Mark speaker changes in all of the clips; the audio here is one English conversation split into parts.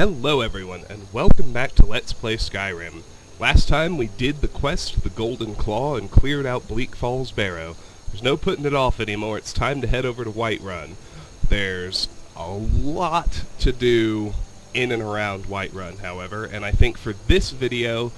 Speaker 1: Hello everyone, and welcome back to Let's Play Skyrim. Last time we did the quest, the Golden Claw, and cleared out Bleak Falls Barrow. There's no putting it off anymore, it's time to head over to Whiterun. There's a lot to do in and around Whiterun, however, and I think for this video,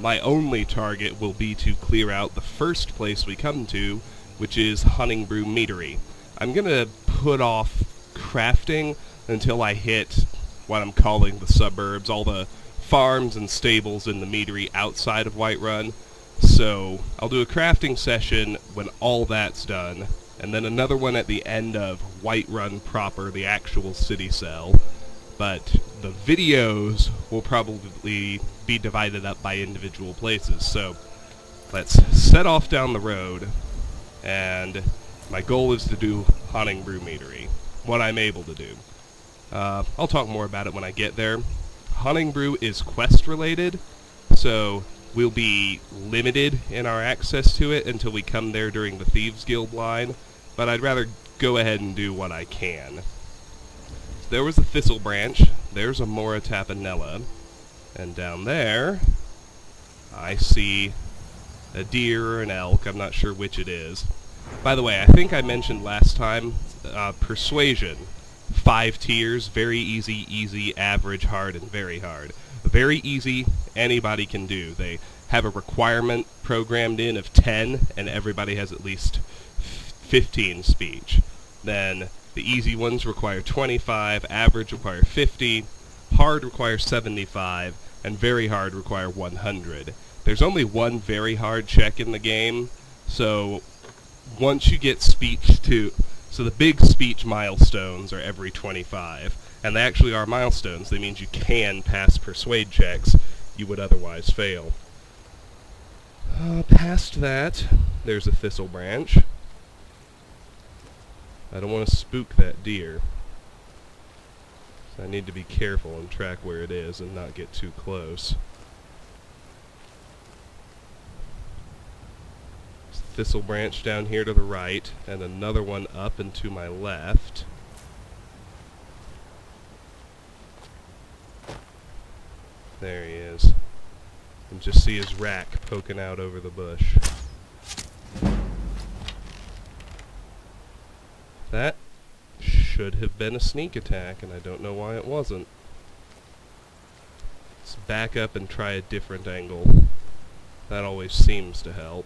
Speaker 1: my only target will be to clear out the first place we come to, which is Honningbrew Meadery. I'm gonna put off crafting until I hit what I'm calling the suburbs, all the farms and stables in the Meadery outside of Whiterun. So I'll do a crafting session when all that's done, and then another one at the end of Whiterun proper, the actual city cell. But the videos will probably be divided up by individual places, so let's set off down the road, and my goal is to do Honningbrew Meadery, what I'm able to do. I'll talk more about it when I get there. Honningbrew is quest-related, so we'll be limited in our access to it until we come there during the Thieves Guild line, but I'd rather go ahead and do what I can. There was a thistle branch, there's a Mora Tapanella, and down there I see a deer or an elk, I'm not sure which it is. By the way, I think I mentioned last time, Persuasion. 5 tiers, very easy, easy, average, hard, and very hard. Very easy, anybody can do. They have a requirement programmed in of 10, and everybody has at least 15 speech. Then the easy ones require 25, average require 50, hard require 75, and very hard require 100. There's only one very hard check in the game, so once you get speech to... So the big speech milestones are every 25, and they actually are milestones. That means you can pass persuade checks you would otherwise fail. Past that, there's a thistle branch. I don't want to spook that deer, so I need to be careful and track where it is and not get too close. Thistle branch down here to the right, and another one up and to my left. There he is. You can just see his rack poking out over the bush. That should have been a sneak attack, and I don't know why it wasn't. Let's back up and try a different angle. That always seems to help.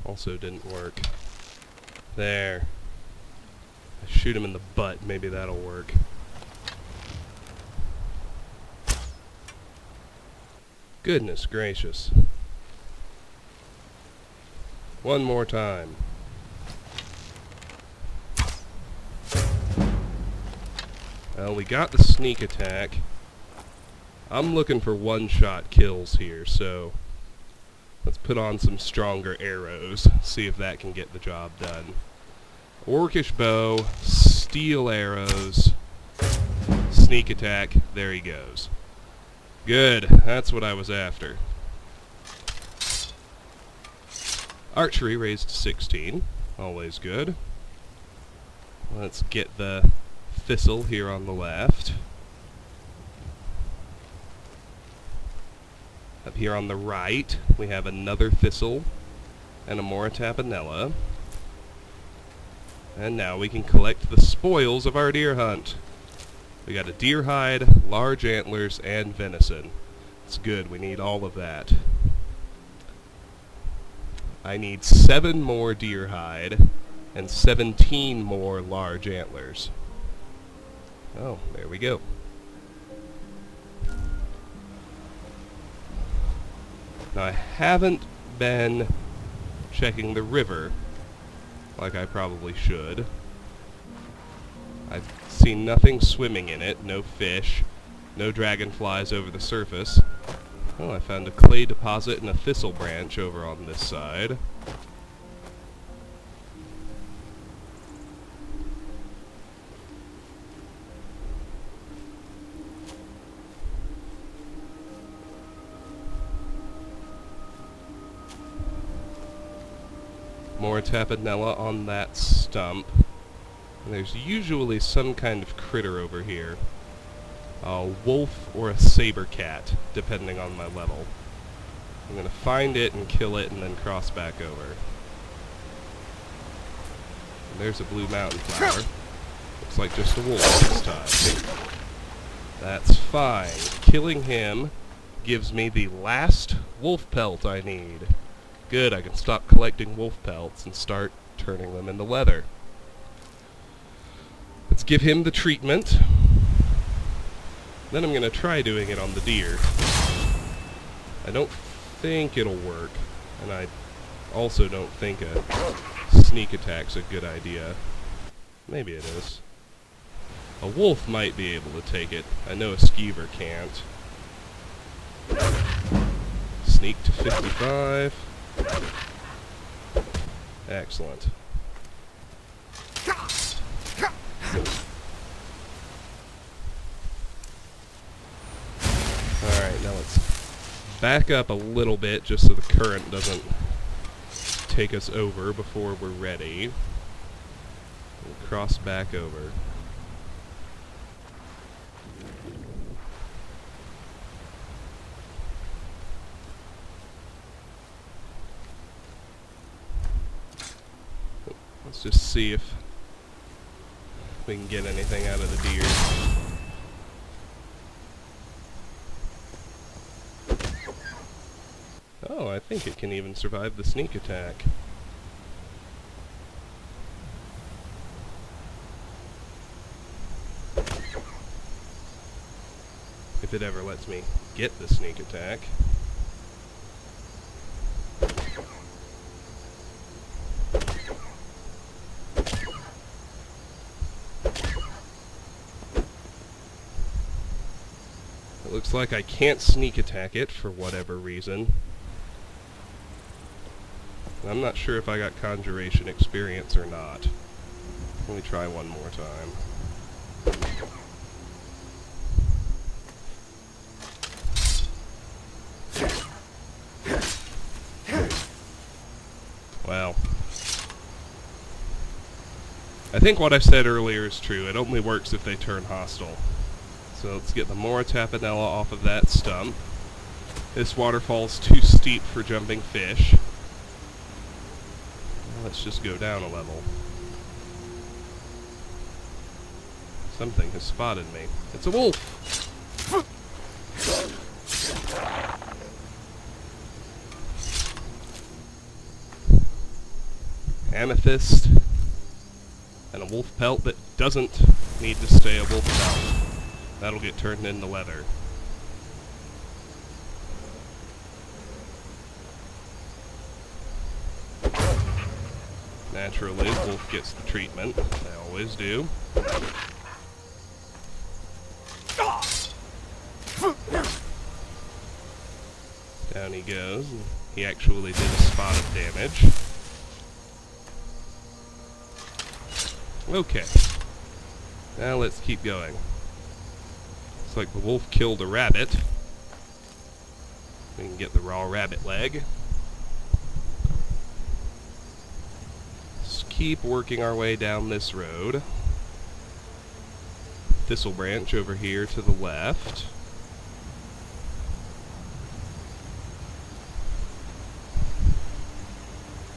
Speaker 1: Also didn't work. There. I shoot him in the butt, maybe that'll work. Goodness gracious. One more time. Well, we got the sneak attack. I'm looking for one-shot kills here, so let's put on some stronger arrows, see if that can get the job done. Orcish bow, steel arrows, sneak attack, there he goes. Good, that's what I was after. Archery raised to 16, always good. Let's get the thistle here on the left. Up here on the right, we have another thistle and a Mora Tapanella. And now we can collect the spoils of our deer hunt. We got a deer hide, large antlers, and venison. It's good, we need all of that. I need 7 more deer hide and 17 more large antlers. Oh, there we go. Now, I haven't been checking the river like I probably should. I've seen nothing swimming in it, no fish, no dragonflies over the surface. Oh, I found a clay deposit and a thistle branch over on this side. More tapenella on that stump. And there's usually some kind of critter over here. A wolf or a saber cat, depending on my level. I'm gonna find it and kill it and then cross back over. And there's a blue mountain flower. Looks like just a wolf this time. That's fine. Killing him gives me the last wolf pelt I need. Good, I can stop collecting wolf pelts and start turning them into leather. Let's give him the treatment. Then I'm going to try doing it on the deer. I don't think it'll work, and I also don't think a sneak attack's a good idea. Maybe it is. A wolf might be able to take it. I know a skeever can't. Sneak to 55. Excellent. Alright, now let's back up a little bit just so the current doesn't take us over before we're ready. We'll cross back over. Let's just see if we can get anything out of the deer. Oh, I think it can even survive the sneak attack. If it ever lets me get the sneak attack. It looks like I can't sneak attack it for whatever reason. I'm not sure if I got conjuration experience or not. Let me try one more time. Well, I think what I said earlier is true. It only works if they turn hostile. So let's get the more tapenella off of that stump. This waterfall's too steep for jumping fish. Let's just go down a level. Something has spotted me. It's a wolf! Amethyst. And a wolf pelt that doesn't need to stay a wolf pelt. That'll get turned into leather. Naturally, wolf gets the treatment. They always do. Down he goes, and he actually did a spot of damage. Okay. Now let's keep going. Looks like the wolf killed a rabbit. We can get the raw rabbit leg. Keep working our way down this road. Thistle branch over here to the left.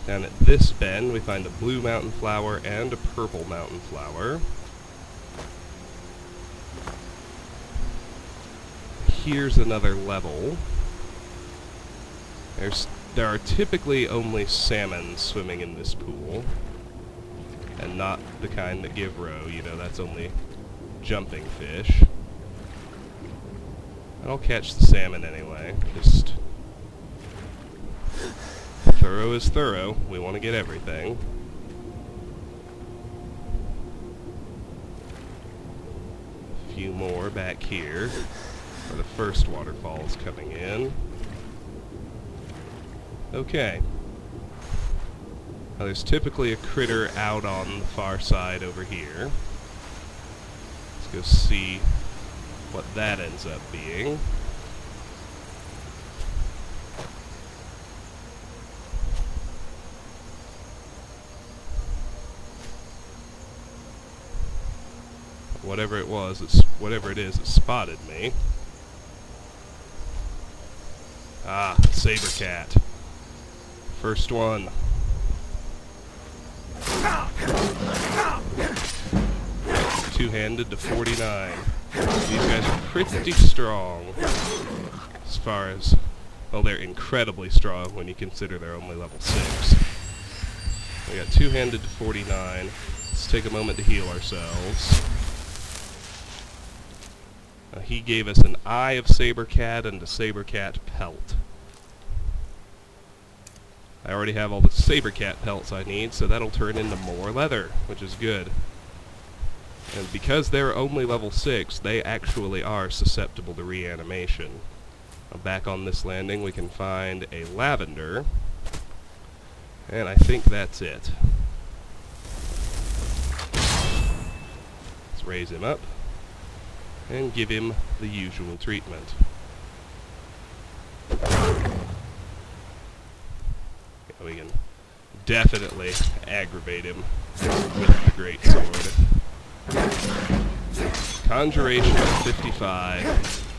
Speaker 1: Down at this bend we find a blue mountain flower and a purple mountain flower. Here's another level. There are typically only salmon swimming in this pool. And not the kind that give roe, you know, that's only jumping fish. And I'll catch the salmon anyway, just thorough is thorough, we want to get everything. A few more back here, where the first waterfall is coming in. Okay. Now there's typically a critter out on the far side over here. Let's go see what that ends up being. whatever it was, whatever it is, it spotted me. Ah, saber cat. First one. Two-handed to 49. These guys are pretty strong as far as, well, they're incredibly strong when you consider they're only level 6. We got two-handed to 49. Let's take a moment to heal ourselves. He gave us an Eye of Saber Cat and a Saber Cat pelt. I already have all the Saber Cat pelts I need, so that'll turn into more leather, which is good. And because they're only level 6, they actually are susceptible to reanimation. Back on this landing we can find a lavender, and I think that's it. Let's raise him up and give him the usual treatment. Yeah, we can definitely aggravate him with the great sword. Conjuration of 55.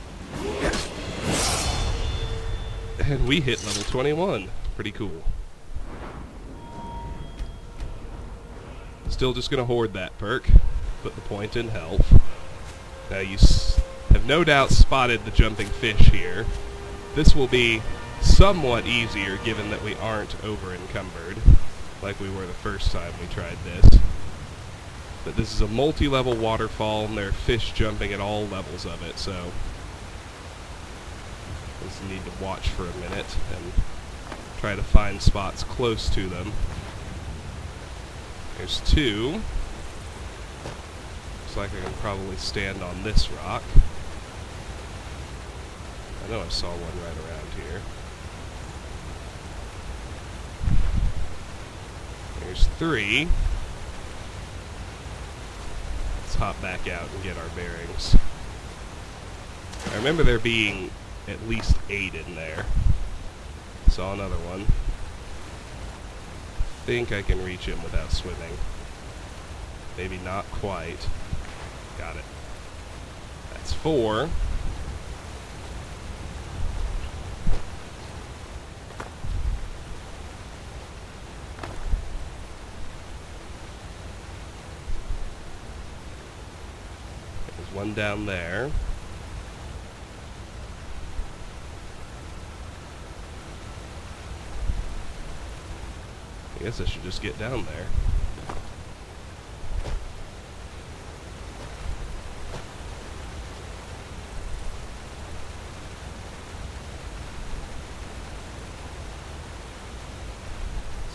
Speaker 1: And we hit level 21. Pretty cool. Still just gonna hoard that perk. Put the point in health. Now you have no doubt spotted the jumping fish here. This will be somewhat easier given that we aren't over-encumbered like we were the first time we tried this. But this is a multi-level waterfall and there are fish jumping at all levels of it, so just need to watch for a minute and try to find spots close to them. There's two. Looks like I can probably stand on this rock. I know I saw one right around here. There's three. Let's hop back out and get our bearings. I remember there being at least 8 in there. Saw another one. Think I can reach him without swimming. Maybe not quite. Got it. That's 4. There's one down there. I guess I should just get down there.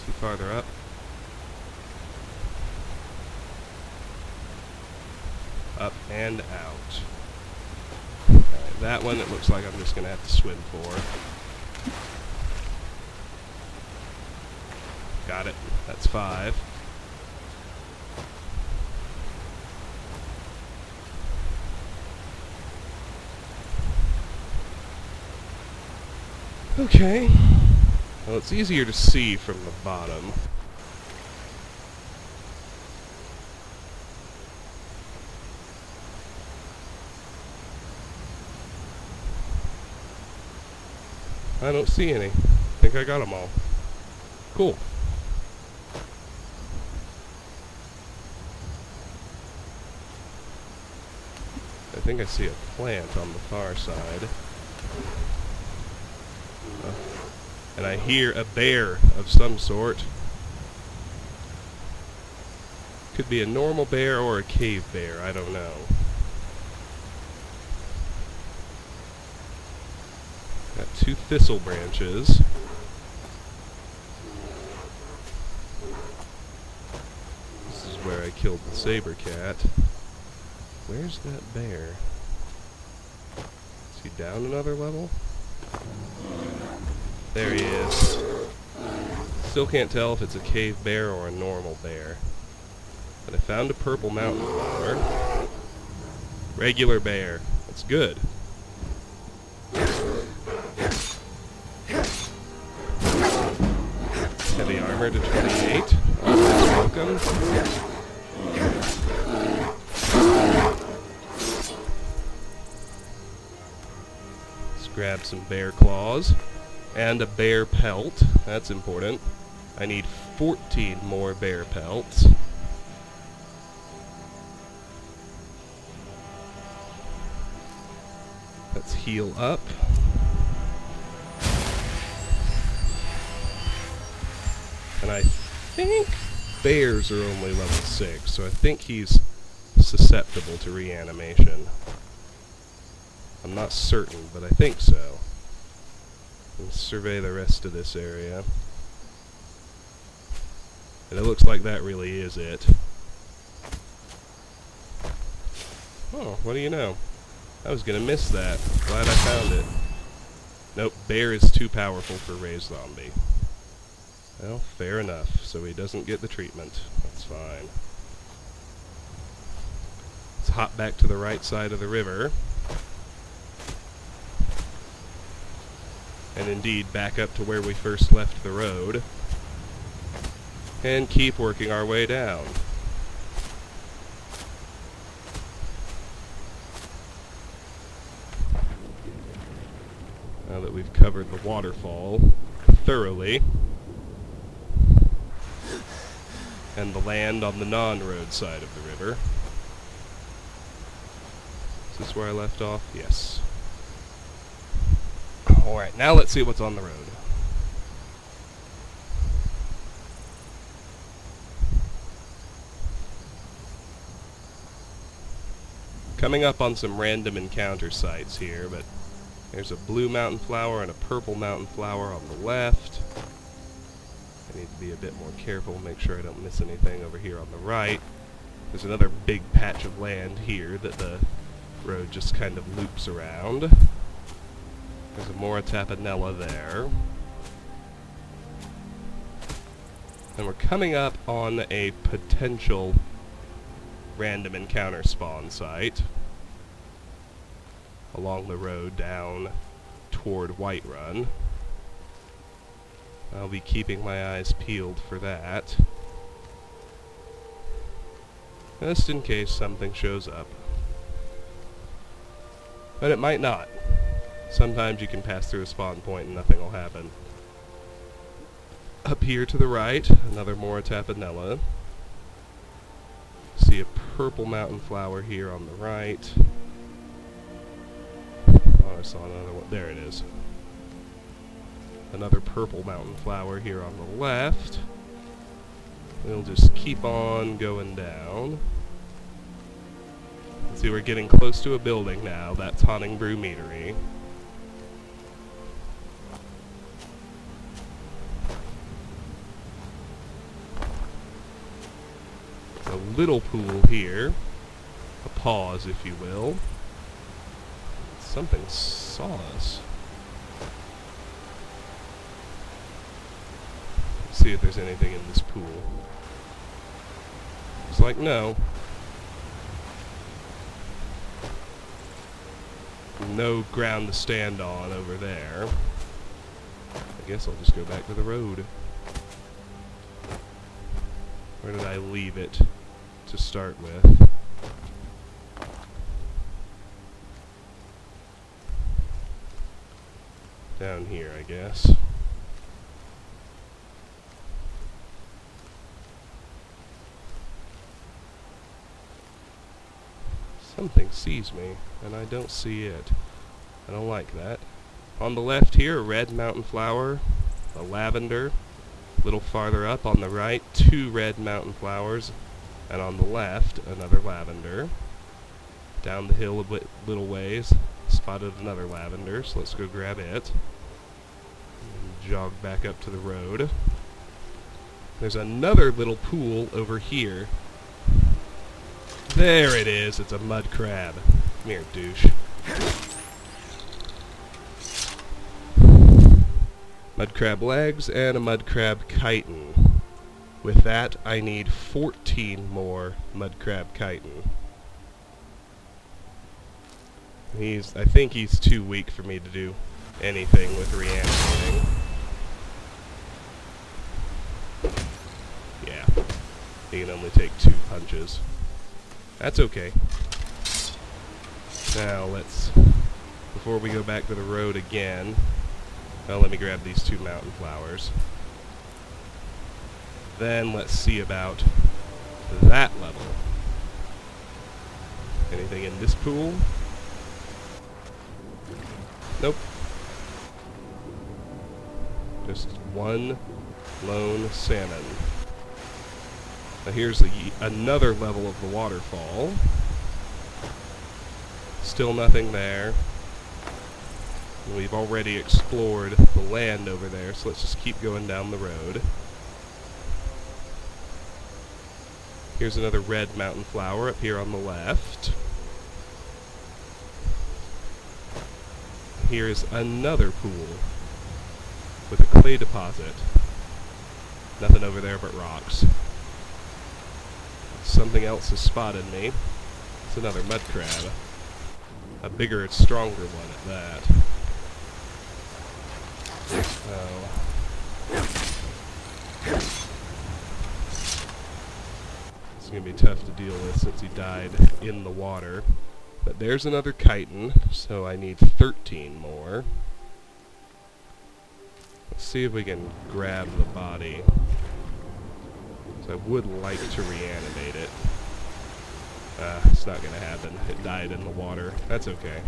Speaker 1: See farther up. Up and out. Alright, that one it looks like I'm just gonna have to swim for. Got it. That's 5. Okay. Well, it's easier to see from the bottom. I don't see any. I think I got them all. Cool. I think I see a plant on the far side. And I hear a bear of some sort. Could be a normal bear or a cave bear, I don't know. Got 2 thistle branches. This is where I killed the saber cat. Where's that bear? Is he down another level? There he is. Still can't tell if it's a cave bear or a normal bear. But I found a purple mountain flower. Regular bear. That's good. Heavy armor to 28. Welcome. Grab some bear claws. And a bear pelt. That's important. I need 14 more bear pelts. Let's heal up. And I think bears are only level 6, so I think he's susceptible to reanimation. I'm not certain, but I think so. Let's survey the rest of this area. And it looks like that really is it. Oh, what do you know? I was gonna miss that. Glad I found it. Nope, bear is too powerful for raised zombie. Well, fair enough, so he doesn't get the treatment. That's fine. Let's hop back to the right side of the river. And indeed, back up to where we first left the road. And keep working our way down. Now that we've covered the waterfall thoroughly, and the land on the non-road side of the river. Is this where I left off? Yes. Alright, now let's see what's on the road. Coming up on some random encounter sites here, but there's a blue mountain flower and a purple mountain flower on the left. I need to be a bit more careful, make sure I don't miss anything over here on the right. There's another big patch of land here that the road just kind of loops around. There's a Mora Tapanella there. And we're coming up on a potential random encounter spawn site along the road down toward Whiterun. I'll be keeping my eyes peeled for that, just in case something shows up. But it might not. Sometimes you can pass through a spawn point and nothing will happen. Up here to the right, another Mora Tapanella. See a purple mountain flower here on the right. Oh, I saw another one. There it is. Another purple mountain flower here on the left. We'll just keep on going down. See, we're getting close to a building now. That's Honningbrew Meadery. A little pool here. A pause, if you will. Something saw us. Let's see if there's anything in this pool. It's like, no. No ground to stand on over there. I guess I'll just go back to the road. Where did I leave it to start with? Down here, I guess. Something sees me, and I don't see it. I don't like that. On the left here, a red mountain flower, a lavender. A little farther up on the right, 2 red mountain flowers, and on the left, another lavender. Down the hill a little ways, spotted another lavender, so let's go grab it. And jog back up to the road. There's another little pool over here. There it is, it's a mud crab. Come here, douche. Mud crab legs and a mud crab chitin. With that, I need 14 more mud crab chitin. I think he's too weak for me to do anything with reanimating. Yeah, he can only take 2 punches. That's okay. Now let's before we go back to the road again. Well, let me grab these 2 mountain flowers. Then let's see about that level. Anything in this pool? Nope. Just one lone salmon. Now here's another level of the waterfall. Still nothing there. And we've already explored the land over there, so let's just keep going down the road. Here's another red mountain flower up here on the left. Here is another pool with a clay deposit. Nothing over there but rocks. Something else has spotted me. It's another mud crab. A bigger and stronger one at that. Oh. It's going to be tough to deal with since he died in the water. But there's another chitin, so I need 13 more. Let's see if we can grab the body. So I would like to reanimate it. It's not going to happen. It died in the water. That's okay.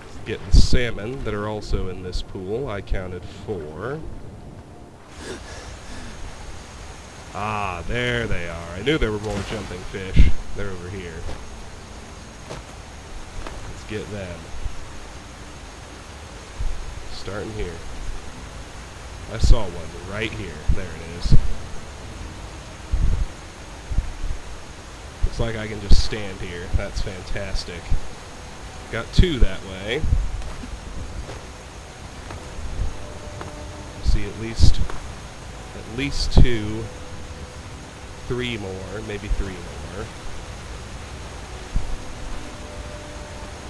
Speaker 1: Let's get the salmon that are also in this pool. I counted 4. Ah, there they are. I knew there were more jumping fish. They're over here. Let's get them. Starting here. I saw one right here. There it is. Looks like I can just stand here. That's fantastic. Got 2 that way. See, at least 2. 3 more, maybe 3 more.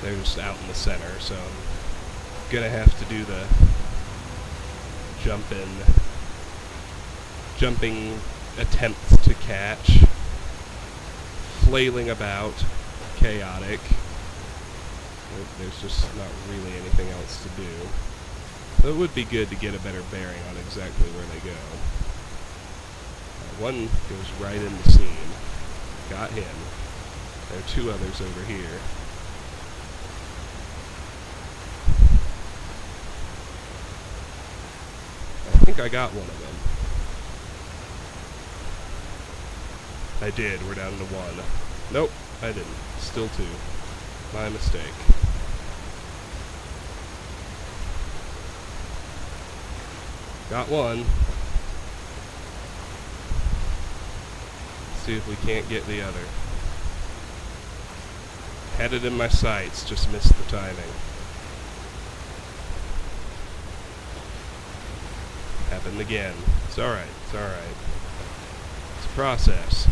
Speaker 1: They're just out in the center, so I'm gonna have to do the jumping attempts to catch. Flailing about, chaotic. There's just not really anything else to do. So it would be good to get a better bearing on exactly where they go. One goes right in the seam. Got him. There are 2 others over here. I think I got one of them. I did. We're down to 1. Nope, I didn't. Still 2. My mistake. Got one. See if we can't get the other. Had it in my sights, just missed the timing. Happened again. It's alright, it's alright. It's a process.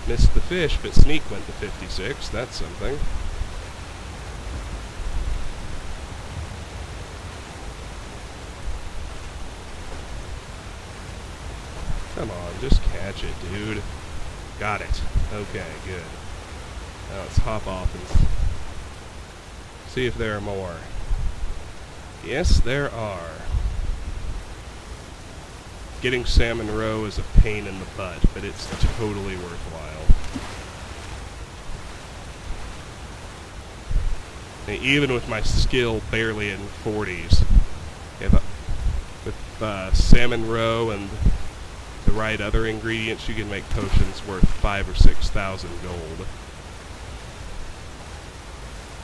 Speaker 1: Missed the fish, but sneak went to 56. That's something. Come on, just catch it, dude. Got it. Okay, good. Now let's hop off and see if there are more. Yes, there are. Getting salmon roe is a pain in the butt, but it's totally worthwhile. And even with my skill barely in 40s, with salmon roe and the right other ingredients, you can make potions worth 5,000 or 6,000 gold.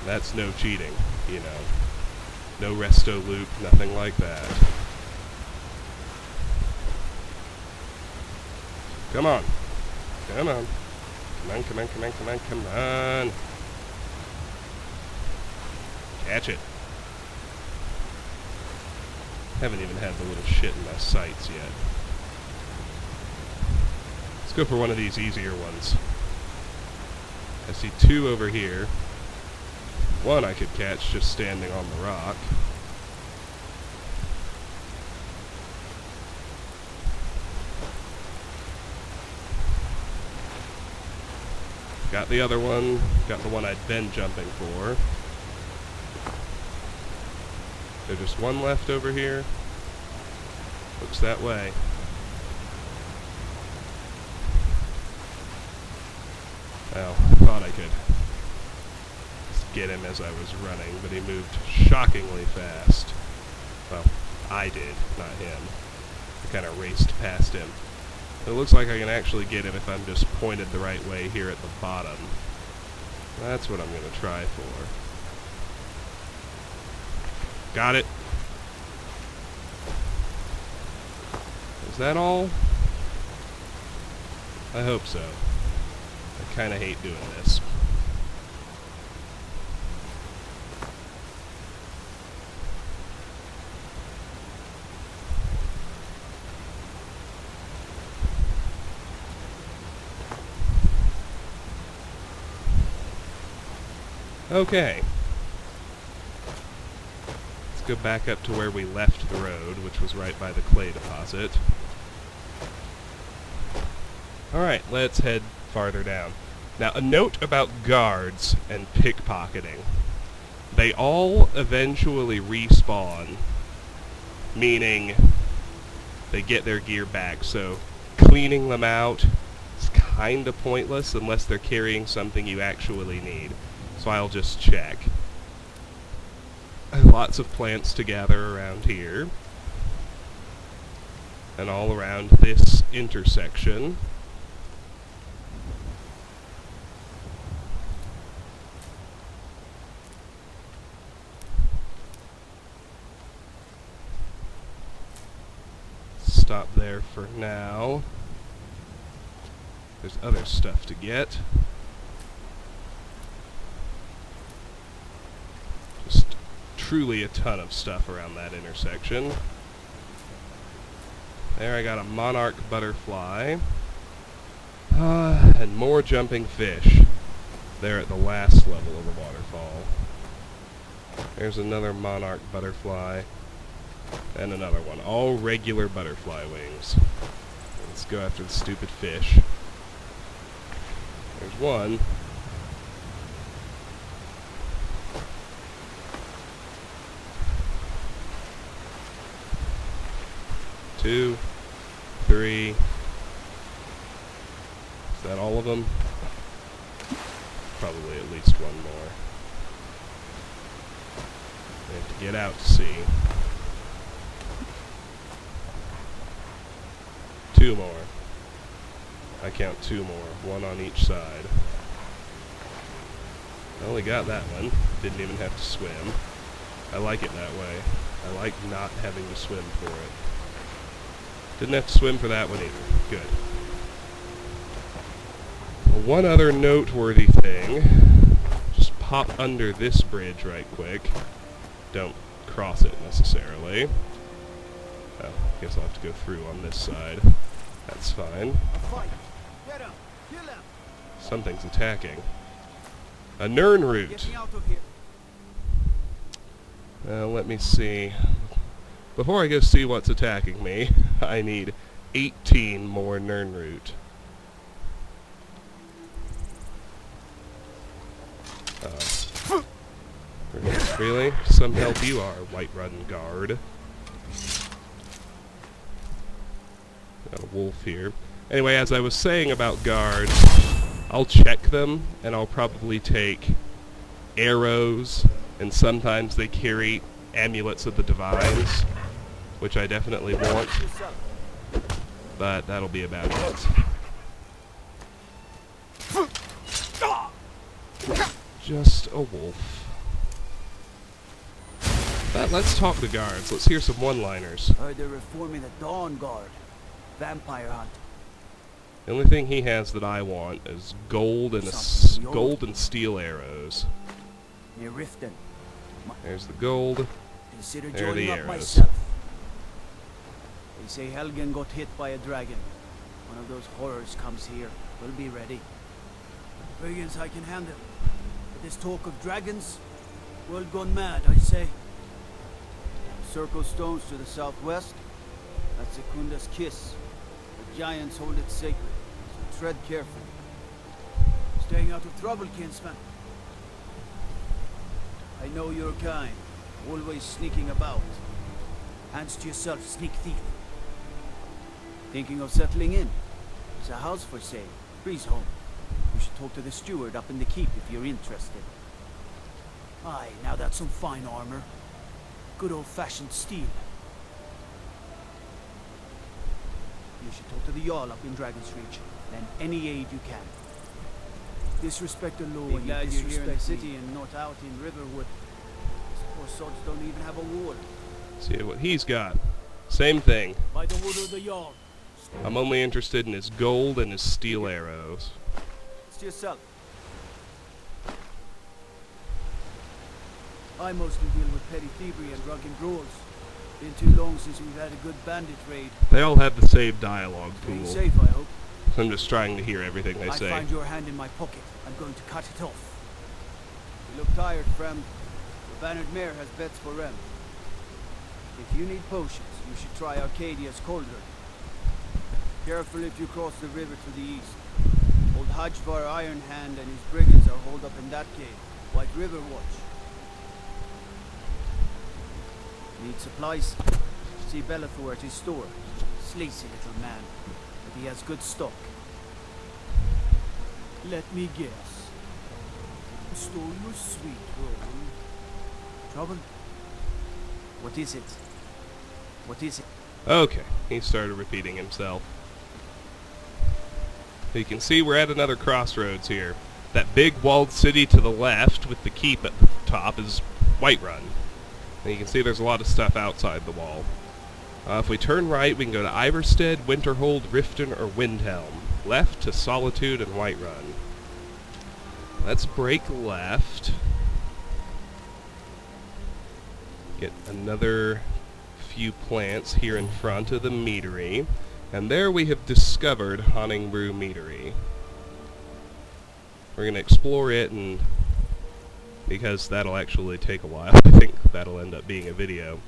Speaker 1: That's no cheating, you know. No resto loop, nothing like that. Come on. Come on. Come on, come on, come on, come on, come on. Catch it. Haven't even had the little shit in my sights yet. Let's go for one of these easier ones. I see 2 over here. One I could catch just standing on the rock. Got the other one. Got the one I'd been jumping for. There's just one left over here. Looks that way. Well, I thought I could just get him as I was running, but he moved shockingly fast. Well, I did, not him. I kind of raced past him. It looks like I can actually get him if I'm just pointed the right way here at the bottom. That's what I'm going to try for. Got it. Is that all? I hope so. I kind of hate doing this. Okay. Let's go back up to where we left the road, which was right by the clay deposit. Alright, let's head farther down. Now, a note about guards and pickpocketing. They all eventually respawn, meaning they get their gear back, so cleaning them out is kind of pointless unless they're carrying something you actually need. So I'll just check. Lots of plants to gather around here. And all around this intersection. Stop there for now. There's other stuff to get. Just truly a ton of stuff around that intersection. There I got a monarch butterfly. And more jumping fish. There at the last level of the waterfall. There's another monarch butterfly. And another one. All regular butterfly wings. Let's go after the stupid fish. There's one. Two. Three. Is that all of them? Probably at least one more. We have to get out to see. Two more. I count two more. One on each side. I only got that one. Didn't even have to swim. I like it that way. I like not having to swim for it. Didn't have to swim for that one either. Good. Well, one other noteworthy thing. Just pop under this bridge right quick. Don't cross it necessarily. Oh, guess I'll have to go through on this side. That's fine. Something's attacking. A Nernroot. Let me see. Before I go see what's attacking me, I need 18 more Nernroot. Really? Some help you are, Whiterun guard. Got a wolf here. Anyway, as I was saying about guards, I'll check them, and I'll probably take arrows, and sometimes they carry amulets of the divines, which I definitely want, but that'll be about it. Just a wolf. But let's talk to guards. Let's hear some one-liners.
Speaker 2: Heard they're reforming the Dawn Guard. Vampire hunt.
Speaker 1: The only thing he has that I want is gold and gold and steel arrows.
Speaker 2: Near Riften.
Speaker 1: There's the gold.
Speaker 2: Consider
Speaker 1: There are
Speaker 2: joining
Speaker 1: the
Speaker 2: up
Speaker 1: arrows.
Speaker 2: myself. They say Helgen got hit by a dragon. One of those horrors comes here. We'll be ready. Brigands I can handle. But this talk of dragons, world gone mad, I say. Circle stones to the southwest. That's Sekunda's kiss. The giants hold it sacred, so tread carefully. Staying out of trouble, kinsman. I know your kind. Always sneaking about. Hands to yourself, sneak thief. Thinking of settling in? There's a house for sale. Breeze home. You should talk to the steward up in the keep if you're interested. Aye, now that's some fine armor. Good old-fashioned steel. You should talk to the Jarl up in Dragon's Reach. Lend any aid you can. Disrespect the law and you disrespect here in the city and not out in Riverwood. These poor sods don't even have a wall.
Speaker 1: See what he's got. Same thing.
Speaker 2: By the wood of the Jarl.
Speaker 1: I'm only interested in his gold and his steel arrows.
Speaker 2: It's to yourself. I mostly deal with petty thievery and drunken brawls. Been too long since we've had a good bandit raid.
Speaker 1: They all have the same dialogue
Speaker 2: Staying
Speaker 1: pool.
Speaker 2: safe, I hope.
Speaker 1: I'm just trying to hear everything they
Speaker 2: I
Speaker 1: say.
Speaker 2: find your hand in my pocket. I'm going to cut it off. You look tired, friend. The bannered mare has bets for Rem. If you need potions, you should try Arcadia's cauldron. Careful if you cross the river to the east. Old Hajvar Iron Hand and his brigands are holed up in that cave. White River Watch. Need supplies? See Bellathor at his store. Sleazy little man, but he has good stock. Let me guess. Stole your sweet roll. Trouble? What is it? What is it?
Speaker 1: Okay, he started repeating himself. You can see we're at another crossroads here. That big walled city to the left with the keep at the top is Whiterun. And you can see there's a lot of stuff outside the wall. If we turn right, we can go to Iverstead, Winterhold, Riften, or Windhelm. Left to Solitude and Whiterun. Let's break left. Get another few plants here in front of the Meadery. And there we have discovered Honningbrew Meadery. We're going to explore it, and because that'll actually take a while, I think that'll end up being a video.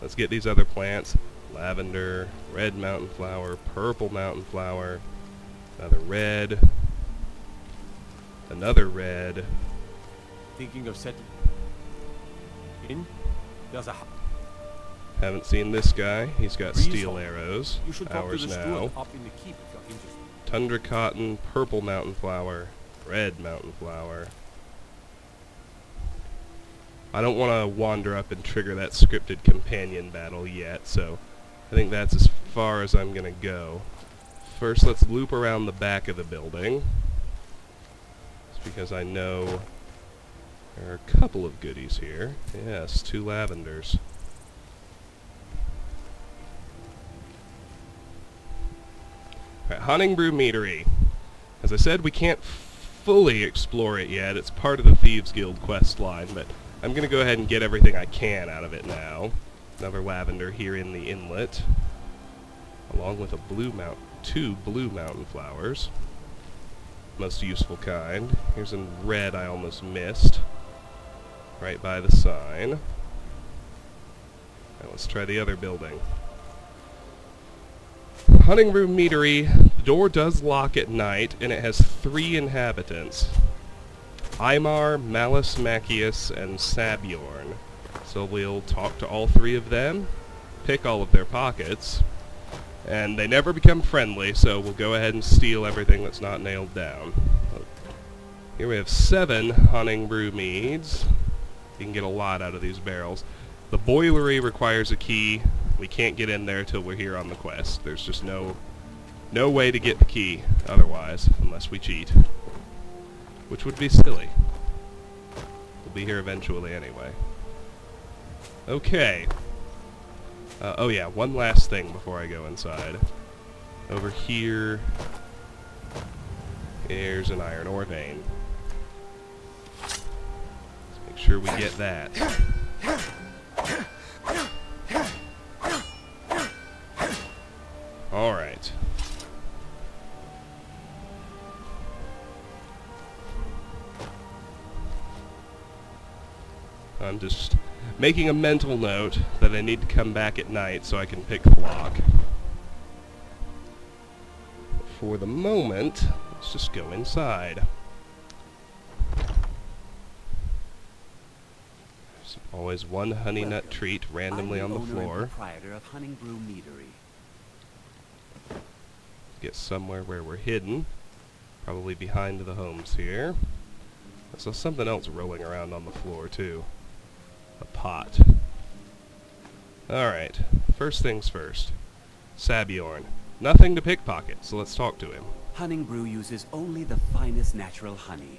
Speaker 1: Let's get these other plants. Lavender, red mountain flower, purple mountain flower, another red,
Speaker 3: Thinking of settling in? There's a
Speaker 1: Haven't seen this guy. He's got
Speaker 3: Breeze
Speaker 1: steel
Speaker 3: home.
Speaker 1: arrows.
Speaker 3: You should talk to
Speaker 1: Ours
Speaker 3: the
Speaker 1: now.
Speaker 3: steward up in the keep if you're interested.
Speaker 1: Tundra cotton, purple mountain flower, red mountain flower. I don't want to wander up and trigger that scripted companion battle yet, so I think that's as far as I'm going to go. First, let's loop around the back of the building. Just because I know there are a couple of goodies here. Yes, 2 lavenders. Alright, Honningbrew Meadery. As I said, we can't fully explore it yet. It's part of the Thieves Guild quest line, but I'm going to go ahead and get everything I can out of it now. Another lavender here in the inlet, along with a two blue mountain flowers. Most useful kind. Here's a red I almost missed, right by the sign. Now let's try the other building. Honningbrew Meadery. The door does lock at night, and it has 3 inhabitants. Eimar, Malus Macius, and Sabjorn. So we'll talk to all 3 of them, pick all of their pockets, and they never become friendly, so we'll go ahead and steal everything that's not nailed down. Here we have 7 Honningbrew meads. You can get a lot out of these barrels. The boilery requires a key. We can't get in there till we're here on the quest. There's just no way to get the key otherwise, unless we cheat. Which would be silly. We'll be here eventually anyway. Okay. Oh yeah, one last thing before I go inside. Over here, there's an iron ore vein. Let's make sure we get that. Alright. I'm just making a mental note that I need to come back at night so I can pick the lock. For the moment, let's just go inside. Always one honey nut
Speaker 4: Welcome.
Speaker 1: treat randomly on the
Speaker 4: I'm the owner
Speaker 1: floor.
Speaker 4: and proprietor of Honningbrew Meadery.
Speaker 1: Get somewhere where we're hidden. Probably behind the homes here. I saw something else rolling around on the floor too. A pot. Alright, first things first. Sabjorn. Nothing to pickpocket, so let's talk to him.
Speaker 4: Honningbrew uses only the finest natural honey,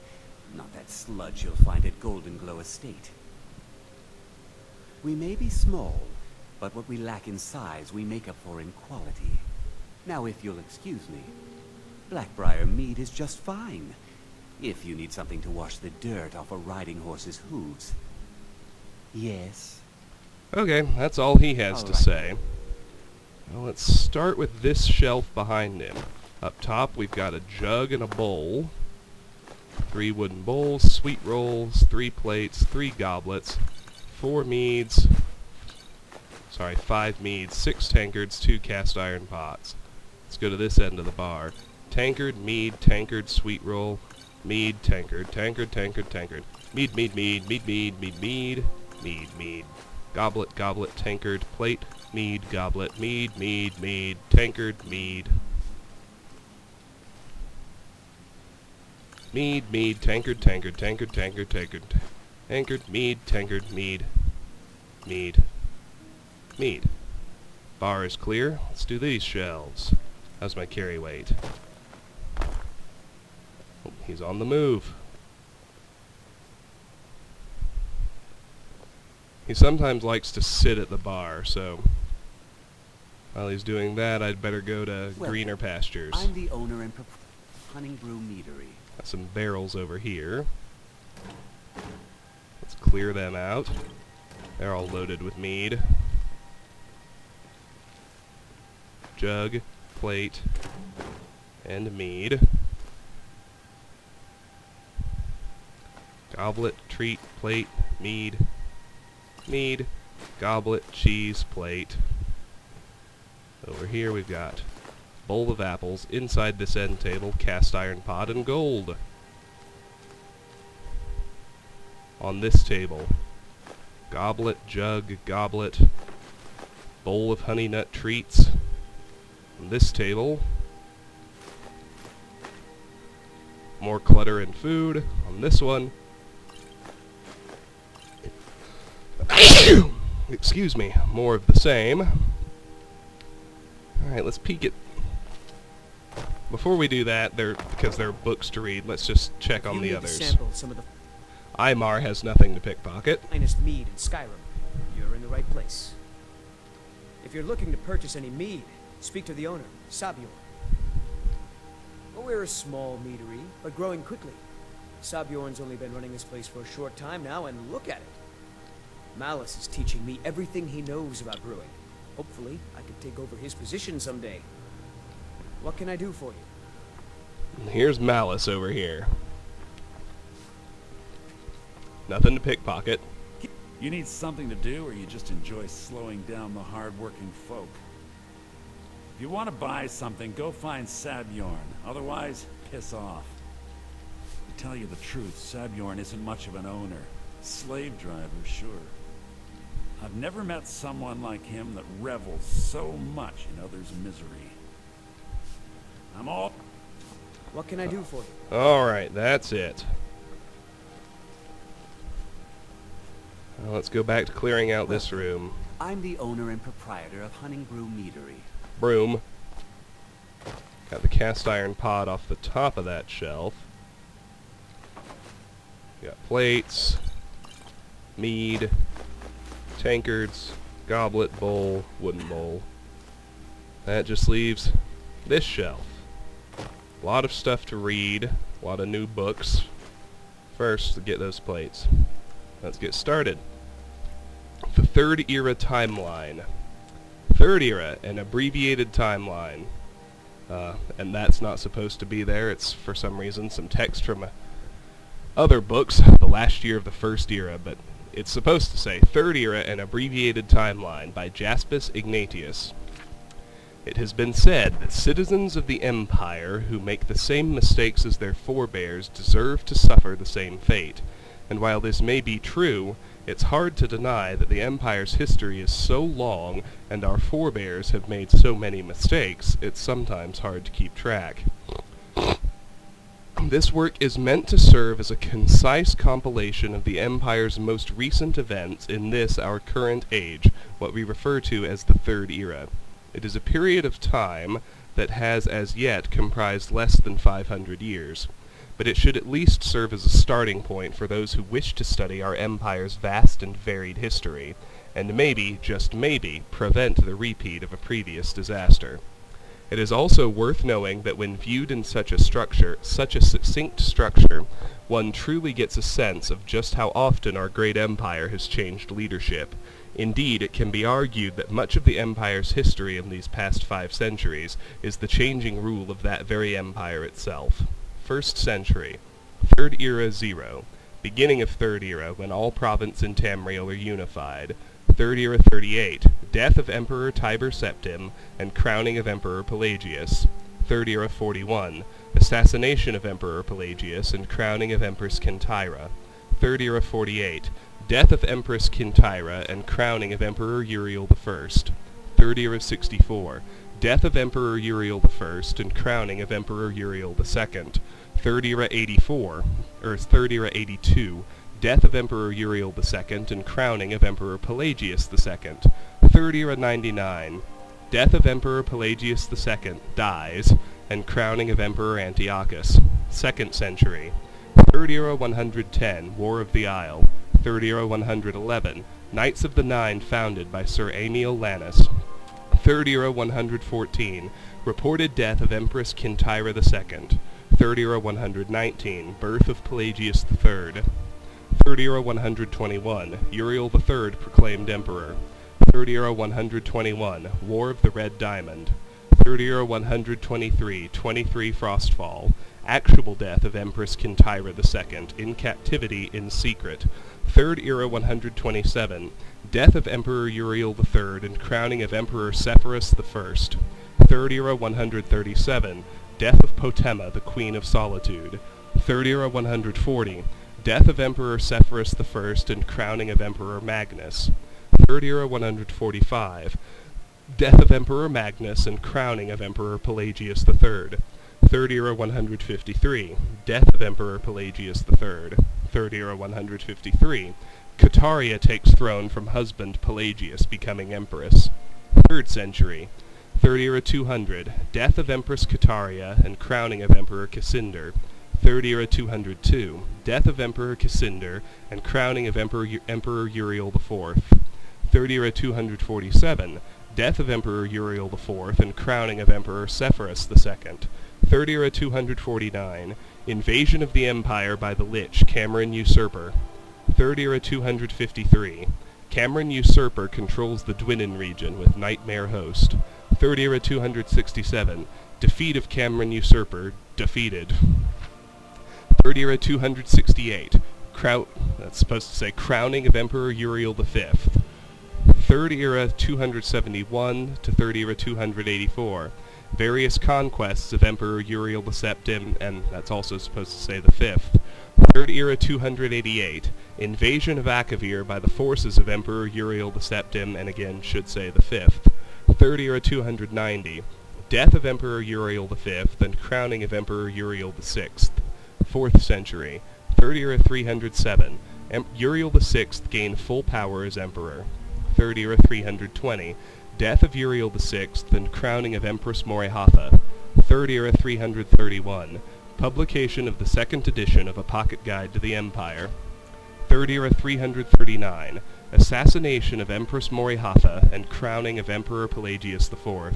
Speaker 4: not that sludge you'll find at Golden Glow Estate. We may be small, but what we lack in size we make up for in quality. Now if you'll excuse me, Blackbriar mead is just fine, if you need something to wash the dirt off a riding horse's hooves. Yes?
Speaker 1: Okay, that's all he has to
Speaker 4: Alright.
Speaker 1: say. Well, let's start with this shelf behind him. Up top, we've got a jug and a bowl. 3 wooden bowls, sweet rolls, 3 plates, 3 goblets, 4 meads. Sorry, 5 meads, 6 tankards, 2 cast iron pots. Let's go to this end of the bar. Tankard, mead, tankard, sweet roll, mead, tankard, tankard, tankard, tankard. Mead, mead, mead, mead, mead, mead, mead, mead, mead. Goblet, goblet, tankard, plate, mead, goblet, mead, mead, mead, tankard, mead. Mead, mead, tankard, tankard, tankard, tankard, tankard. Tankard, mead, tankard, mead, mead, mead. Bar is clear. Let's do these shelves. How's my carry weight? Oh, he's on the move. He sometimes likes to sit at the bar, so while he's doing that, I'd better go to
Speaker 4: Welcome.
Speaker 1: greener pastures.
Speaker 4: I'm the owner and proprietor of Honningbrew Meadery.
Speaker 1: Got some barrels over here. Let's clear them out. They're all loaded with mead. Jug, plate, and mead. Goblet, treat, plate, mead, mead, goblet, cheese, plate. Over here we've got bowl of apples, inside this end table, cast iron pot and gold. On this table, goblet, jug, goblet, bowl of honey nut treats. On this table, more clutter and food. On this one, excuse me, more of the same. Alright, let's peek at... Before we do that, because there are books to read, let's just check on
Speaker 2: You
Speaker 1: the
Speaker 2: need
Speaker 1: others.
Speaker 2: to sample some of the
Speaker 1: Aymar has nothing to pickpocket.
Speaker 2: finest mead in Skyrim. You're in the right place. If you're looking to purchase any mead, speak to the owner, Sabjorn. Well, we're a small meadery, but growing quickly. Sabjorn's only been running this place for a short time now, and look at it. Malice is teaching me everything he knows about brewing. Hopefully, I can take over his position someday. What can I do for you?
Speaker 1: Here's Malice over here. Nothing to pickpocket.
Speaker 5: You need something to do, or you just enjoy slowing down the hard-working folk? If you want to buy something, go find Sabjorn. Otherwise, piss off. To tell you the truth, Sabjorn isn't much of an owner. Slave driver, sure. I've never met someone like him that revels so much in others' misery. I'm all...
Speaker 2: What can I do for you?
Speaker 1: Alright, that's it. Well, let's go back to clearing out this room.
Speaker 4: I'm the owner and proprietor of Honningbrew Meadery.
Speaker 1: Broom. Got the cast iron pot off the top of that shelf. Got plates, mead, tankards, goblet, bowl, wooden bowl. That just leaves this shelf. A lot of stuff to read, a lot of new books. First, to get those plates. Let's get started. The Third Era Timeline. Third Era, an abbreviated timeline. And that's not supposed to be there. It's, for some reason, some text from other books, the last year of the First Era, but it's supposed to say Third Era, an abbreviated timeline by Jaspis Ignatius. It has been said that citizens of the Empire who make the same mistakes as their forebears deserve to suffer the same fate, and while this may be true, It's hard to deny that the Empire's history is so long and our forebears have made so many mistakes, it's sometimes hard to keep track. This work is meant to serve as a concise compilation of the Empire's most recent events in this, our current age, what we refer to as the Third Era. It is a period of time that has as yet comprised less than 500 years, but it should at least serve as a starting point for those who wish to study our Empire's vast and varied history, and maybe, just maybe, prevent the repeat of a previous disaster. It is also worth knowing that when viewed in such a succinct structure, one truly gets a sense of just how often our great empire has changed leadership. Indeed, it can be argued that much of the empire's history in these past 5 centuries is the changing rule of that very empire itself. First century, Third Era 0, beginning of Third Era when all province and Tamriel are unified. Third Era 38, death of Emperor Tiber Septim and crowning of Emperor Pelagius. Third Era 41, assassination of Emperor Pelagius and crowning of Empress Kintyra. Third Era 48, death of Empress Kintyra and crowning of Emperor Uriel I. Third Era 64, death of Emperor Uriel I and crowning of Emperor Uriel II. Third Era 82, death of Emperor Uriel II and crowning of Emperor Pelagius II. Third Era 99, death of Emperor Pelagius II dies, and crowning of Emperor Antiochus. Second century. Third Era 110, War of the Isle. Third Era 111, Knights of the Nine founded by Sir Aemiel Lannis. Third Era 114, reported death of Empress Kintyra II. Third Era 119, birth of Pelagius III. Third Era 121, Uriel III proclaimed emperor. Third Era 121, War of the Red Diamond. Third Era 123, 23 Frostfall, actual death of Empress Kintyra II, in captivity in secret. Third Era 127, death of Emperor Uriel III and crowning of Emperor Sepphoris I. Third Era 137, death of Potema, the Queen of Solitude. Third Era 140, death of Emperor Sepphoris I and crowning of Emperor Magnus. Third Era 145, death of Emperor Magnus and crowning of Emperor Pelagius III. Third Era 153, death of Emperor Pelagius III. Third Era 153, Cataria takes throne from husband Pelagius, becoming empress. Third century. Third Era 200, death of Empress Cataria and crowning of Emperor Cassander. Third Era 202, death of Emperor Cassander and crowning of Emperor Uriel IV. Third Era 247, death of Emperor Uriel IV and crowning of Emperor Sepphoris II. Third Era 249, invasion of the Empire by the Lich, Cameron Usurper. Third Era 253, Cameron Usurper controls the Dwynnen region with Nightmare Host. Third Era 267, defeat of Cameron Usurper, defeated. Third Era 268, crowning of Emperor Uriel V. Third Era 271 to Third Era 284, various conquests of Emperor Uriel the Septim, and that's also supposed to say the fifth. Third Era 288, invasion of Akavir by the forces of Emperor Uriel the Septim, and again should say the fifth. Third Era 290, death of Emperor Uriel V and crowning of Emperor Uriel VI. Fourth century. Third Era 307, Uriel VI gained full power as emperor. Third Era 320, death of Uriel VI and crowning of Empress Morihatha. Third Era 331, publication of the second edition of a pocket guide to the Empire. Third Era 339, assassination of Empress Morihatha and crowning of Emperor Pelagius IV.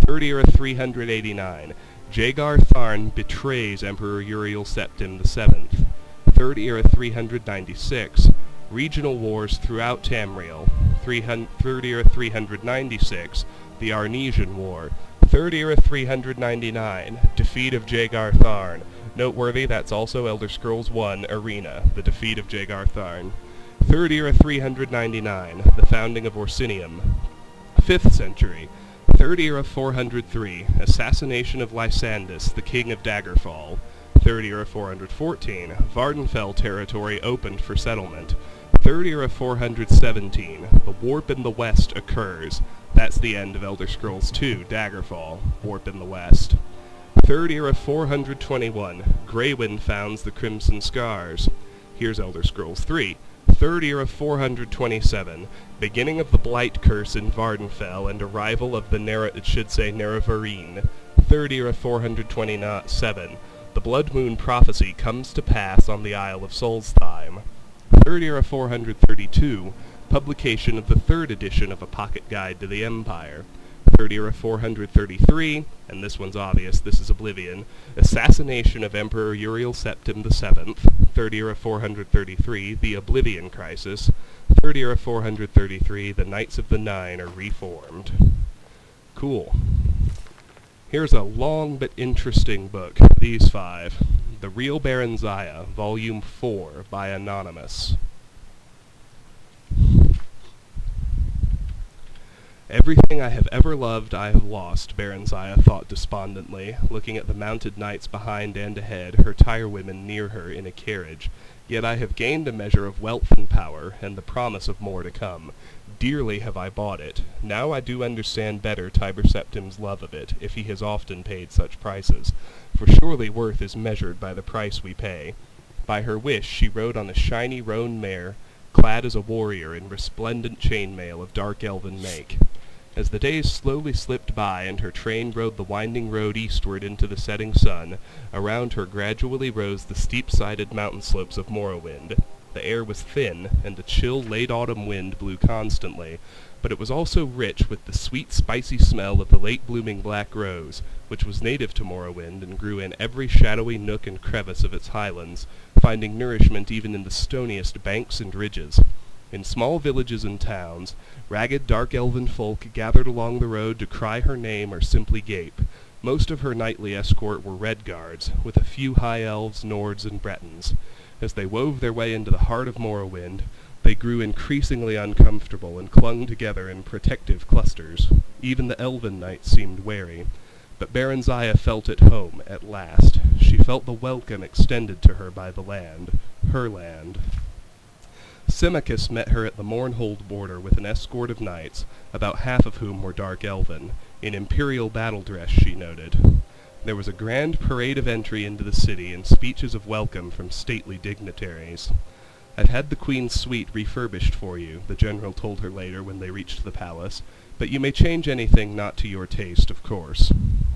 Speaker 1: Third Era 389, Jagar Tharn betrays Emperor Uriel Septim VII. Third Era 396, regional wars throughout Tamriel. Third Era 396, the Arnesian War. Third Era 399, defeat of Jagar Tharn. Noteworthy, that's also Elder Scrolls 1 Arena, the defeat of Jagar Tharn. Third Era 399, the founding of Orsinium. 5th century. Third Era 403, assassination of Lysandus, the king of Daggerfall. Third Era 414, Vardenfell territory opened for settlement. Third era 417, the Warp in the West occurs. That's the end of Elder Scrolls II, Daggerfall, Warp in the West. Third era 421, Greywind founds the Crimson Scars. Here's Elder Scrolls III. Third era 427, beginning of the Blight Curse in Vardenfell and arrival of the Nerevarine. Third era 427, the Blood Moon prophecy comes to pass on the Isle of Solstheim. Third era 432, publication of the third edition of a pocket guide to the Empire. Third era 433, and this one's obvious, this is Oblivion, assassination of Emperor Uriel Septim VII. Third era 433, the Oblivion Crisis. Third era 433, the Knights of the Nine are reformed. Cool. Here's a long but interesting book, these five. The Real Baron Zaya, Volume 4, by Anonymous. Everything I have ever loved I have lost, Baron Zaya thought despondently, looking at the mounted knights behind and ahead, her tirewomen near her in a carriage. Yet I have gained a measure of wealth and power, and the promise of more to come. Dearly have I bought it. Now I do understand better Tiber Septim's love of it, if he has often paid such prices. For surely worth is measured by the price we pay. By her wish she rode on a shiny roan mare, clad as a warrior in resplendent chainmail of dark elven make. As the days slowly slipped by and her train rode the winding road eastward into the setting sun, around her gradually rose the steep-sided mountain slopes of Morrowind. The air was thin, and a chill late autumn wind blew constantly, but it was also rich with the sweet spicy smell of the late-blooming black rose, which was native to Morrowind and grew in every shadowy nook and crevice of its highlands, finding nourishment even in the stoniest banks and ridges. In small villages and towns, ragged dark elven folk gathered along the road to cry her name or simply gape. Most of her knightly escort were Redguards, with a few high elves, Nords, and Bretons. As they wove their way into the heart of Morrowind, they grew increasingly uncomfortable and clung together in protective clusters. Even the elven knights seemed wary. But Baron Zaya felt at home, at last. She felt the welcome extended to her by the land, her land. Symmachus met her at the Mournhold border with an escort of knights, about half of whom were dark elven, in imperial battle dress, she noted. There was a grand parade of entry into the city and speeches of welcome from stately dignitaries. "I've had the Queen's suite refurbished for you," the general told her later when they reached the palace, "but you may change anything not to your taste, of course."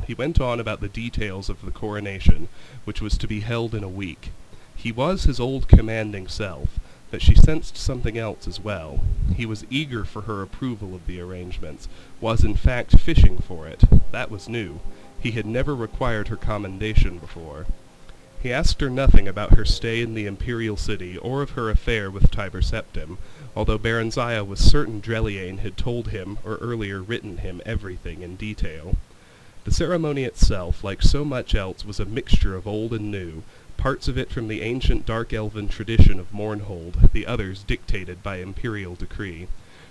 Speaker 1: He went on about the details of the coronation, which was to be held in a week. He was his old commanding self, but she sensed something else as well. He was eager for her approval of the arrangements, was in fact fishing for it. That was new. He had never required her commendation before. He asked her nothing about her stay in the imperial city or of her affair with Tiber Septim, although Baron Zaya was certain Dreliane had told him or earlier written him everything in detail. The ceremony itself, like so much else, was a mixture of old and new, parts of it from the ancient dark elven tradition of Mournhold, the others dictated by imperial decree.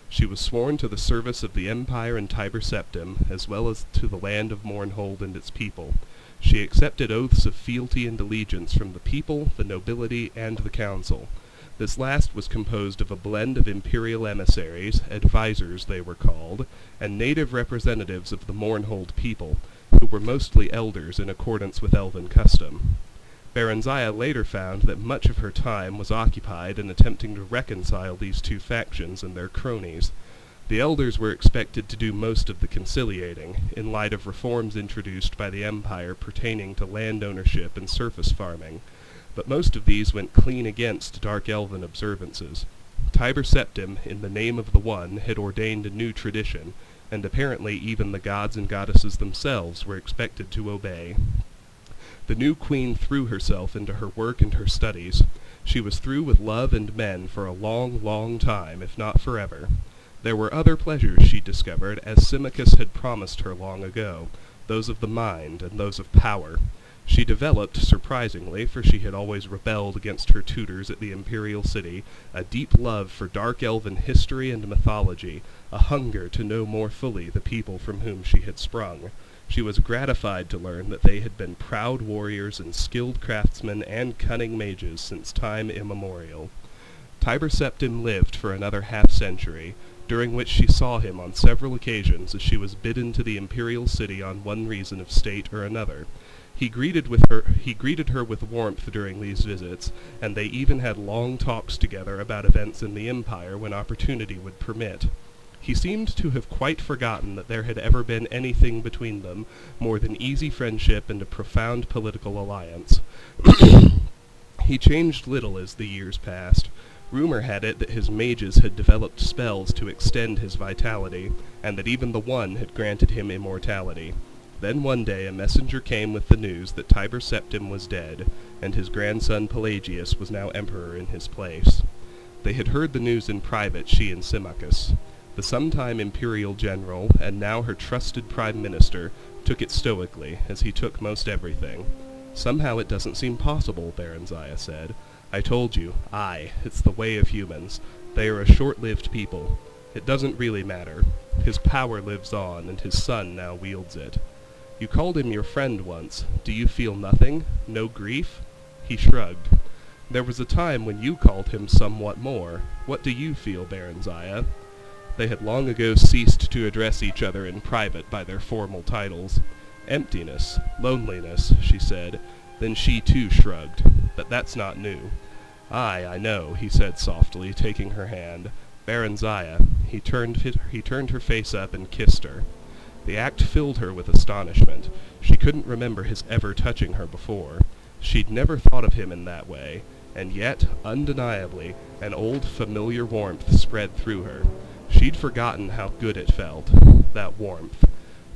Speaker 1: She was sworn to the service of the Empire and Tiber Septim, as well as to the land of Mournhold and its people. She accepted oaths of fealty and allegiance from the people, the nobility, and the council. This last was composed of a blend of imperial emissaries, advisors they were called, and native representatives of the Mournhold people, who were mostly elders in accordance with elven custom. Baron Zaya later found that much of her time was occupied in attempting to reconcile these two factions and their cronies. The elders were expected to do most of the conciliating, in light of reforms introduced by the Empire pertaining to land ownership and surface farming, but most of these went clean against dark elven observances. Tiber Septim, in the name of the One, had ordained a new tradition, and apparently even the gods and goddesses themselves were expected to obey. The new queen threw herself into her work and her studies. She was through with love and men for a long, long time, if not forever. There were other pleasures, she discovered, as Symmachus had promised her long ago, those of the mind and those of power. She developed, surprisingly, for she had always rebelled against her tutors at the imperial city, a deep love for dark elven history and mythology, a hunger to know more fully the people from whom she had sprung. She was gratified to learn that they had been proud warriors and skilled craftsmen and cunning mages since time immemorial. Tiber Septim lived for another half-century, during which she saw him on several occasions as she was bidden to the imperial city on one reason of state or another. He greeted her with warmth during these visits, and they even had long talks together about events in the Empire when opportunity would permit. He seemed to have quite forgotten that there had ever been anything between them more than easy friendship and a profound political alliance. He changed little as the years passed. Rumor had it that his mages had developed spells to extend his vitality, and that even the one had granted him immortality. Then one day a messenger came with the news that Tiber Septim was dead, and his grandson Pelagius was now emperor in his place. They had heard the news in private, she and Symmachus. The sometime imperial general, and now her trusted prime minister, took it stoically, as he took most everything. "Somehow it doesn't seem possible," Baronziah said. "I told you, it's the way of humans. They are a short-lived people. It doesn't really matter. His power lives on, and his son now wields it. You called him your friend once. Do you feel nothing? No grief?" He shrugged. "There was a time when you called him somewhat more. What do you feel, Baronziah?" They had long ago ceased to address each other in private by their formal titles. "Emptiness, loneliness," she said. Then she too shrugged. "But that's not new." I know," he said softly, taking her hand. "Baronziah." He turned her face up and kissed her. The act filled her with astonishment. She couldn't remember his ever touching her before. She'd never thought of him in that way, and yet, undeniably, an old familiar warmth spread through her. She'd forgotten how good it felt, that warmth.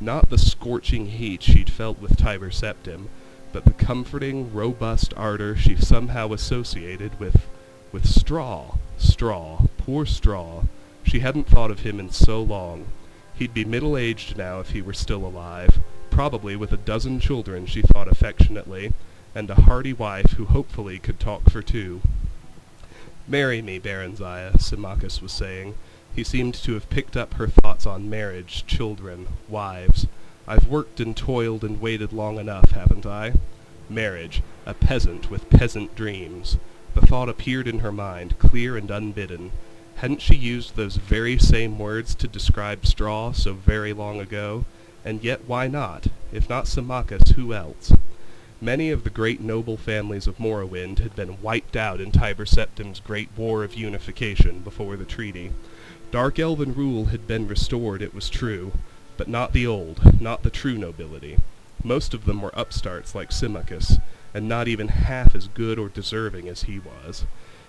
Speaker 1: Not the scorching heat she'd felt with Tiber Septim, but the comforting, robust ardor she somehow associated with Straw. Poor Straw. She hadn't thought of him in so long. He'd be middle-aged now if he were still alive, probably with a dozen children she thought affectionately, and a hearty wife who hopefully could talk for two. "Marry me, Baronziah," Symmachus was saying. He seemed to have picked up her thoughts on marriage, children, wives. "I've worked and toiled and waited long enough, haven't I?" Marriage, a peasant with peasant dreams. The thought appeared in her mind, clear and unbidden. Hadn't she used those very same words to describe Straw so very long ago? And yet why not? If not Symmachus, who else? Many of the great noble families of Morrowind had been wiped out in Tiber Septim's great war of unification before the treaty. Dark Elven rule had been restored, it was true, but not the old, not the true nobility. Most of them were upstarts like Symmachus, and not even half as good or deserving as he was.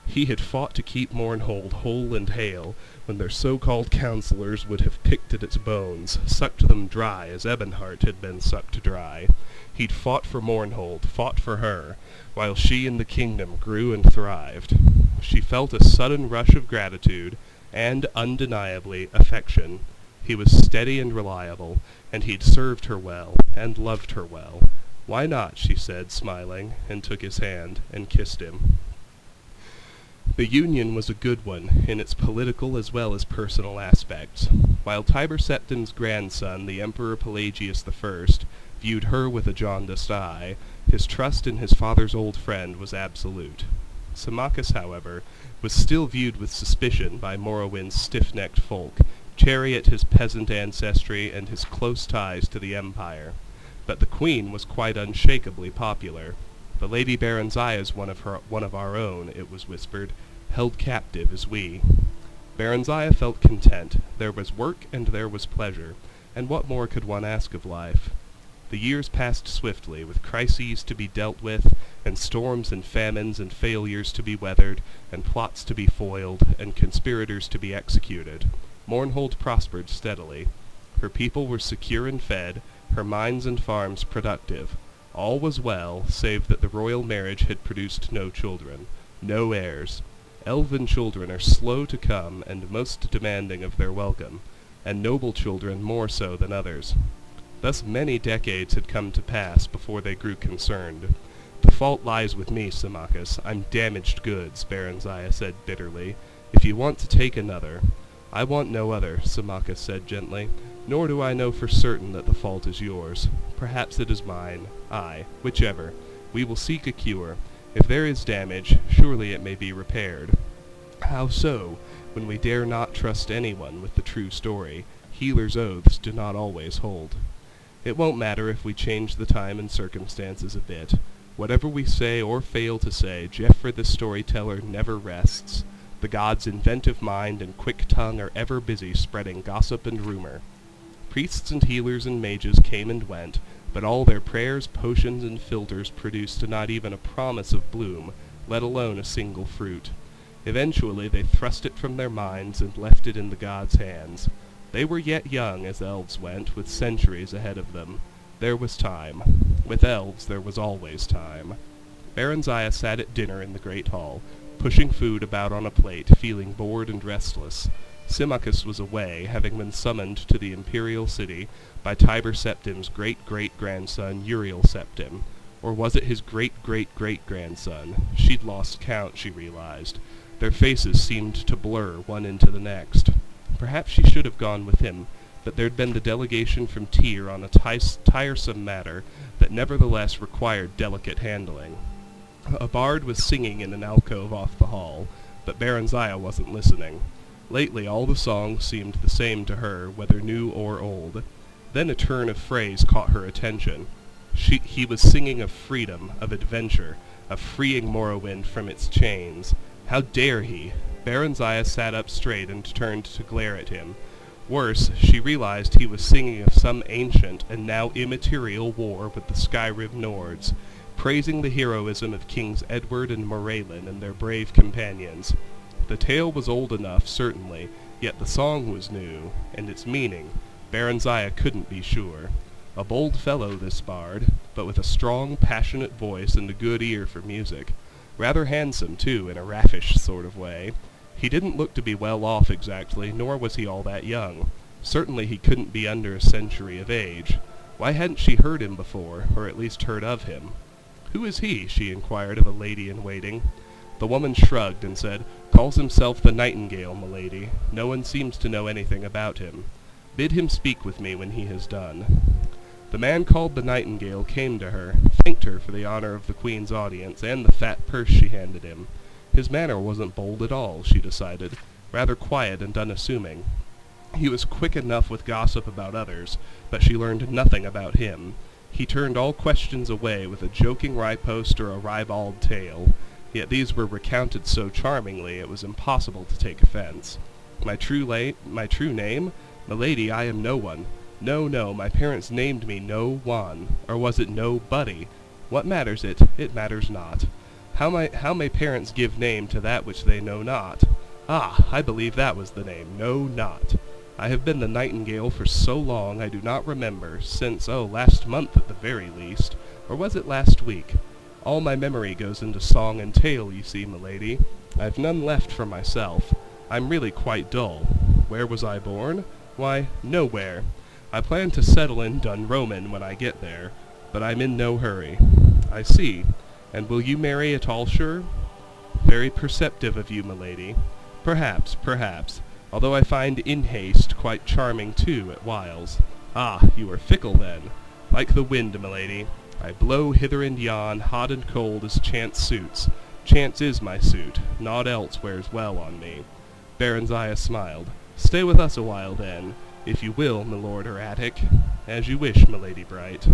Speaker 1: He had fought to keep Mournhold whole and hale, when their so-called counselors would have picked at its bones, sucked them dry as Ebonheart had been sucked dry. He'd fought for Mournhold, fought for her, while she and the kingdom grew and thrived. She felt a sudden rush of gratitude, and, undeniably, affection. He was steady and reliable, and he'd served her well, and loved her well. "Why not?" she said, smiling, and took his hand, and kissed him. The union was a good one, in its political as well as personal aspects. While Tiber Septim's grandson, the Emperor Pelagius I, viewed her with a jaundiced eye, his trust in his father's old friend was absolute. Symmachus, however, was still viewed with suspicion by Morrowind's stiff-necked folk, chary at his peasant ancestry and his close ties to the Empire. But the Queen was quite unshakably popular. "The Lady Baronziah's one of our own," it was whispered, "held captive as we." Baronziah felt content. There was work and there was pleasure, and what more could one ask of life? The years passed swiftly, with crises to be dealt with, and storms and famines and failures to be weathered, and plots to be foiled, and conspirators to be executed. Mournhold prospered steadily. Her people were secure and fed, her mines and farms productive. All was well, save that the royal marriage had produced no children, no heirs. Elven children are slow to come and most demanding of their welcome, and noble children more so than others. Thus many decades had come to pass before they grew concerned. "The fault lies with me, Symmachus. I'm damaged goods," Baronziah said bitterly. "If you want to take another—" "I want no other," Symmachus said gently. "Nor do I know for certain that the fault is yours. Perhaps it is mine. Whichever. We will seek a cure. If there is damage, surely it may be repaired." How so, when we dare not trust anyone with the true story? Healers' oaths do not always hold. It won't matter if we change the time and circumstances a bit. Whatever we say or fail to say, Jeffrey the storyteller never rests. The god's inventive mind and quick tongue are ever busy spreading gossip and rumor. Priests and healers and mages came and went, but all their prayers, potions, and philters produced not even a promise of bloom, let alone a single fruit. Eventually they thrust it from their minds and left it in the god's hands. They were yet young, as elves went, with centuries ahead of them. There was time. With elves there was always time. Baranziah sat at dinner in the great hall, pushing food about on a plate, feeling bored and restless. Symmachus was away, having been summoned to the imperial city by Tiber Septim's great-great-grandson Uriel Septim. Or was it his great-great-great-grandson? She'd lost count, she realized. Their faces seemed to blur one into the next. Perhaps she should have gone with him, but there'd been the delegation from Tyr on a tiresome matter that nevertheless required delicate handling. A bard was singing in an alcove off the hall, but Baranziah wasn't listening. Lately all the songs seemed the same to her, whether new or old. Then a turn of phrase caught her attention. He was singing of freedom, of adventure, of freeing Morrowind from its chains. How dare he? Baranziah sat up straight and turned to glare at him. Worse, she realized he was singing of some ancient and now immaterial war with the Skyrim Nords, praising the heroism of Kings Edward and Morelin and their brave companions. The tale was old enough, certainly, yet the song was new, and its meaning, Baranziah couldn't be sure. A bold fellow, this bard, but with a strong, passionate voice and a good ear for music. Rather handsome, too, in a raffish sort of way. He didn't look to be well off exactly, nor was he all that young. Certainly he couldn't be under a century of age. Why hadn't she heard him before, or at least heard of him? "Who is he?" she inquired of a lady-in-waiting. The woman shrugged and said, "Calls himself the Nightingale, milady. No one seems to know anything about him. Bid him speak with me when he has done." The man called the Nightingale came to her, thanked her for the honor of the Queen's audience and the fat purse she handed him. His manner wasn't bold at all, she decided, rather quiet and unassuming. He was quick enough with gossip about others, but she learned nothing about him. He turned all questions away with a joking riposte or a ribald tale, yet these were recounted so charmingly it was impossible to take offense. My true name? Milady, I am no one. No, my parents named me No One, or was it Nobody? What matters it? It matters not. How may parents give name to that which they know not? Ah, I believe that was the name, Know Not. I have been the Nightingale for so long I do not remember, since, last month at the very least, or was it last week? All my memory goes into song and tale, you see, milady. I've none left for myself. I'm really quite dull. Where was I born? Why, nowhere. I plan to settle in Dunroman when I get there, but I'm in no hurry. I see. And will you marry at all, sure? Very perceptive of you, milady. Perhaps, although I find in haste quite charming too at whiles. Ah, you are fickle then. Like the wind, milady. I blow hither and yon, hot and cold as chance suits. Chance is my suit, naught else wears well on me. Baranziah smiled. Stay with us a while then, if you will, milord erratic. As you wish, milady bright.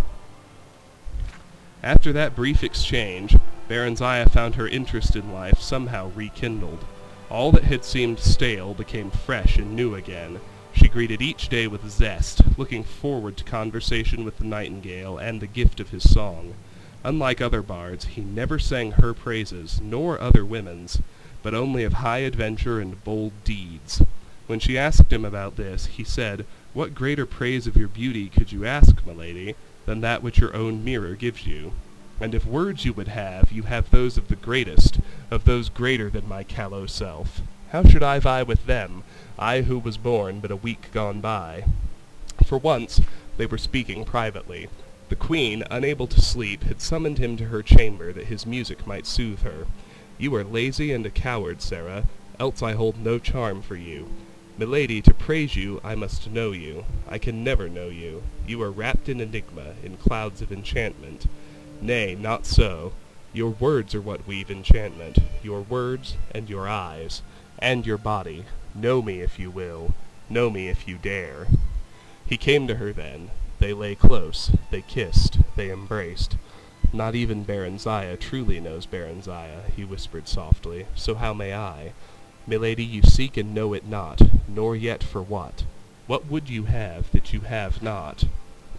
Speaker 1: After that brief exchange, Baranziah found her interest in life somehow rekindled. All that had seemed stale became fresh and new again. She greeted each day with zest, looking forward to conversation with the Nightingale and the gift of his song. Unlike other bards, he never sang her praises, nor other women's, but only of high adventure and bold deeds. When she asked him about this, he said, "What greater praise of your beauty could you ask, milady, than that which your own mirror gives you? And if words you would have, you have those of the greatest, of those greater than my callow self. How should I vie with them, I who was born but a week gone by?" For once, they were speaking privately. The Queen, unable to sleep, had summoned him to her chamber that his music might soothe her. "You are lazy and a coward, Sarah, else I hold no charm for you. Milady, to praise you, I must know you. I can never know you. You are wrapped in enigma, in clouds of enchantment. Nay, not so. Your words are what weave enchantment, your words and your eyes. and your body. Know me if you will. Know me if you dare." He came to her then. They lay close. They kissed. They embraced. "Not even Baronziah truly knows Baronziah," he whispered softly, "so how may I? Milady, you seek and know it not, nor yet for what. What would you have that you have not?"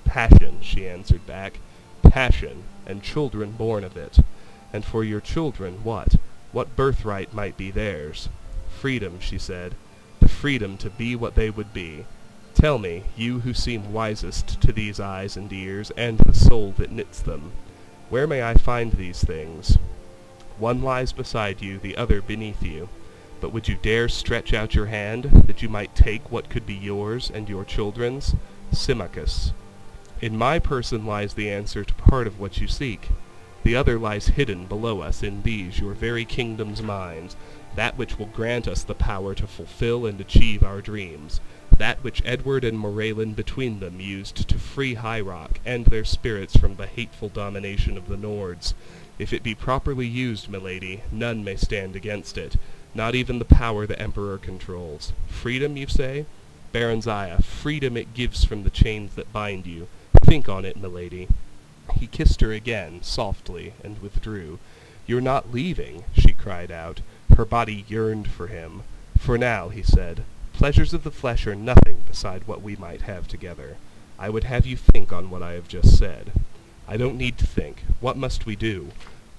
Speaker 1: "Passion," she answered back. "Passion, and children born of it. And for your children what? What birthright might be theirs?" "Freedom," she said. "The freedom to be what they would be. Tell me, you who seem wisest to these eyes and ears, and the soul that knits them, where may I find these things? One lies beside you, the other beneath you. But would you dare stretch out your hand, that you might take what could be yours and your children's? Symmachus. In my person lies the answer to part of what you seek. The other lies hidden below us in these your very kingdom's mines, that which will grant us the power to fulfill and achieve our dreams, that which Edward and Morelin between them used to free High Rock and their spirits from the hateful domination of the Nords. If it be properly used, milady, none may stand against it, not even the power the Emperor controls. Freedom, you say? Baronziah, freedom it gives from the chains that bind you. Think on it, milady." He kissed her again, softly, and withdrew. "You're not leaving," she cried out. Her body yearned for him. "For now," he said, "pleasures of the flesh are nothing beside what we might have together. I would have you think on what I have just said." "I don't need to think. What must we do?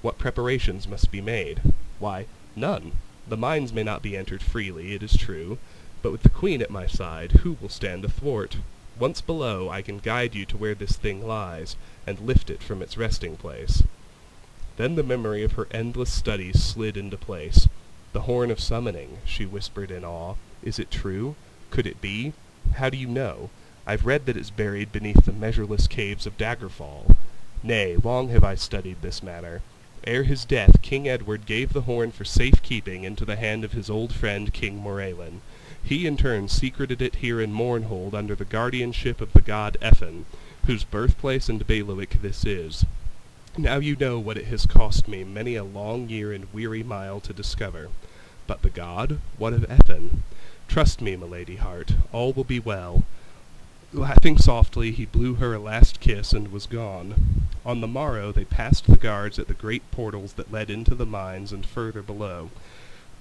Speaker 1: What preparations must be made?" "Why, none. The mines may not be entered freely, it is true, but with the Queen at my side, who will stand athwart? Once below, I can guide you to where this thing lies, and lift it from its resting place." Then the memory of her endless studies slid into place. "The horn of summoning," she whispered in awe. "Is it true? Could it be? How do you know? I've read that it's buried beneath the measureless caves of Daggerfall. Nay, long have I studied this matter. Ere his death, King Edward gave the horn for safe keeping into the hand of his old friend King Morelin. He in turn secreted it here in Mournhold under the guardianship of the god Ethan, whose birthplace and bailiwick this is. Now you know what it has cost me many a long year and weary mile to discover. But the god? What of Ethan? Trust me, milady heart, all will be well." Laughing softly, he blew her a last kiss and was gone. On the morrow they passed the guards at the great portals that led into the mines and further below.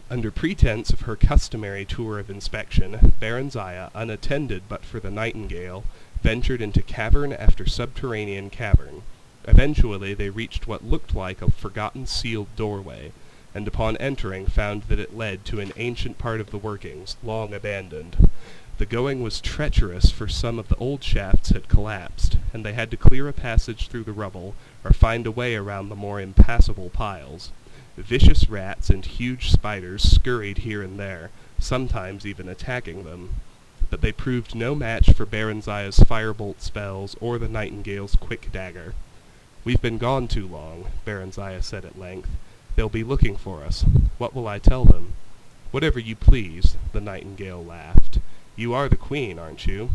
Speaker 1: Under pretense of her customary tour of inspection, Baronziah, unattended but for the nightingale, ventured into cavern after subterranean cavern. Eventually they reached what looked like a forgotten sealed doorway, and upon entering found that it led to an ancient part of the workings, long abandoned. The going was treacherous, for some of the old shafts had collapsed, and they had to clear a passage through the rubble, or find a way around the more impassable piles. Vicious rats and huge spiders scurried here and there, sometimes even attacking them. But they proved no match for Baronziah's firebolt spells or the nightingale's quick dagger. "We've been gone too long," Baronziah said at length. "They'll be looking for us. What will I tell them?" "Whatever you please," the nightingale laughed. "You are the queen, aren't you?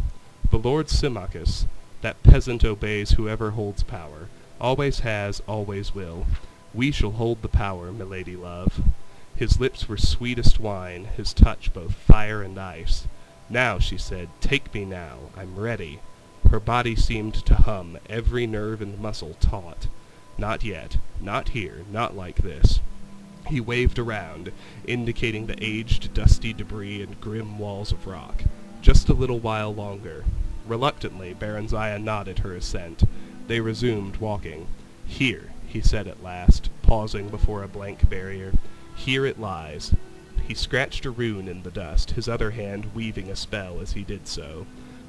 Speaker 1: The Lord Symmachus. That peasant obeys whoever holds power. Always has, always will. We shall hold the power, milady love." His lips were sweetest wine, his touch both fire and ice. "Now," she said, "take me now. I'm ready." Her body seemed to hum, every nerve and muscle taut. "Not yet. Not here. Not like this." He waved around, indicating the aged, dusty debris and grim walls of rock. "Just a little while longer." Reluctantly, Baronziah nodded her assent. They resumed walking. "Here," he said at last, pausing before a blank barrier. "Here it lies." He scratched a rune in the dust, his other hand weaving a spell as he did so.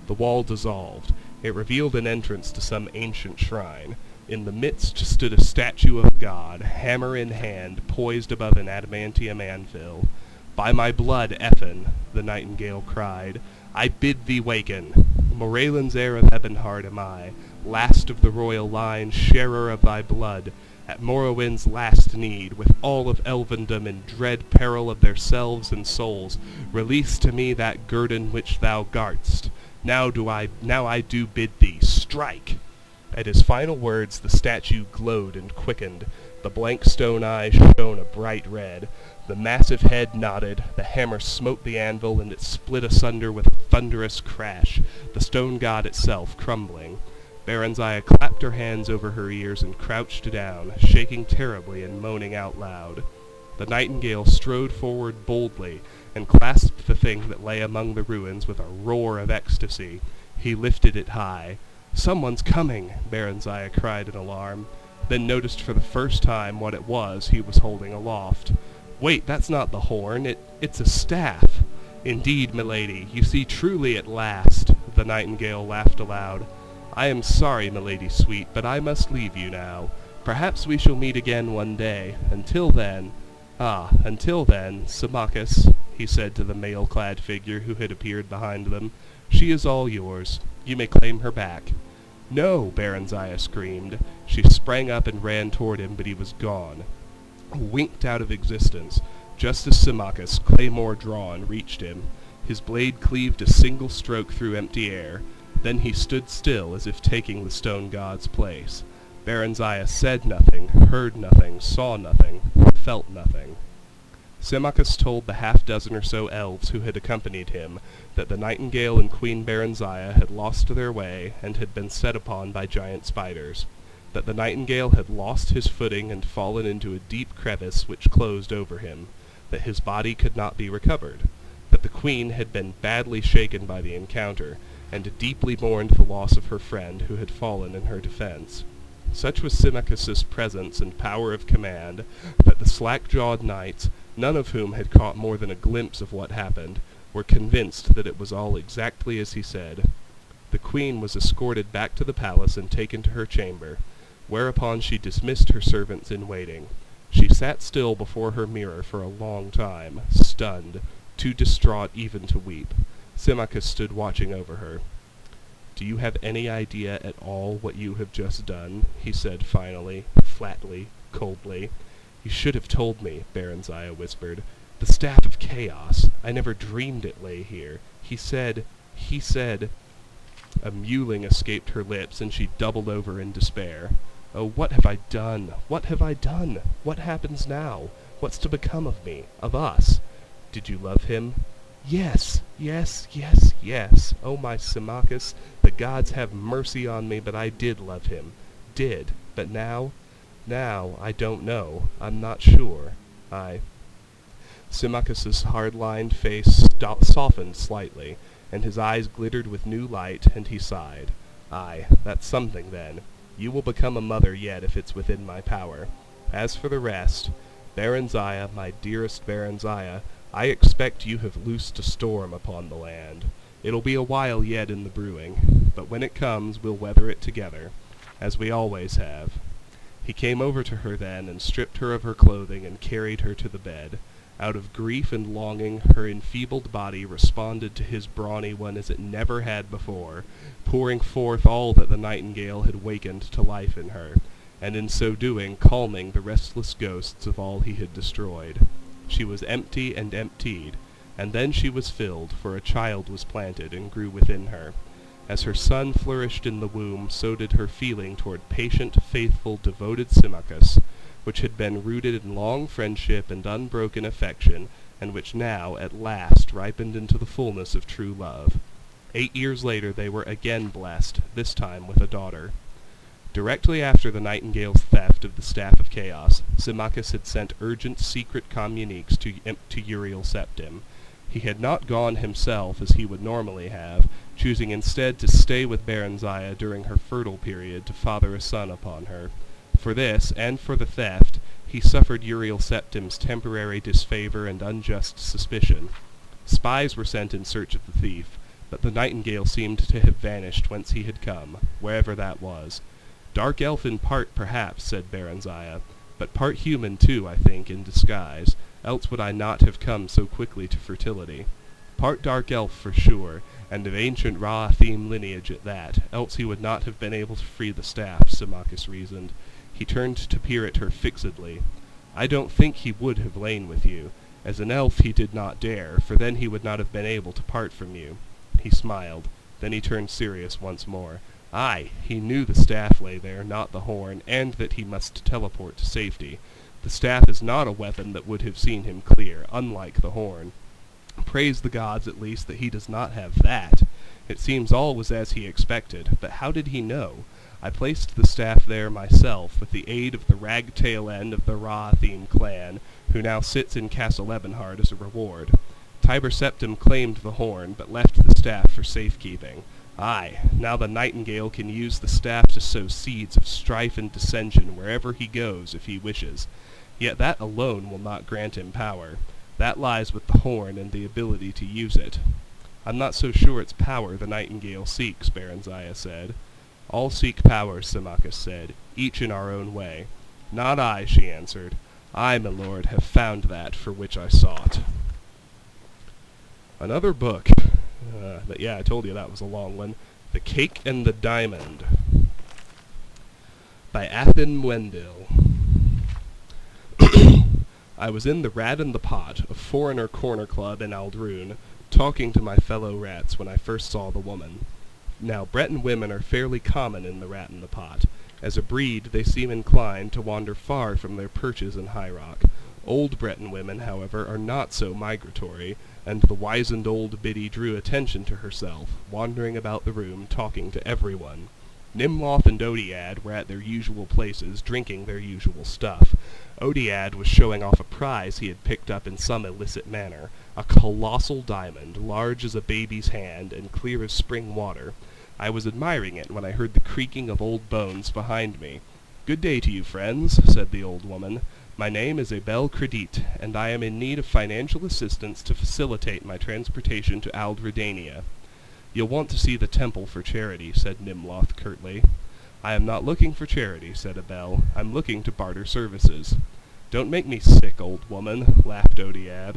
Speaker 1: The wall dissolved. It revealed an entrance to some ancient shrine. In the midst stood a statue of God, hammer in hand, poised above an adamantium anvil. "By my blood, Ethan," the nightingale cried, "I bid thee waken. Morelin's heir of Ebonhard am I, last of the royal line, sharer of thy blood. At Morrowind's last need, with all of Elvendom in dread peril of their selves and souls, release to me that guerdon which thou guard'st. Now I do bid thee, strike!" At his final words the statue glowed and quickened. The blank stone eyes shone a bright red. The massive head nodded, the hammer smote the anvil, and it split asunder with a thunderous crash, the stone god itself crumbling. Baranziah clapped her hands over her ears and crouched down, shaking terribly and moaning out loud. The nightingale strode forward boldly, and clasped the thing that lay among the ruins with a roar of ecstasy. He lifted it high. "Someone's coming!" Baranziah cried in alarm, then noticed for the first time what it was he was holding aloft. "Wait, that's not the horn. It's a staff." "Indeed, milady, you see truly at last." The nightingale laughed aloud. "I am sorry, milady sweet, but I must leave you now. Perhaps we shall meet again one day. Until then, Symmachus," he said to the mail-clad figure who had appeared behind them, "she is all yours. You may claim her back." "No!" Baranziah screamed. She sprang up and ran toward him, but he was gone, winked out of existence, just as Symmachus, claymore drawn, reached him. His blade cleaved a single stroke through empty air. Then he stood still, as if taking the stone god's place. Baranziah said nothing, heard nothing, saw nothing, felt nothing. Symmachus told the half-dozen or so elves who had accompanied him that the nightingale and Queen Baranziah had lost their way and had been set upon by giant spiders, that the nightingale had lost his footing and fallen into a deep crevice which closed over him, that his body could not be recovered, that the queen had been badly shaken by the encounter, and deeply mourned the loss of her friend who had fallen in her defense. Such was Symmachus's presence and power of command that the slack-jawed knights, none of whom had caught more than a glimpse of what happened, were convinced that it was all exactly as he said. The queen was escorted back to the palace and taken to her chamber, whereupon she dismissed her servants in waiting. She sat still before her mirror for a long time, stunned, too distraught even to weep. Symmachus stood watching over her. "Do you have any idea at all what you have just done?" he said finally, flatly, coldly. "You should have told me," Baranziah whispered. "The Staff of Chaos. I never dreamed it lay here. He said... A mewling escaped her lips, and she doubled over in despair. "Oh, what have I done? What have I done? What happens now? What's to become of me? Of us? Did you love him?" "Yes, yes, yes, yes. Oh, my Symmachus, the gods have mercy on me, but I did love him. Did. But now, I don't know. I'm not sure. Symmachus's hard-lined face softened slightly, and his eyes glittered with new light, and he sighed. "Aye, that's something, then. You will become a mother yet if it's within my power. As for the rest, Baranziah, my dearest Baranziah, I expect you have loosed a storm upon the land. It'll be a while yet in the brewing, but when it comes we'll weather it together, as we always have." He came over to her then and stripped her of her clothing and carried her to the bed. Out of grief and longing her enfeebled body responded to his brawny one as it never had before, pouring forth all that the nightingale had wakened to life in her, and in so doing calming the restless ghosts of all he had destroyed. She was empty and emptied, and then she was filled, for a child was planted and grew within her. As her son flourished in the womb, so did her feeling toward patient, faithful, devoted Symmachus, which had been rooted in long friendship and unbroken affection, and which now, at last, ripened into the fullness of true love. 8 years later they were again blessed, this time with a daughter. Directly after the nightingale's theft of the Staff of Chaos, Symmachus had sent urgent secret communiques to Uriel Septim. He had not gone himself as he would normally have, choosing instead to stay with Baranziah during her fertile period to father a son upon her. For this, and for the theft, he suffered Uriel Septim's temporary disfavor and unjust suspicion. Spies were sent in search of the thief, but the nightingale seemed to have vanished whence he had come, wherever that was. "Dark elf in part, perhaps," said Baranziah, "but part human too, I think, in disguise, else would I not have come so quickly to fertility. Part dark elf for sure, and of ancient Ra'athim lineage at that, else he would not have been able to free the staff," Symmachus reasoned. He turned to peer at her fixedly. "I don't think he would have lain with you. As an elf he did not dare, for then he would not have been able to part from you." He smiled. Then he turned serious once more. "Aye, he knew the staff lay there, not the horn, and that he must teleport to safety. The staff is not a weapon that would have seen him clear, unlike the horn. Praise the gods, at least, that he does not have that. It seems all was as he expected, but how did he know? I placed the staff there myself, with the aid of the rag-tail end of the Ra-Athene clan, who now sits in Castle Ebenhard as a reward. Tiber Septim claimed the horn, but left the staff for safekeeping. Aye, now the Nightingale can use the staff to sow seeds of strife and dissension wherever he goes if he wishes. Yet that alone will not grant him power. That lies with the horn and the ability to use it. I'm not so sure it's power the Nightingale seeks, Baronziah said. All seek power, Symmachus said, each in our own way. Not I, she answered. I, my lord, have found that for which I sought. Another book. Yeah, I told you that was a long one. The Cake and the Diamond. By Athen Wendell. I was in the Rat and the Pot, a foreigner corner club in Aldrune, talking to my fellow rats when I first saw the woman. Now, Breton women are fairly common in the Rat and the Pot. As a breed, they seem inclined to wander far from their perches in High Rock. Old Breton women, however, are not so migratory, and the wizened old biddy drew attention to herself, wandering about the room, talking to everyone. Nimloth and Odiad were at their usual places, drinking their usual stuff. Odiad was showing off a prize he had picked up in some illicit manner, a colossal diamond, large as a baby's hand and clear as spring water. I was admiring it when I heard the creaking of old bones behind me. "Good day to you, friends," said the old woman. "My name is Abel Credit, and I am in need of financial assistance to facilitate my transportation to Aldredania." "You'll want to see the temple for charity," said Nimloth curtly. "I am not looking for charity," said Abel. "I'm looking to barter services." "Don't make me sick, old woman," laughed Odiad.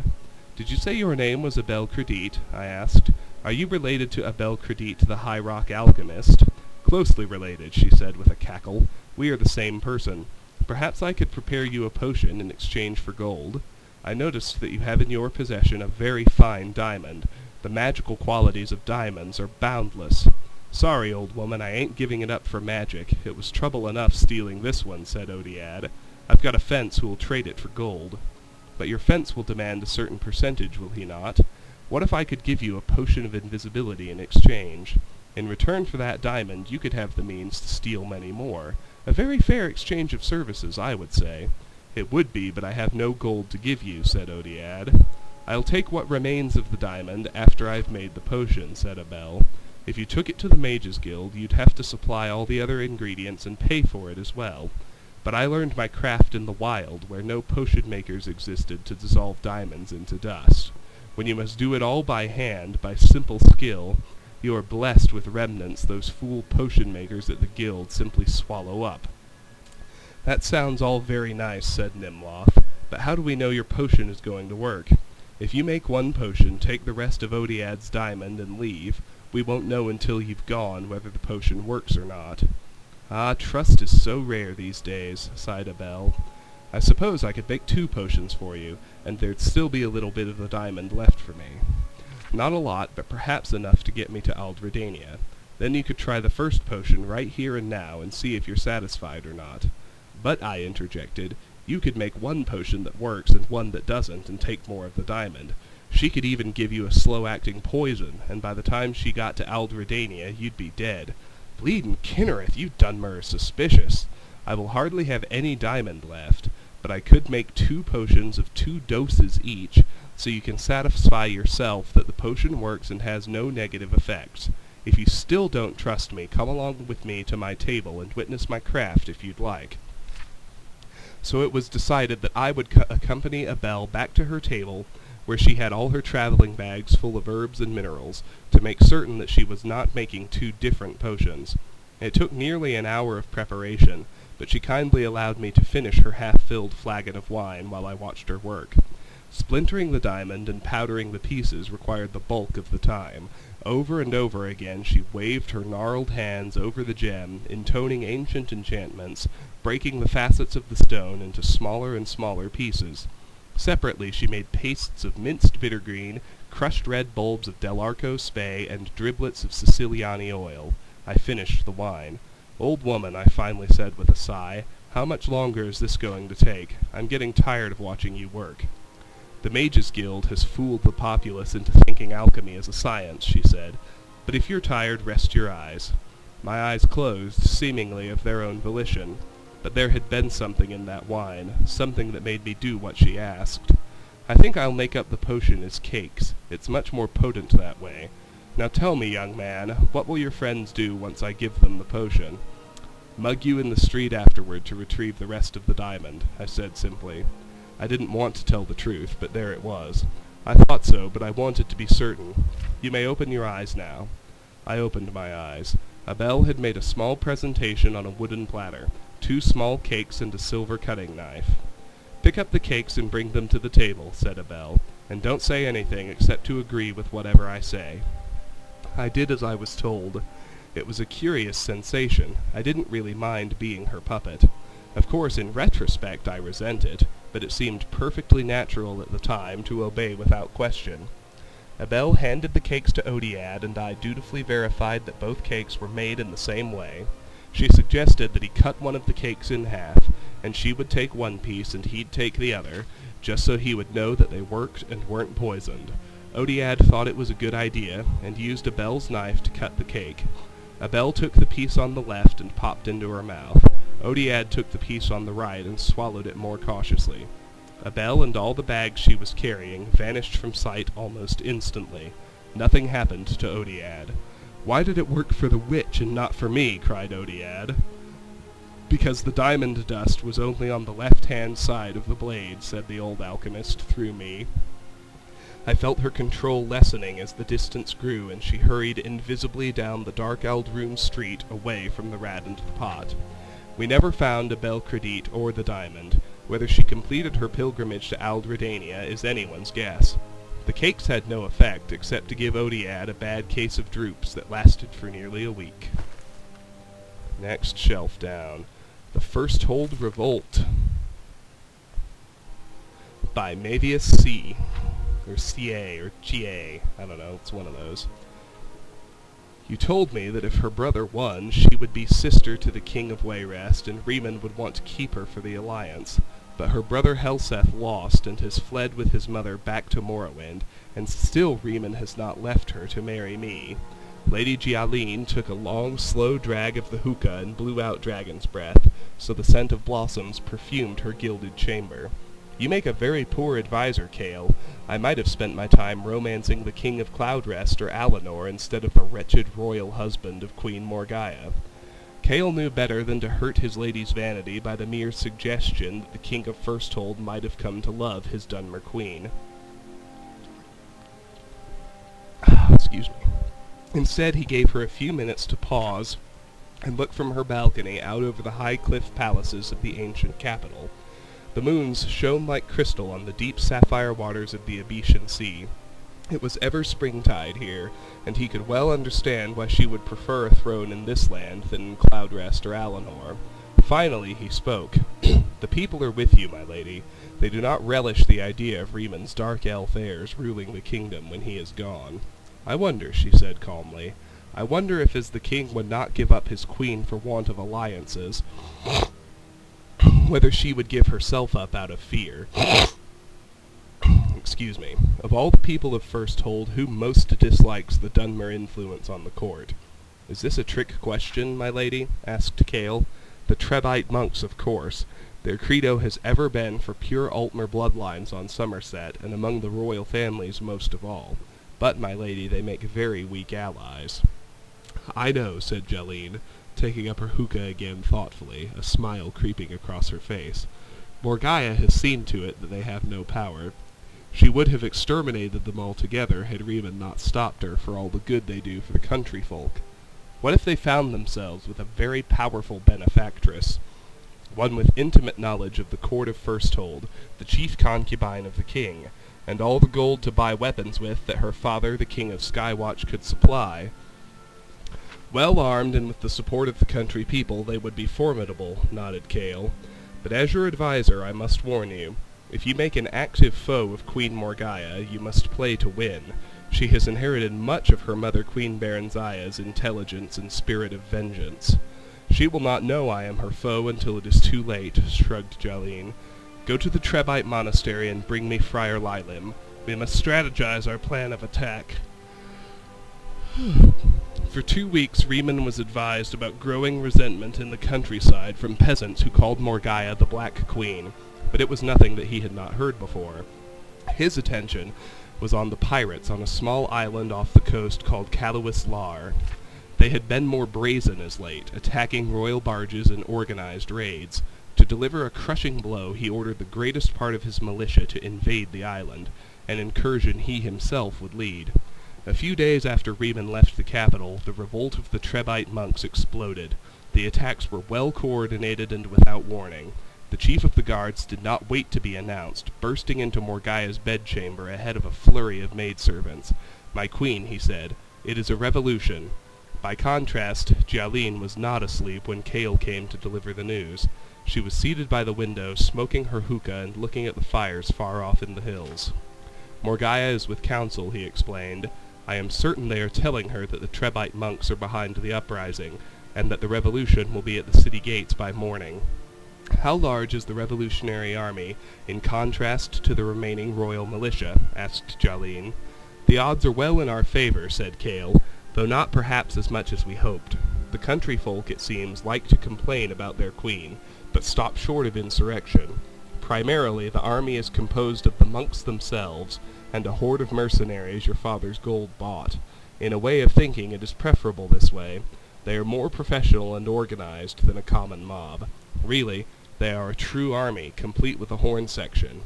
Speaker 1: "Did you say your name was Abel Credit?" I asked. "Are you related to Abel Credit, the High Rock alchemist?" "Closely related," she said with a cackle. "We are the same person. Perhaps I could prepare you a potion in exchange for gold. I noticed that you have in your possession a very fine diamond. The magical qualities of diamonds are boundless." "Sorry, old woman, I ain't giving it up for magic. It was trouble enough stealing this one," said Odiad. "I've got a fence who will trade it for gold." "But your fence will demand a certain percentage, will he not? What if I could give you a potion of invisibility in exchange? In return for that diamond, you could have the means to steal many more. A very fair exchange of services, I would say." "It would be, but I have no gold to give you," said Odiad. "I'll take what remains of the diamond after I've made the potion," said Abel. "If you took it to the Mages Guild, you'd have to supply all the other ingredients and pay for it as well. But I learned my craft in the wild, where no potion makers existed to dissolve diamonds into dust. When you must do it all by hand, by simple skill, you are blessed with remnants those fool potion makers at the guild simply swallow up." "That sounds all very nice," said Nimloth, "but how do we know your potion is going to work? If you make one potion, take the rest of Odiad's diamond, and leave, we won't know until you've gone whether the potion works or not." "Ah, trust is so rare these days," sighed Abel. "I suppose I could make 2 potions for you, and there'd still be a little bit of the diamond left for me. Not a lot, but perhaps enough to get me to Aldredania. Then you could try the first potion right here and now and see if you're satisfied or not." "But," I interjected, "you could make one potion that works and one that doesn't and take more of the diamond. She could even give you a slow-acting poison, and by the time she got to Aldredania, you'd be dead. Bleedin' Kinnereth, you Dunmer are suspicious. I will hardly have any diamond left, but I could make 2 potions of 2 doses each, so you can satisfy yourself that the potion works and has no negative effects. If you still don't trust me, come along with me to my table and witness my craft if you'd like." So it was decided that I would accompany Abel back to her table, where she had all her traveling bags full of herbs and minerals, to make certain that she was not making 2 different potions. It took nearly an hour of preparation, but she kindly allowed me to finish her half-filled flagon of wine while I watched her work. Splintering the diamond and powdering the pieces required the bulk of the time. Over and over again she waved her gnarled hands over the gem, intoning ancient enchantments, breaking the facets of the stone into smaller and smaller pieces. Separately she made pastes of minced bittergreen, crushed red bulbs of Delarco spay, and driblets of Siciliani oil. I finished the wine. "Old woman," I finally said with a sigh, How much longer is this going to take? I'm getting tired of watching you work." "The Mages Guild has fooled the populace into thinking alchemy is a science," she said. "But if you're tired, rest your eyes." My eyes closed, seemingly of their own volition, but there had been something in that wine, something that made me do what she asked. "I think I'll make up the potion as cakes. It's much more potent that way. Now tell me, young man, what will your friends do once I give them the potion?" "Mug you in the street afterward to retrieve the rest of the diamond," I said simply. I didn't want to tell the truth, but there it was. I thought so, but I wanted to be certain. "You may open your eyes now." I opened my eyes. Abel had made a small presentation on a wooden platter, 2 small cakes and a silver cutting knife. "Pick up the cakes and bring them to the table," said Abel, "and don't say anything except to agree with whatever I say." I did as I was told. It was a curious sensation. I didn't really mind being her puppet. Of course, in retrospect, I resent it, but it seemed perfectly natural at the time to obey without question. Abel handed the cakes to Odiad, and I dutifully verified that both cakes were made in the same way. She suggested that he cut one of the cakes in half, and she would take one piece and he'd take the other, just so he would know that they worked and weren't poisoned. Odiad thought it was a good idea, and used Abel's knife to cut the cake. Abel took the piece on the left and popped into her mouth. Odiad took the piece on the right and swallowed it more cautiously. Abel and all the bags she was carrying vanished from sight almost instantly. Nothing happened to Odiad. "Why did it work for the witch and not for me?" cried Odiad. "Because the diamond dust was only on the left-hand side of the blade," said the old alchemist through me. I felt her control lessening as the distance grew, and she hurried invisibly down the dark Aldroom street away from the rat and the pot. We never found Abel Credit or the diamond. Whether she completed her pilgrimage to Aldredania is anyone's guess. The cakes had no effect, except to give Odiad a bad case of droops that lasted for nearly a week. Next shelf down. The First Hold Revolt by Mavius C. Or C.A. or G.A. I don't know, it's one of those. "You told me that if her brother won, she would be sister to the King of Wayrest, and Riemann would want to keep her for the alliance. But her brother Helseth lost, and has fled with his mother back to Morrowind, and still Riemann has not left her to marry me." Lady Gialine took a long, slow drag of the hookah and blew out dragon's breath, so the scent of blossoms perfumed her gilded chamber. "You make a very poor adviser, Cale. I might have spent my time romancing the King of Cloudrest or Alinor instead of the wretched royal husband of Queen Morgaya." Cale knew better than to hurt his lady's vanity by the mere suggestion that the King of Firsthold might have come to love his Dunmer queen. Excuse me. Instead, he gave her a few minutes to pause and look from her balcony out over the high cliff palaces of the ancient capital. The moons shone like crystal on the deep sapphire waters of the Abetian Sea. It was ever springtide here, and he could well understand why she would prefer a throne in this land than in Cloudrest or Alinor. Finally he spoke. "The people are with you, my lady. They do not relish the idea of Riemann's dark elf heirs ruling the kingdom when he is gone." "I wonder," she said calmly, "I wonder if as the king would not give up his queen for want of alliances, whether she would give herself up out of fear. Excuse me. Of all the people of Firsthold, who most dislikes the Dunmer influence on the court?" "Is this a trick question, my lady?" asked Cale. "The Trebite monks, of course. Their credo has ever been for pure Altmer bloodlines on Somerset, and among the royal families most of all. But, my lady, they make very weak allies." "I know," said Jeline, taking up her hookah again thoughtfully, a smile creeping across her face. "Morgaya has seen to it that they have no power. She would have exterminated them altogether had Riemann not stopped her for all the good they do for the country folk. What if they found themselves with a very powerful benefactress, one with intimate knowledge of the court of Firsthold, the chief concubine of the king, and all the gold to buy weapons with that her father, the King of Skywatch, could supply? "Well armed and with the support of the country people, they would be formidable," nodded Cale. "But as your adviser, I must warn you. If you make an active foe of Queen Morgaya, you must play to win. She has inherited much of her mother Queen Baronzia's intelligence and spirit of vengeance. She will not know I am her foe until it is too late, shrugged Jalin. Go to the Trebite monastery and bring me Friar Lilim. We must strategize our plan of attack. For 2 weeks, Riemann was advised about growing resentment in the countryside from peasants who called Morgaya the Black Queen, but it was nothing that he had not heard before. His attention was on the pirates on a small island off the coast called Caluis Lar. They had been more brazen as late, attacking royal barges in organized raids. To deliver a crushing blow, he ordered the greatest part of his militia to invade the island, an incursion he himself would lead. A few days after Riemann left the capital, the revolt of the Trebite monks exploded. The attacks were well coordinated and without warning. The chief of the guards did not wait to be announced, bursting into Morgaya's bedchamber ahead of a flurry of maidservants. "My queen," he said, "it is a revolution." By contrast, Jalin was not asleep when Kale came to deliver the news. She was seated by the window, smoking her hookah and looking at the fires far off in the hills. "Morgaya is with council," he explained. "I am certain they are telling her that the Trebite monks are behind the uprising, and that the revolution will be at the city gates by morning." "How large is the revolutionary army, in contrast to the remaining royal militia?" asked Jalin. "The odds are well in our favor," said Kale, "though not perhaps as much as we hoped. The country folk, it seems, like to complain about their queen, but stop short of insurrection. Primarily, the army is composed of the monks themselves, and a horde of mercenaries your father's gold bought. In a way of thinking, it is preferable this way. They are more professional and organized than a common mob. Really, they are a true army, complete with a horn section."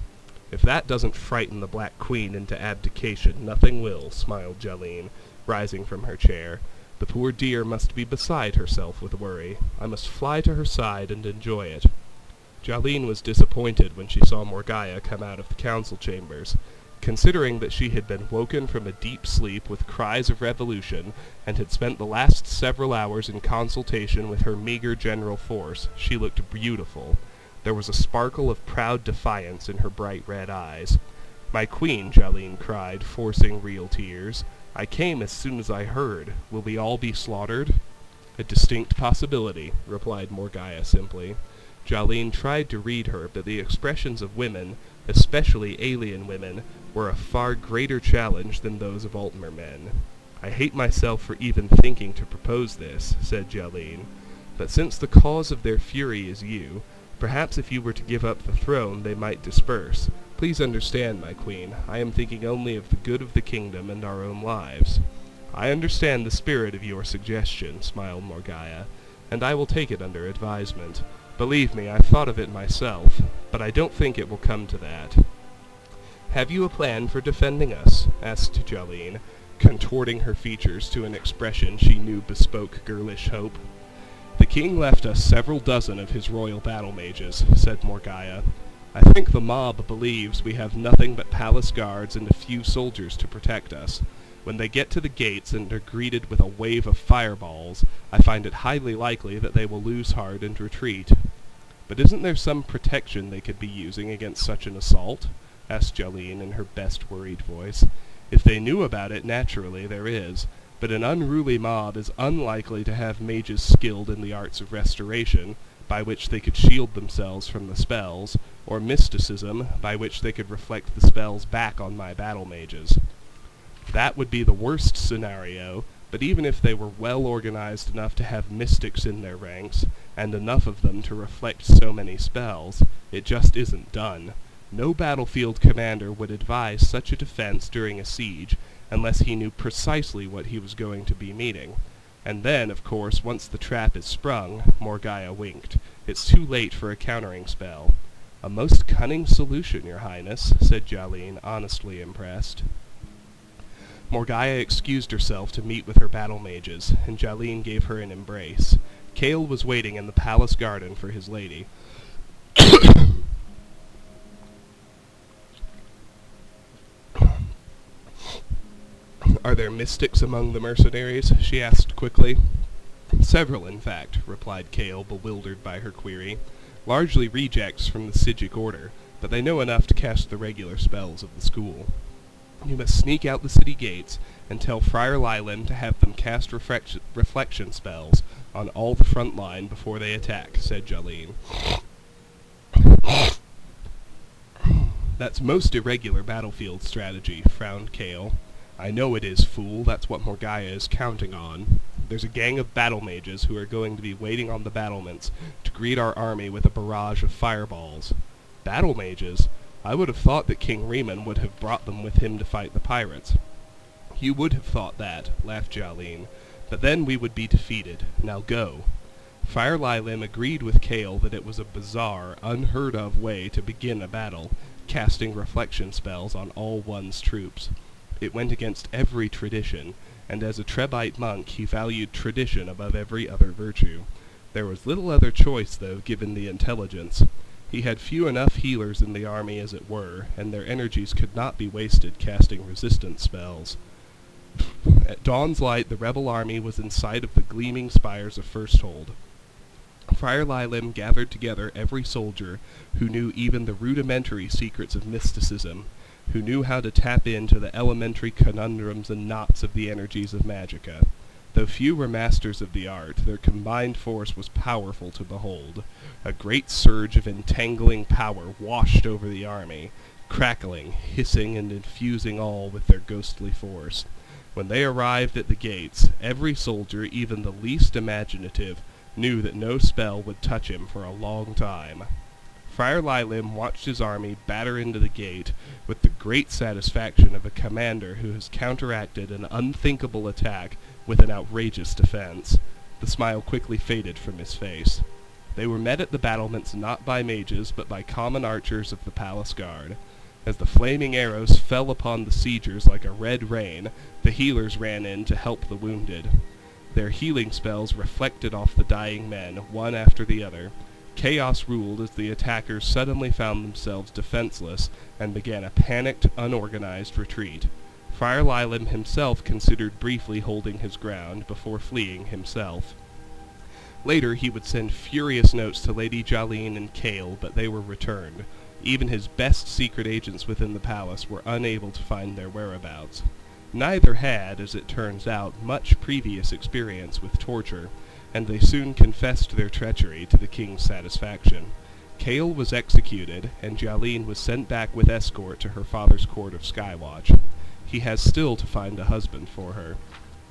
Speaker 1: "If that doesn't frighten the Black Queen into abdication, nothing will," smiled Jalin, rising from her chair. "The poor dear must be beside herself with worry. I must fly to her side and enjoy it." Jalin was disappointed when she saw Morgaya come out of the council chambers. Considering that she had been woken from a deep sleep with cries of revolution, and had spent the last several hours in consultation with her meager general force, she looked beautiful. There was a sparkle of proud defiance in her bright red eyes. "My queen," Jalin cried, forcing real tears, "I came as soon as I heard. Will we all be slaughtered?" "A distinct possibility," replied Morgaya simply. Jalin tried to read her, but the expressions of women, especially alien women, were a far greater challenge than those of Altmer men. "I hate myself for even thinking to propose this," said Jalin, "but since the cause of their fury is you, perhaps if you were to give up the throne they might disperse. Please understand, my queen, I am thinking only of the good of the kingdom and our own lives." "I understand the spirit of your suggestion," smiled Morgaya, "and I will take it under advisement. Believe me, I've thought of it myself, but I don't think it will come to that." "Have you a plan for defending us?" asked Jalin, contorting her features to an expression she knew bespoke girlish hope. "The king left us several dozen of his royal battle mages," said Morgaya. "I think the mob believes we have nothing but palace guards and a few soldiers to protect us. When they get to the gates and are greeted with a wave of fireballs, I find it highly likely that they will lose heart and retreat." "But isn't there some protection they could be using against such an assault?" asked Jalin in her best worried voice. "If they knew about it, naturally, there is, but an unruly mob is unlikely to have mages skilled in the arts of restoration, by which they could shield themselves from the spells, or mysticism, by which they could reflect the spells back on my battle mages. That would be the worst scenario, but even if they were well organized enough to have mystics in their ranks, and enough of them to reflect so many spells, it just isn't done. No battlefield commander would advise such a defense during a siege unless he knew precisely what he was going to be meeting. And then, of course, once the trap is sprung," Morgaya winked, "it's too late for a countering spell." "A most cunning solution, your highness," said Jalin, honestly impressed. Morgaya excused herself to meet with her battle mages, and Jalin gave her an embrace. Kale was waiting in the palace garden for his lady. "Are there mystics among the mercenaries?" she asked quickly. "Several, in fact," replied Kale, bewildered by her query. "Largely rejects from the Sigic order, but they know enough to cast the regular spells of the school." You must sneak out the city gates and tell Friar Lylin to have them cast reflection spells on all the front line before they attack," said Jalin. "That's most irregular battlefield strategy," frowned Kale. "I know it is, fool. That's what Morgaya is counting on. There's a gang of battle mages who are going to be waiting on the battlements to greet our army with a barrage of fireballs." "Battle mages? I would have thought that King Riemann would have brought them with him to fight the pirates." "You would have thought that," laughed Jalin. "But then we would be defeated. Now go." Friar Lylin agreed with Kale that it was a bizarre, unheard-of way to begin a battle, casting reflection spells on all one's troops. It went against every tradition, and as a Trebite monk he valued tradition above every other virtue. There was little other choice, though, given the intelligence. He had few enough healers in the army as it were, and their energies could not be wasted casting resistance spells. At dawn's light the rebel army was in sight of the gleaming spires of Firsthold. Friar Lylin gathered together every soldier who knew even the rudimentary secrets of mysticism, who knew how to tap into the elementary conundrums and knots of the energies of magicka. Though few were masters of the art, their combined force was powerful to behold. A great surge of entangling power washed over the army, crackling, hissing, and infusing all with their ghostly force. When they arrived at the gates, every soldier, even the least imaginative, knew that no spell would touch him for a long time. Friar Lylin watched his army batter into the gate with the great satisfaction of a commander who has counteracted an unthinkable attack with an outrageous defense. The smile quickly faded from his face. They were met at the battlements not by mages, but by common archers of the palace guard. As the flaming arrows fell upon the siegers like a red rain, the healers ran in to help the wounded. Their healing spells reflected off the dying men, one after the other. Chaos ruled as the attackers suddenly found themselves defenseless and began a panicked, unorganized retreat. Friar Lylin himself considered briefly holding his ground before fleeing himself. Later he would send furious notes to Lady Jalin and Kale, but they were returned. Even his best secret agents within the palace were unable to find their whereabouts. Neither had, as it turns out, much previous experience with torture, and they soon confessed their treachery to the king's satisfaction. Kale was executed, and Jalin was sent back with escort to her father's court of Skywatch. He has still to find a husband for her.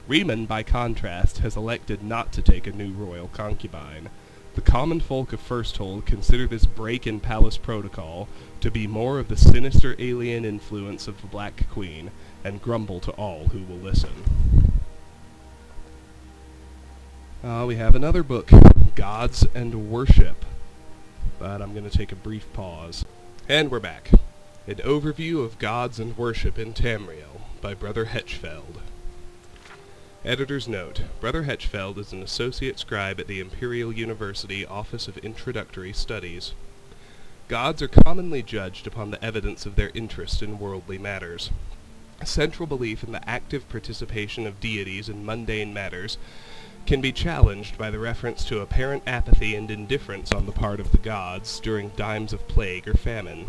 Speaker 1: Riemann, by contrast, has elected not to take a new royal concubine. The common folk of Firsthold consider this break in palace protocol to be more of the sinister alien influence of the Black Queen, and grumble to all who will listen. We have another book, Gods and Worship, but I'm going to take a brief pause. And we're back. An overview of Gods and Worship in Tamriel by Brother Hetchfeld. Editor's note: Brother Hetchfeld is an associate scribe at the Imperial University Office of Introductory Studies. Gods are commonly judged upon the evidence of their interest in worldly matters. A central belief in the active participation of deities in mundane matters can be challenged by the reference to apparent apathy and indifference on the part of the gods during times of plague or famine.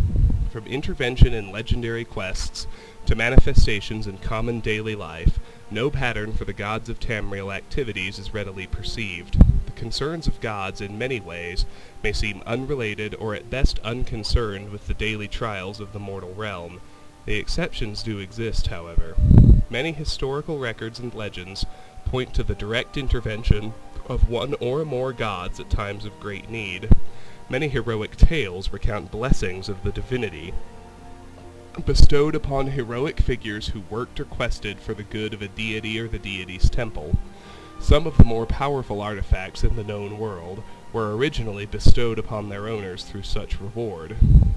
Speaker 1: From intervention in legendary quests to manifestations in common daily life, no pattern for the gods of Tamriel activities is readily perceived. The concerns of gods in many ways may seem unrelated or at best unconcerned with the daily trials of the mortal realm. The exceptions do exist, however. Many historical records and legends point to the direct intervention of one or more gods at times of great need. Many heroic tales recount blessings of the divinity bestowed upon heroic figures who worked or quested for the good of a deity or the deity's temple. Some of the more powerful artifacts in the known world were originally bestowed upon their owners through such reward.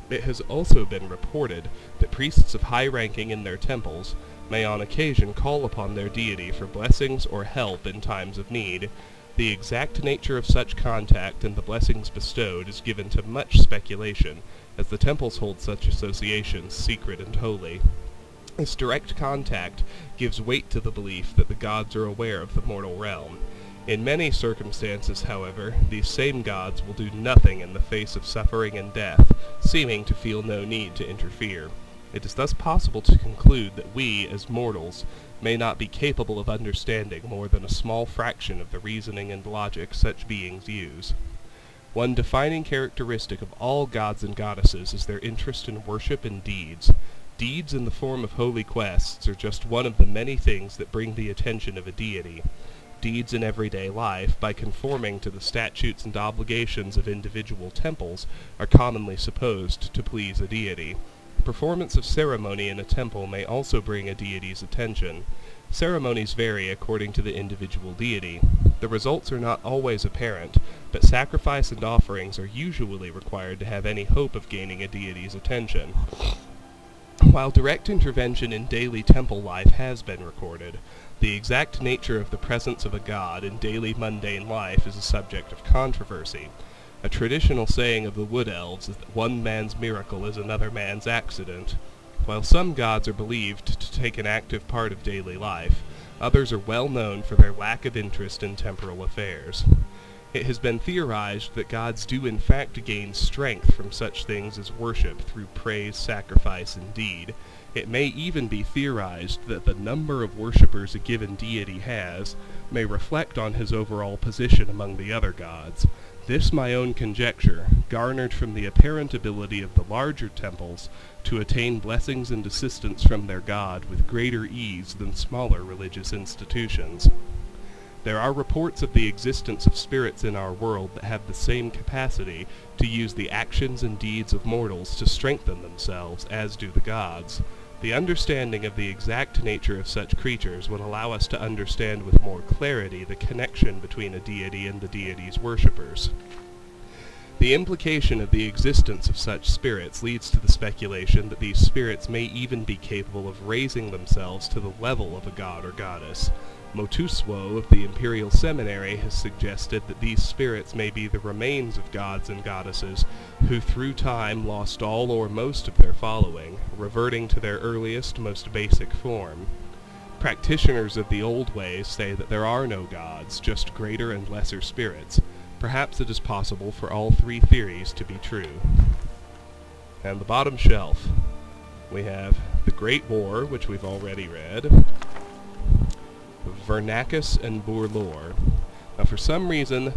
Speaker 1: It has also been reported that priests of high ranking in their temples may on occasion call upon their deity for blessings or help in times of need. The exact nature of such contact and the blessings bestowed is given to much speculation, as the temples hold such associations secret and holy. This direct contact gives weight to the belief that the gods are aware of the mortal realm. In many circumstances, however, these same gods will do nothing in the face of suffering and death, seeming to feel no need to interfere. It is thus possible to conclude that we, as mortals, may not be capable of understanding more than a small fraction of the reasoning and logic such beings use. One defining characteristic of all gods and goddesses is their interest in worship and deeds. Deeds in the form of holy quests are just one of the many things that bring the attention of a deity. Deeds in everyday life, by conforming to the statutes and obligations of individual temples, are commonly supposed to please a deity. Performance of ceremony in a temple may also bring a deity's attention. Ceremonies vary according to the individual deity. The results are not always apparent, but sacrifice and offerings are usually required to have any hope of gaining a deity's attention. While direct intervention in daily temple life has been recorded, the exact nature of the presence of a god in daily mundane life is a subject of controversy. A traditional saying of the Wood Elves is that one man's miracle is another man's accident. While some gods are believed to take an active part of daily life, others are well known for their lack of interest in temporal affairs. It has been theorized that gods do in fact gain strength from such things as worship through praise, sacrifice, and deed. It may even be theorized that the number of worshippers a given deity has may reflect on his overall position among the other gods. This my own conjecture, garnered from the apparent ability of the larger temples to attain blessings and assistance from their god with greater ease than smaller religious institutions. There are reports of the existence of spirits in our world that have the same capacity to use the actions and deeds of mortals to strengthen themselves as do the gods. The understanding of the exact nature of such creatures would allow us to understand with more clarity the connection between a deity and the deity's worshippers. The implication of the existence of such spirits leads to the speculation that these spirits may even be capable of raising themselves to the level of a god or goddess. Motuswo of the Imperial Seminary has suggested that these spirits may be the remains of gods and goddesses who through time lost all or most of their following, reverting to their earliest, most basic form. Practitioners of the old ways say that there are no gods, just greater and lesser spirits. Perhaps it is possible for all three theories to be true. And the bottom shelf, we have The Great War, which we've already read, Vernacus and Burlor. Now for some reason,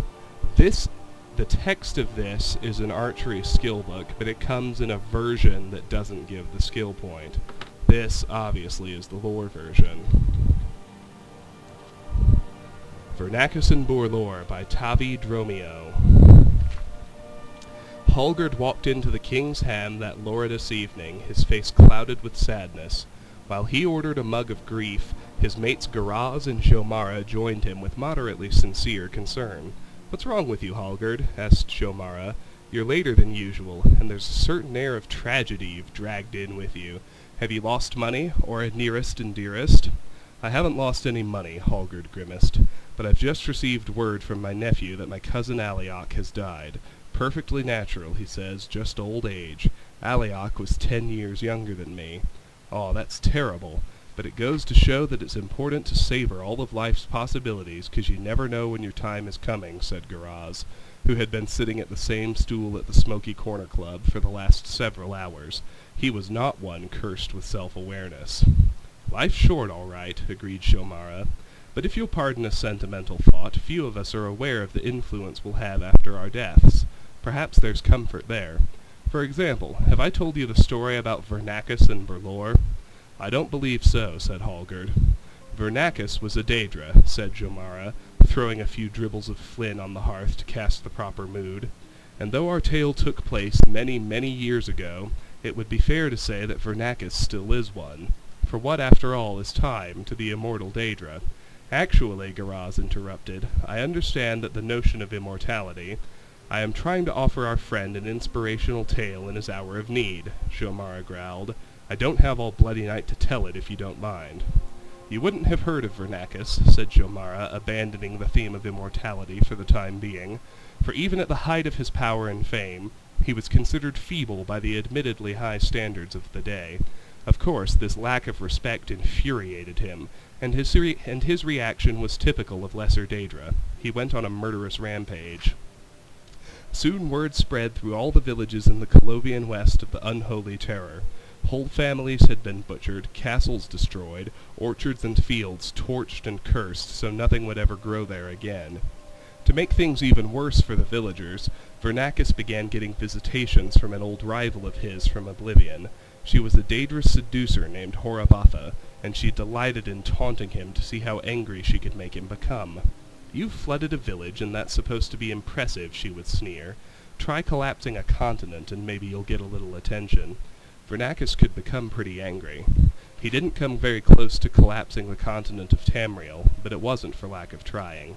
Speaker 1: the text of this is an archery skill book, but it comes in a version that doesn't give the skill point. This, obviously, is the lore version. Vernacus and Burlor by Tavi Dromio. Hallgerd walked into the king's ham that lorridous evening, his face clouded with sadness. While he ordered a mug of grief, his mates Garaz and Shomara joined him with moderately sincere concern. "What's wrong with you, Hallgerd?" asked Shomara. "You're later than usual, and there's a certain air of tragedy you've dragged in with you. Have you lost money, or a nearest and dearest?" "I haven't lost any money," Hallgerd grimaced, "but I've just received word from my nephew that my cousin Aliok has died. Perfectly natural, he says, just old age. Aliok was 10 years younger than me. Oh, that's terrible. But it goes to show that it's important to savor all of life's possibilities, 'cause you never know when your time is coming," said Garaz, who had been sitting at the same stool at the Smoky Corner Club for the last several hours. He was not one cursed with self-awareness. "Life's short, all right," agreed Shomara. "But if you'll pardon a sentimental thought, few of us are aware of the influence we'll have after our deaths. Perhaps there's comfort there. For example, have I told you the story about Vernacus and Burlor?" "I don't believe so," said Hallgerd. "Vernacus was a Daedra," said Jomara, throwing a few dribbles of flint on the hearth to cast the proper mood. "And though our tale took place many, many years ago, it would be fair to say that Vernacus still is one. For what, after all, is time to the immortal Daedra?" "Actually," Garaz interrupted, "I understand that the notion of immortality—" "I am trying to offer our friend an inspirational tale in his hour of need," Shomara growled. "I don't have all bloody night to tell it, if you don't mind." "You wouldn't have heard of Vernacus," said Shomara, abandoning the theme of immortality for the time being, "for even at the height of his power and fame, he was considered feeble by the admittedly high standards of the day. Of course, this lack of respect infuriated him, and his reaction was typical of Lesser Daedra. He went on a murderous rampage. Soon word spread through all the villages in the Colovian West of the unholy terror. Whole families had been butchered, castles destroyed, orchards and fields torched and cursed so nothing would ever grow there again. To make things even worse for the villagers, Vernacus began getting visitations from an old rival of his from Oblivion. She was a Daedra's seducer named Horavatha, and she delighted in taunting him to see how angry she could make him become. "You've flooded a village, and that's supposed to be impressive," she would sneer. "Try collapsing a continent, and maybe you'll get a little attention." Vernacus could become pretty angry. He didn't come very close to collapsing the continent of Tamriel, but it wasn't for lack of trying.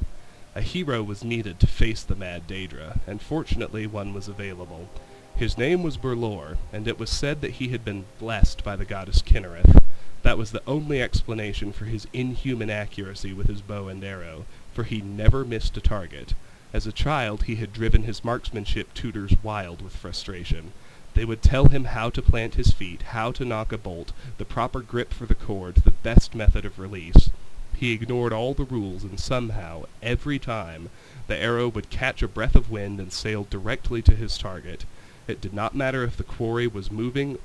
Speaker 1: A hero was needed to face the mad Daedra, and fortunately one was available. His name was Berlor, and it was said that he had been blessed by the goddess Kinnereth. That was the only explanation for his inhuman accuracy with his bow and arrow, for he never missed a target. As a child he had driven his marksmanship tutors wild with frustration. They would tell him how to plant his feet, how to knock a bolt, the proper grip for the cord, the best method of release. He ignored all the rules, and somehow, every time, the arrow would catch a breath of wind and sail directly to his target. It did not matter if the quarry was moving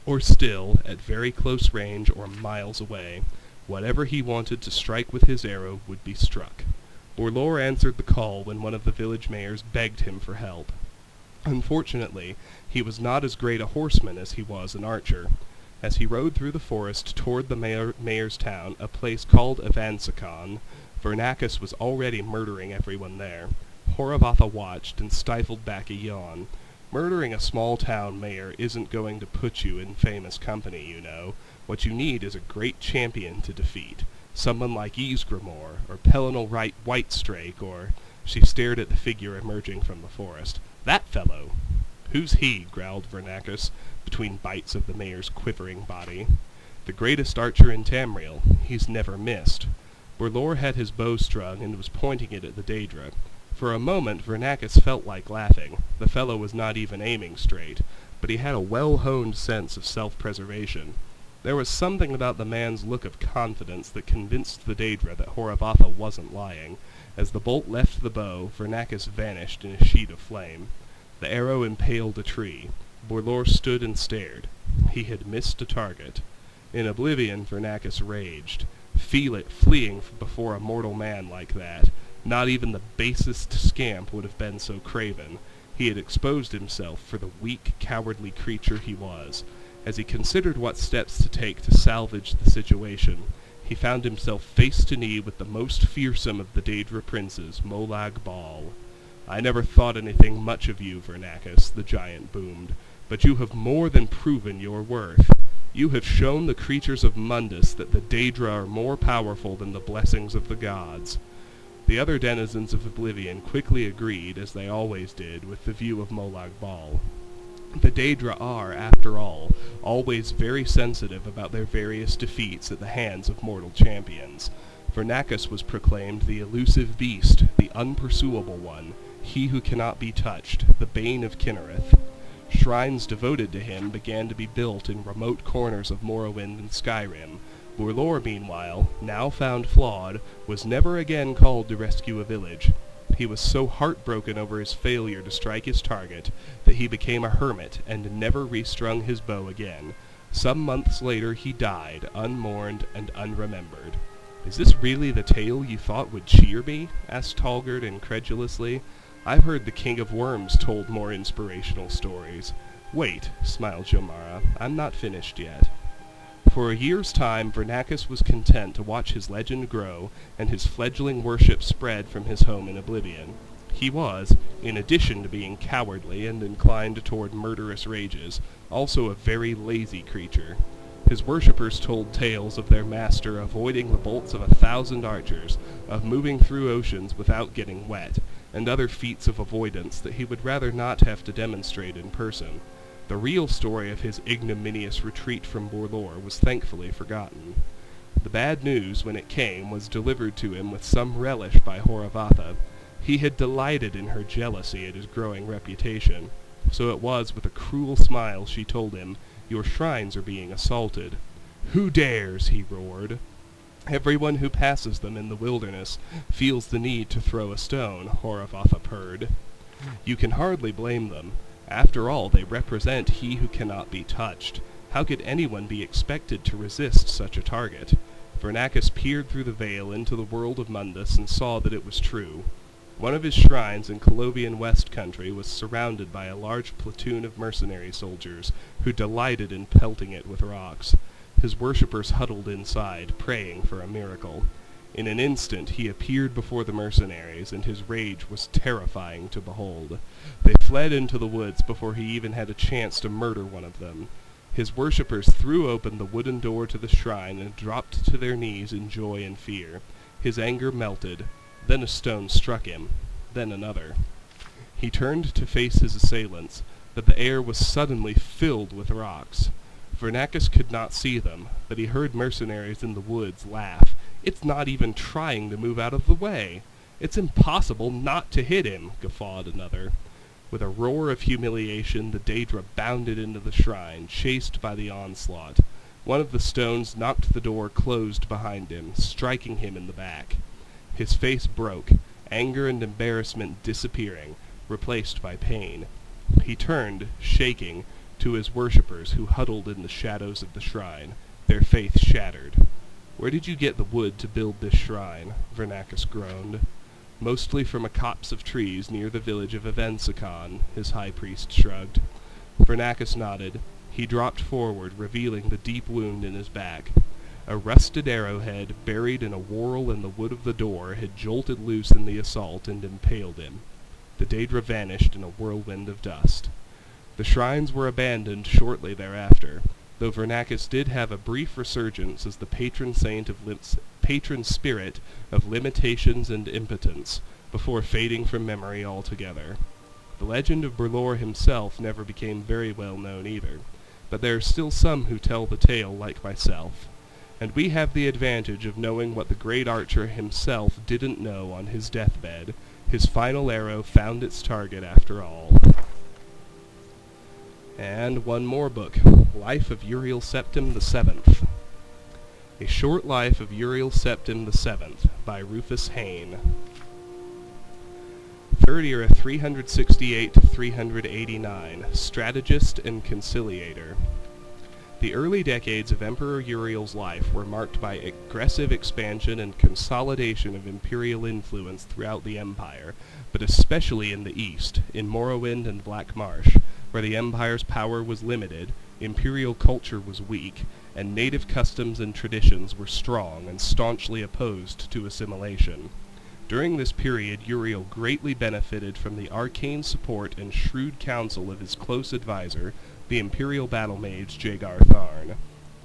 Speaker 1: or still, at very close range or miles away. Whatever he wanted to strike with his arrow would be struck. Berlor answered the call when one of the village mayors begged him for help. Unfortunately, he was not as great a horseman as he was an archer. As he rode through the forest toward the mayor's town, a place called Avansicon, Vernacus was already murdering everyone there. Horavatha watched and stifled back a yawn. Murdering a small town mayor isn't going to put you in famous company, you know. What you need is a great champion to defeat. Someone like Ysgramor, or Pellinal Whitestrake, or... She stared at the figure emerging from the forest. "That fellow!" "Who's he?" growled Vernacus, between bites of the mayor's quivering body. "The greatest archer in Tamriel. He's never missed." Berlor had his bow strung and was pointing it at the Daedra. For a moment Vernacus felt like laughing. The fellow was not even aiming straight, but he had a well-honed sense of self-preservation. There was something about the man's look of confidence that convinced the Daedra that Horavatha wasn't lying. As the bolt left the bow, Vernacus vanished in a sheet of flame. The arrow impaled a tree. Berlor stood and stared. He had missed a target. In Oblivion, Vernacus raged. Fleeing before a mortal man like that. Not even the basest scamp would have been so craven. He had exposed himself for the weak, cowardly creature he was. As he considered what steps to take to salvage the situation, he found himself face to knee with the most fearsome of the Daedra princes, Molag Bal. "I never thought anything much of you, Vernacus," the giant boomed, "but you have more than proven your worth. You have shown the creatures of Mundus that the Daedra are more powerful than the blessings of the gods." The other denizens of Oblivion quickly agreed, as they always did, with the view of Molag Bal. The Daedra are, after all, always very sensitive about their various defeats at the hands of mortal champions. Vernacus was proclaimed the elusive beast, the unpursuable one, he who cannot be touched, the bane of Kinnereth. Shrines devoted to him began to be built in remote corners of Morrowind and Skyrim. Berlor, meanwhile, now found flawed, was never again called to rescue a village. He was so heartbroken over his failure to strike his target that he became a hermit and never restrung his bow again. Some months later he died, unmourned and unremembered. "Is this really the tale you thought would cheer me?" asked Talgard incredulously. "I've heard the King of Worms told more inspirational stories." "Wait," smiled Jomara, "I'm not finished yet." For a year's time, Vernacus was content to watch his legend grow and his fledgling worship spread from his home in Oblivion. He was, in addition to being cowardly and inclined toward murderous rages, also a very lazy creature. His worshippers told tales of their master avoiding the bolts of 1,000 archers, of moving through oceans without getting wet, and other feats of avoidance that he would rather not have to demonstrate in person. The real story of his ignominious retreat from Berlor was thankfully forgotten. The bad news, when it came, was delivered to him with some relish by Horavatha. He had delighted in her jealousy at his growing reputation. So it was with a cruel smile she told him, "Your shrines are being assaulted." "Who dares?" he roared. "Everyone who passes them in the wilderness feels the need to throw a stone," Horavatha purred. "You can hardly blame them. After all, they represent he who cannot be touched. How could anyone be expected to resist such a target? Vernacus peered through the veil into the world of Mundus and saw that it was true. One of his shrines in Colovian West Country was surrounded by a large platoon of mercenary soldiers who delighted in pelting it with rocks. His worshippers huddled inside, praying for a miracle. In an instant he appeared before the mercenaries, and his rage was terrifying to behold. They fled into the woods before he even had a chance to murder one of them. His worshippers threw open the wooden door to the shrine and dropped to their knees in joy and fear. His anger melted. Then a stone struck him. Then another. He turned to face his assailants, but the air was suddenly filled with rocks. Vernacus could not see them, but he heard mercenaries in the woods laugh. "It's not even trying to move out of the way. It's impossible not to hit him," guffawed another. With a roar of humiliation, the Daedra bounded into the shrine, chased by the onslaught. One of the stones knocked the door closed behind him, striking him in the back. His face broke, anger and embarrassment disappearing, replaced by pain. He turned, shaking, to his worshippers who huddled in the shadows of the shrine, their faith shattered. "Where did you get the wood to build this shrine?" Vernacus groaned. "Mostly from a copse of trees near the village of Avensicon," his high priest shrugged. Vernacus nodded. He dropped forward, revealing the deep wound in his back. A rusted arrowhead, buried in a whorl in the wood of the door, had jolted loose in the assault and impaled him. The Daedra vanished in a whirlwind of dust. The shrines were abandoned shortly thereafter, though Vernacus did have a brief resurgence as the patron spirit of limitations and impotence, before fading from memory altogether. The legend of Brulor himself never became very well known either, but there are still some who tell the tale like myself. And we have the advantage of knowing what the great archer himself didn't know on his deathbed. His final arrow found its target after all. And one more book, Life of Uriel Septim VII. A Short Life of Uriel Septim VII by Rufus Hayne. 3rd era 368 to 389, strategist and conciliator. The early decades of Emperor Uriel's life were marked by aggressive expansion and consolidation of imperial influence throughout the empire, but especially in the east, in Morrowind and Black Marsh, where the empire's power was limited, imperial culture was weak, and native customs and traditions were strong and staunchly opposed to assimilation. During this period, Uriel greatly benefited from the arcane support and shrewd counsel of his close advisor, the imperial battle mage Jagar Tharn.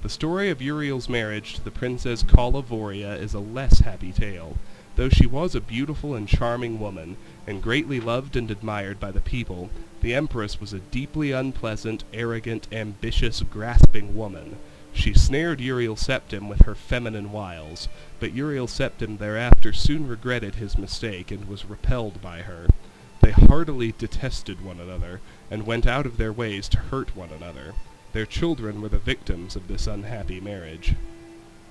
Speaker 1: The story of Uriel's marriage to the Princess Calavoria is a less happy tale. Though she was a beautiful and charming woman, and greatly loved and admired by the people, the Empress was a deeply unpleasant, arrogant, ambitious, grasping woman. She snared Uriel Septim with her feminine wiles, but Uriel Septim thereafter soon regretted his mistake and was repelled by her. They heartily detested one another, and went out of their ways to hurt one another. Their children were the victims of this unhappy marriage.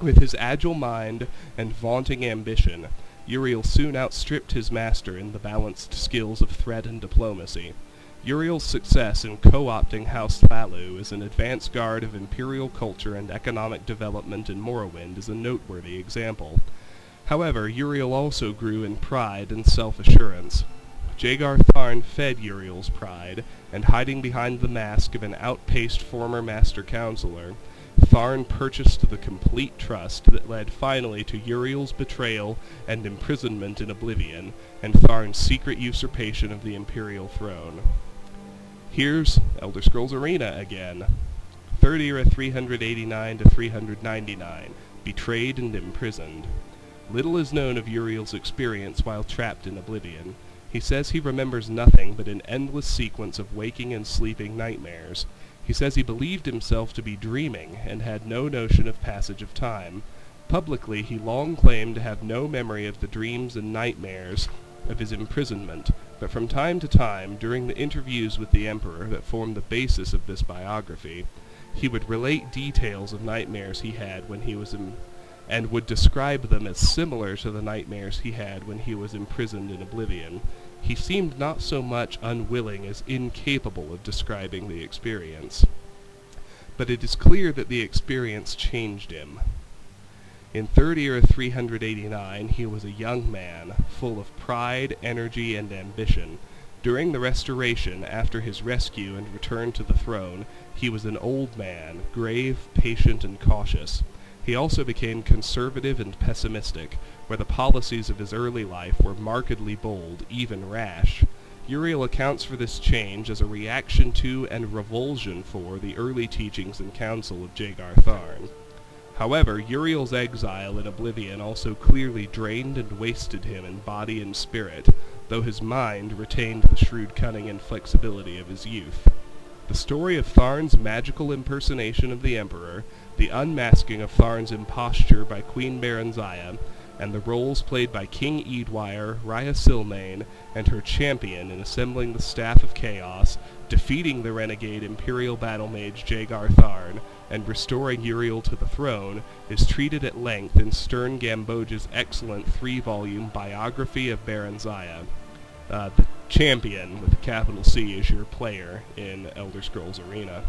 Speaker 1: With his agile mind and vaunting ambition, Uriel soon outstripped his master in the balanced skills of threat and diplomacy. Uriel's success in co-opting House Thalu as an advance guard of imperial culture and economic development in Morrowind is a noteworthy example. However, Uriel also grew in pride and self-assurance. Jagar Tharn fed Uriel's pride, and hiding behind the mask of an outpaced former Master Counselor, Tharn purchased the complete trust that led finally to Uriel's betrayal and imprisonment in Oblivion, and Tharn's secret usurpation of the Imperial throne. Here's Elder Scrolls Arena again. 3rd era 389 to 399, betrayed and imprisoned. Little is known of Uriel's experience while trapped in Oblivion. He says he remembers nothing but an endless sequence of waking and sleeping nightmares. He says he believed himself to be dreaming and had no notion of passage of time. Publicly, he long claimed to have no memory of the dreams and nightmares of his imprisonment, but from time to time, during the interviews with the Emperor that form the basis of this biography, he would relate details of nightmares he had when he was and would describe them as similar to the nightmares he had when he was imprisoned in Oblivion. He seemed not so much unwilling as incapable of describing the experience. but it is clear that the experience changed him. In 30 or 389, he was a young man, full of pride, energy, and ambition. During the Restoration, after his rescue and return to the throne, he was an old man, grave, patient, and cautious. He also became conservative and pessimistic, where the policies of his early life were markedly bold, even rash. Uriel accounts for this change as a reaction to and revulsion for the early teachings and counsel of Jagar Tharn. However, Uriel's exile in oblivion also clearly drained and wasted him in body and spirit, though his mind retained the shrewd cunning and flexibility of his youth. The story of Tharn's magical impersonation of the Emperor, the unmasking of Tharn's imposture by Queen Berenziah, and the roles played by King Eadwire, Rhya Silmane, and her champion in assembling the Staff of Chaos, defeating the renegade Imperial battle mage Jagar Tharn, and restoring Uriel to the throne, is treated at length in Stern Gamboge's excellent 3-volume biography of Berenziah. The champion, with a capital C, is your player in Elder Scrolls Arena.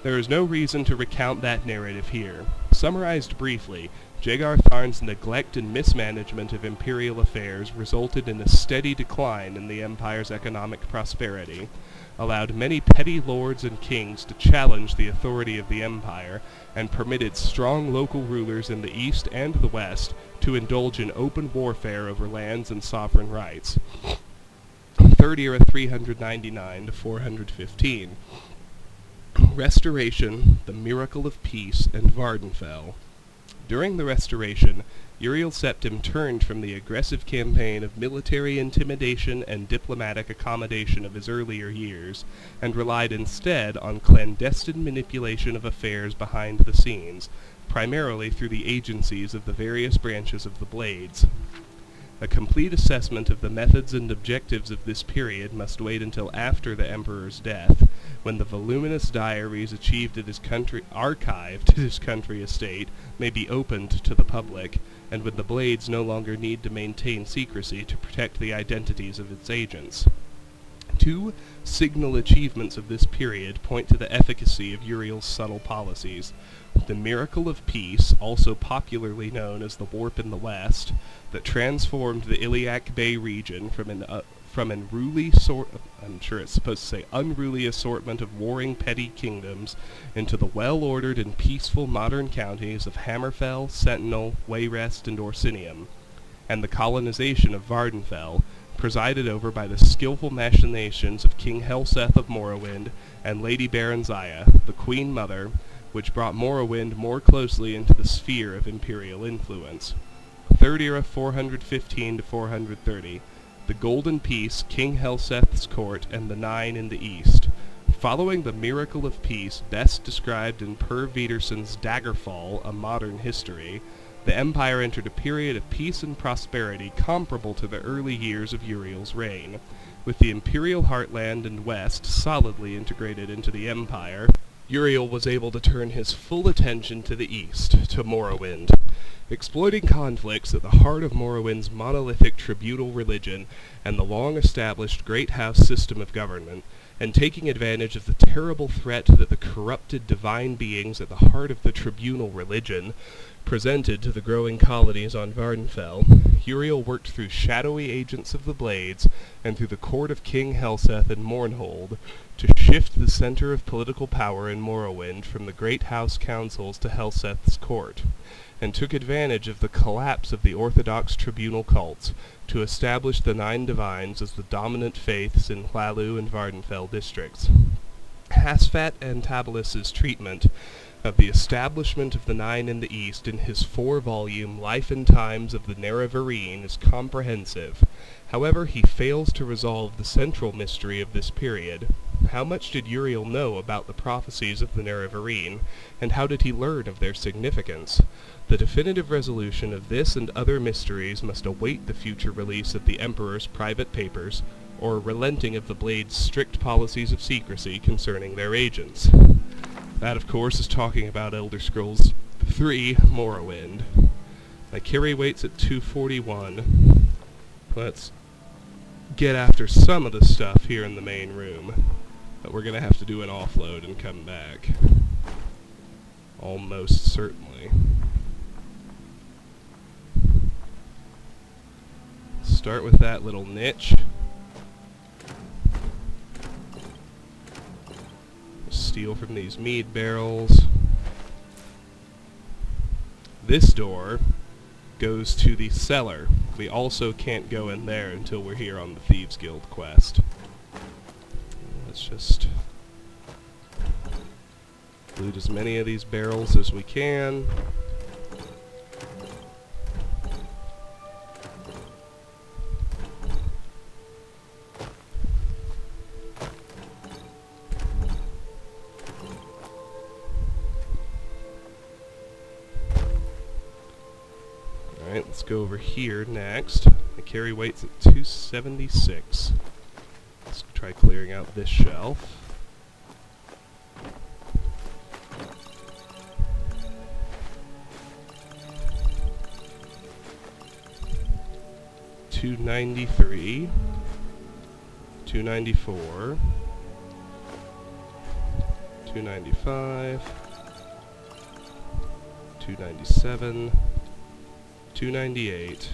Speaker 1: There is no reason to recount that narrative here. Summarized briefly, Jagar Tharn's neglect and mismanagement of imperial affairs resulted in a steady decline in the Empire's economic prosperity, allowed many petty lords and kings to challenge the authority of the Empire, and permitted strong local rulers in the East and the West to indulge in open warfare over lands and sovereign rights. 30 or 399 to 415. Restoration, the Miracle of Peace, and Vardenfell. During the Restoration, Uriel Septim turned from the aggressive campaign of military intimidation and diplomatic accommodation of his earlier years, and relied instead on clandestine manipulation of affairs behind the scenes, primarily through the agencies of the various branches of the Blades. A complete assessment of the methods and objectives of this period must wait until after the Emperor's death, when the voluminous diaries archived at his country estate may be opened to the public, and when the Blades no longer need to maintain secrecy to protect the identities of its agents. Two signal achievements of this period point to the efficacy of Uriel's subtle policies. The Miracle of Peace, also popularly known as the Warp in the West, that transformed the Iliac Bay region from an unruly assortment of warring petty kingdoms into the well-ordered and peaceful modern counties of Hammerfell, Sentinel, Wayrest, and Orsinium, and the colonization of Vardenfell, presided over by the skillful machinations of King Helseth of Morrowind and Lady Berenziah, the Queen Mother, which brought Morrowind more closely into the sphere of imperial influence. 30 or 415 to 430. The Golden Peace, King Helseth's court, and the Nine in the East. Following the Miracle of Peace, best described in Per Vidersson's Daggerfall, A Modern History, the Empire entered a period of peace and prosperity comparable to the early years of Uriel's reign. With the Imperial heartland and west solidly integrated into the Empire, Uriel was able to turn his full attention to the east, to Morrowind. Exploiting conflicts at the heart of Morrowind's monolithic tribunal religion and the long-established Great House system of government, and taking advantage of the terrible threat that the corrupted divine beings at the heart of the tribunal religion presented to the growing colonies on Vardenfell, Uriel worked through shadowy agents of the Blades and through the court of King Helseth and Mournhold to shift the center of political power in Morrowind from the Great House councils to Helseth's court, and took advantage of the collapse of the orthodox tribunal cults to establish the Nine Divines as the dominant faiths in Hlaalu and Vardenfell districts. Hasfat Antabolus's treatment of the establishment of the Nine in the East in his 4-volume Life and Times of the Nerevarine is comprehensive. However, he fails to resolve the central mystery of this period. How much did Uriel know about the prophecies of the Nerevarine, and how did he learn of their significance? The definitive resolution of this and other mysteries must await the future release of the Emperor's private papers, or a relenting of the Blade's strict policies of secrecy concerning their agents. That, of course, is talking about Elder Scrolls 3 Morrowind. My carry weight's at 241. Let's get after some of the stuff here in the main room, but we're going to have to do an offload and come back. Almost certainly. Start with that little niche. Steal from these mead barrels. This door goes to the cellar. We also can't go in there until we're here on the Thieves Guild quest. Let's just loot as many of these barrels as we can. Alright, let's go over here next. My carry weight's at 276. Let's try clearing out this shelf. $293, $294, $295, $297, $298.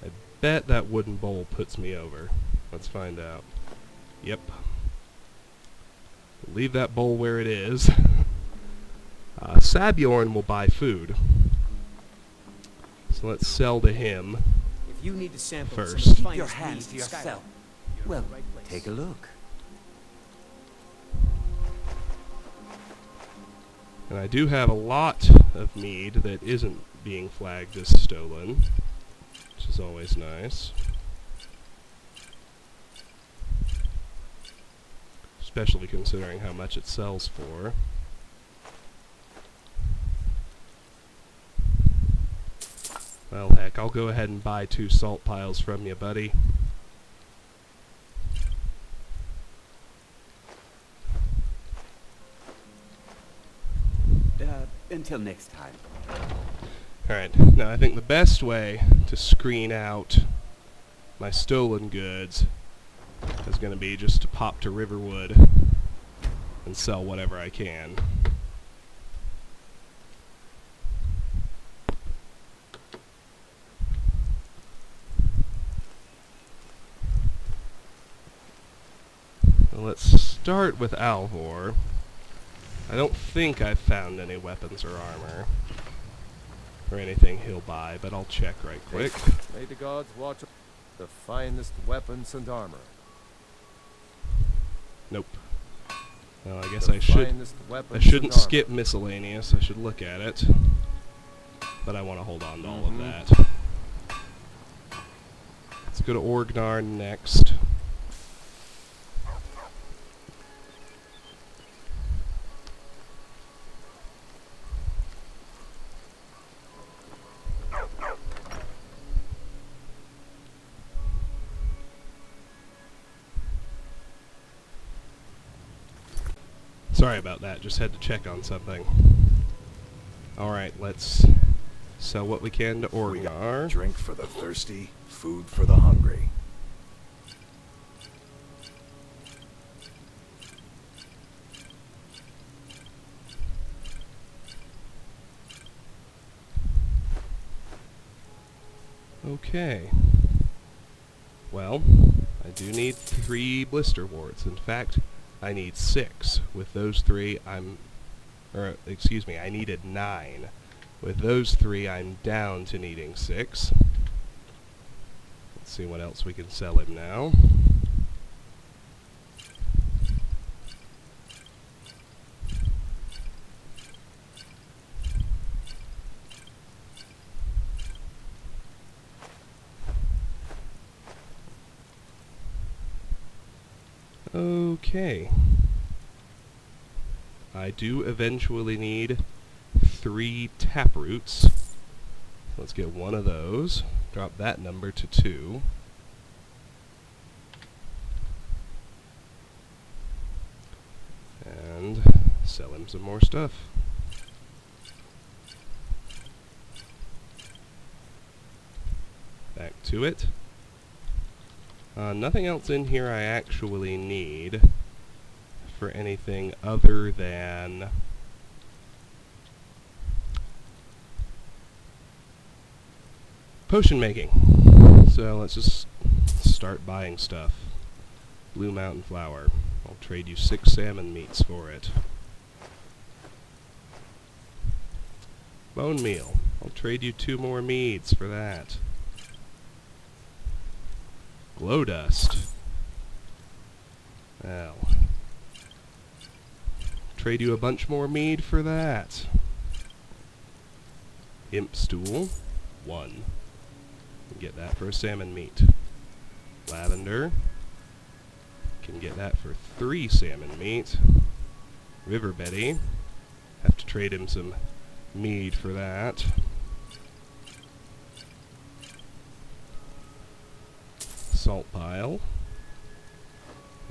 Speaker 1: I bet that wooden bowl puts me over. Let's find out. Yep. Leave that bowl where it is. Sabjorn will buy food. So let's sell to him.
Speaker 2: If you need to sample
Speaker 1: First.
Speaker 2: some of the
Speaker 4: Keep
Speaker 2: finest
Speaker 4: your hands
Speaker 2: mead
Speaker 4: to
Speaker 2: in
Speaker 4: yourself.
Speaker 2: Skyrim, you're
Speaker 4: Well,
Speaker 2: in the right place.
Speaker 4: take a look.
Speaker 1: And I do have a lot of mead that isn't being flagged as stolen, which is always nice. Especially considering how much it sells for. Well, heck, I'll go ahead and buy 2 salt piles from you, buddy.
Speaker 4: Until next time.
Speaker 1: Alright, now I think the best way to screen out my stolen goods is going to be just to pop to Riverwood and sell whatever I can. Well, let's start with Alvor. I don't think I've found any weapons or armor or anything he'll buy, but I'll check right quick.
Speaker 3: May the gods watch the finest weapons and armor.
Speaker 1: Nope. Well, I guess
Speaker 3: The
Speaker 1: I shouldn't
Speaker 3: finest
Speaker 1: skip miscellaneous. I should look at it. But I want to hold on to all of that. Let's go to Orgnar next. Sorry about that, just had to check on something. Alright, let's sell what we can to Orgnar.
Speaker 6: Drink for the thirsty, food for the hungry.
Speaker 1: Okay. Well, I do need 3 blister warts. In fact, I need 6. With those 3, I needed 9. With those 3, I'm down to needing 6. Let's see what else we can sell him now. Okay. I do eventually need 3 taproots. Let's get one of those. Drop that number to 2. And sell him some more stuff. Back to it. Nothing else in here I actually need for anything other than Potion making. So let's just start buying stuff. Blue Mountain Flour. I'll trade you 6 salmon meats for it. Bone meal. I'll trade you 2 more meads for that. Glow dust. Well. Trade you a bunch more mead for that. Imp stool. 1. Get that for a salmon meat. Lavender. Can get that for 3 salmon meat. River Betty. Have to trade him some mead for that. Salt pile.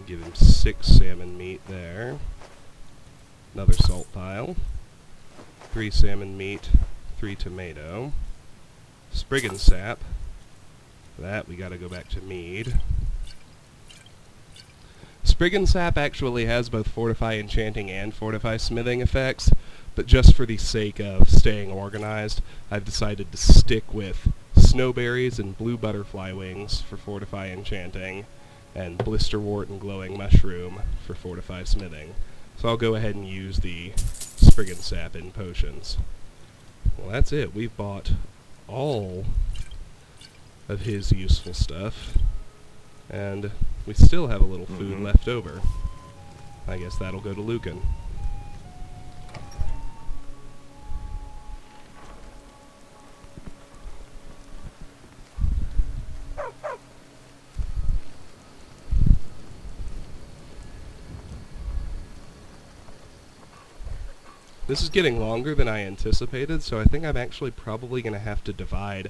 Speaker 1: Give him 6 salmon meat there. Another salt pile. 3 salmon meat, 3 tomato. Spriggan sap. For that we gotta go back to mead. Spriggan sap actually has both fortify enchanting and fortify smithing effects, but just for the sake of staying organized, I've decided to stick with snowberries and blue butterfly wings for fortify enchanting, and blisterwort and glowing mushroom for fortify smithing. So I'll go ahead and use the Spriggan sap in potions. Well, that's it. We've bought all of his useful stuff, and we still have a little food left over. I guess that'll go to Lucan. This is getting longer than I anticipated, so I think I'm actually probably going to have to divide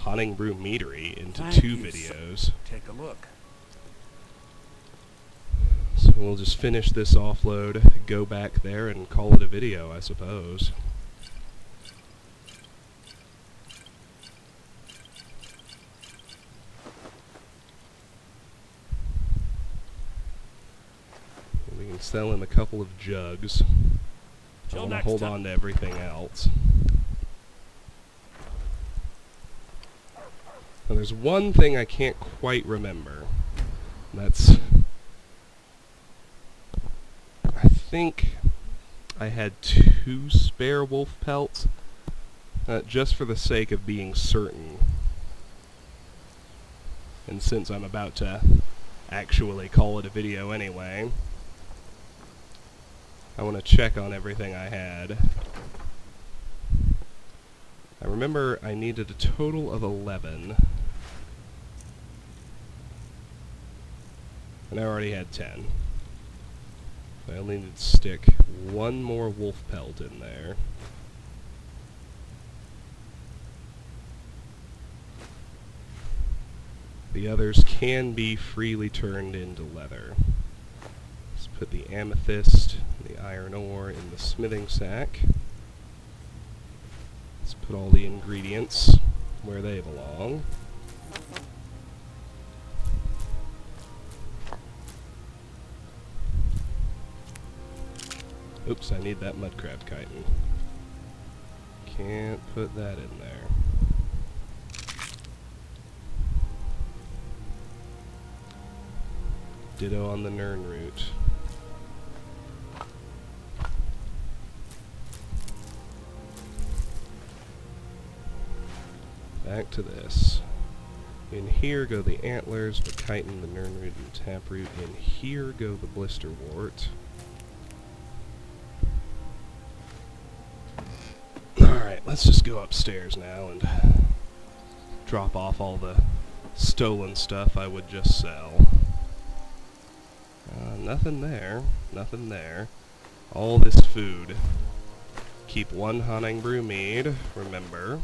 Speaker 1: Honningbrew Meadery into
Speaker 5: Thank
Speaker 1: 2
Speaker 5: you,
Speaker 1: videos.
Speaker 5: Take a look.
Speaker 1: So we'll just finish this offload, go back there, and call it a video, I suppose. We can sell him a couple of jugs. I
Speaker 5: Till
Speaker 1: want to
Speaker 5: next
Speaker 1: hold
Speaker 5: time.
Speaker 1: on to everything else. Now there's one thing I can't quite remember. That's... I think I had 2 spare wolf pelts, just for the sake of being certain. And since I'm about to actually call it a video anyway, I want to check on everything I had. I remember I needed a total of 11. And I already had 10. So I only need to stick 1 more wolf pelt in there. The others can be freely turned into leather. Let's put the amethyst and the iron ore in the smithing sack. Let's put all the ingredients where they belong. Oops, I need that mudcrab chitin. Can't put that in there. Ditto on the Nern root. Back to this. In here go the antlers, the chitin, the Nern root, and taproot. In here go the blisterwort. Alright, let's just go upstairs now and drop off all the stolen stuff I would just sell. Nothing there. Nothing there. All this food. Keep 1 Honningbrew mead, remember.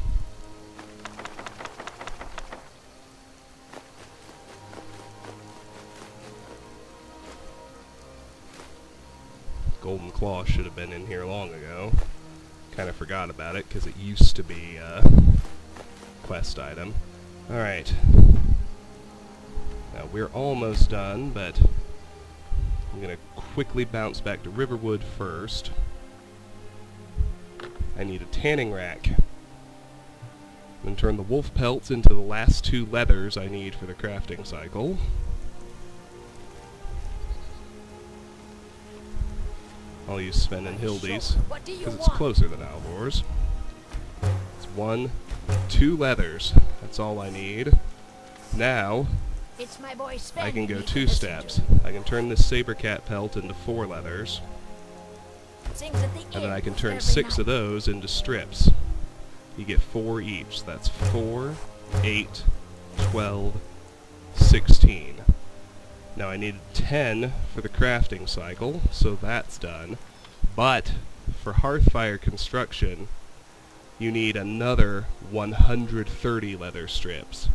Speaker 1: Golden Claw should have been in here long ago. Kind of forgot about it because it used to be a quest item. Alright. Now we're almost done, but I'm going to quickly bounce back to Riverwood first. I need a tanning rack. And turn the wolf pelts into the last 2 leathers I need for the crafting cycle. I'll use Sven and Hildy's, because it's closer than Alvor's. It's 1, 2 leathers. That's all I need. Now,
Speaker 7: It's my boy Sven
Speaker 1: I can go
Speaker 7: you
Speaker 1: 2
Speaker 7: listen to.
Speaker 1: steps. I can turn this saber cat pelt into 4 leathers,
Speaker 7: Sings at the
Speaker 1: and then I can
Speaker 7: inn
Speaker 1: turn
Speaker 7: every
Speaker 1: 6
Speaker 7: night.
Speaker 1: of those into strips. You get 4 each. That's 4, 8, 12, 16. Now I need 10 for the crafting cycle, so that's done. But for hearthfire construction, you need another 130 leather strips.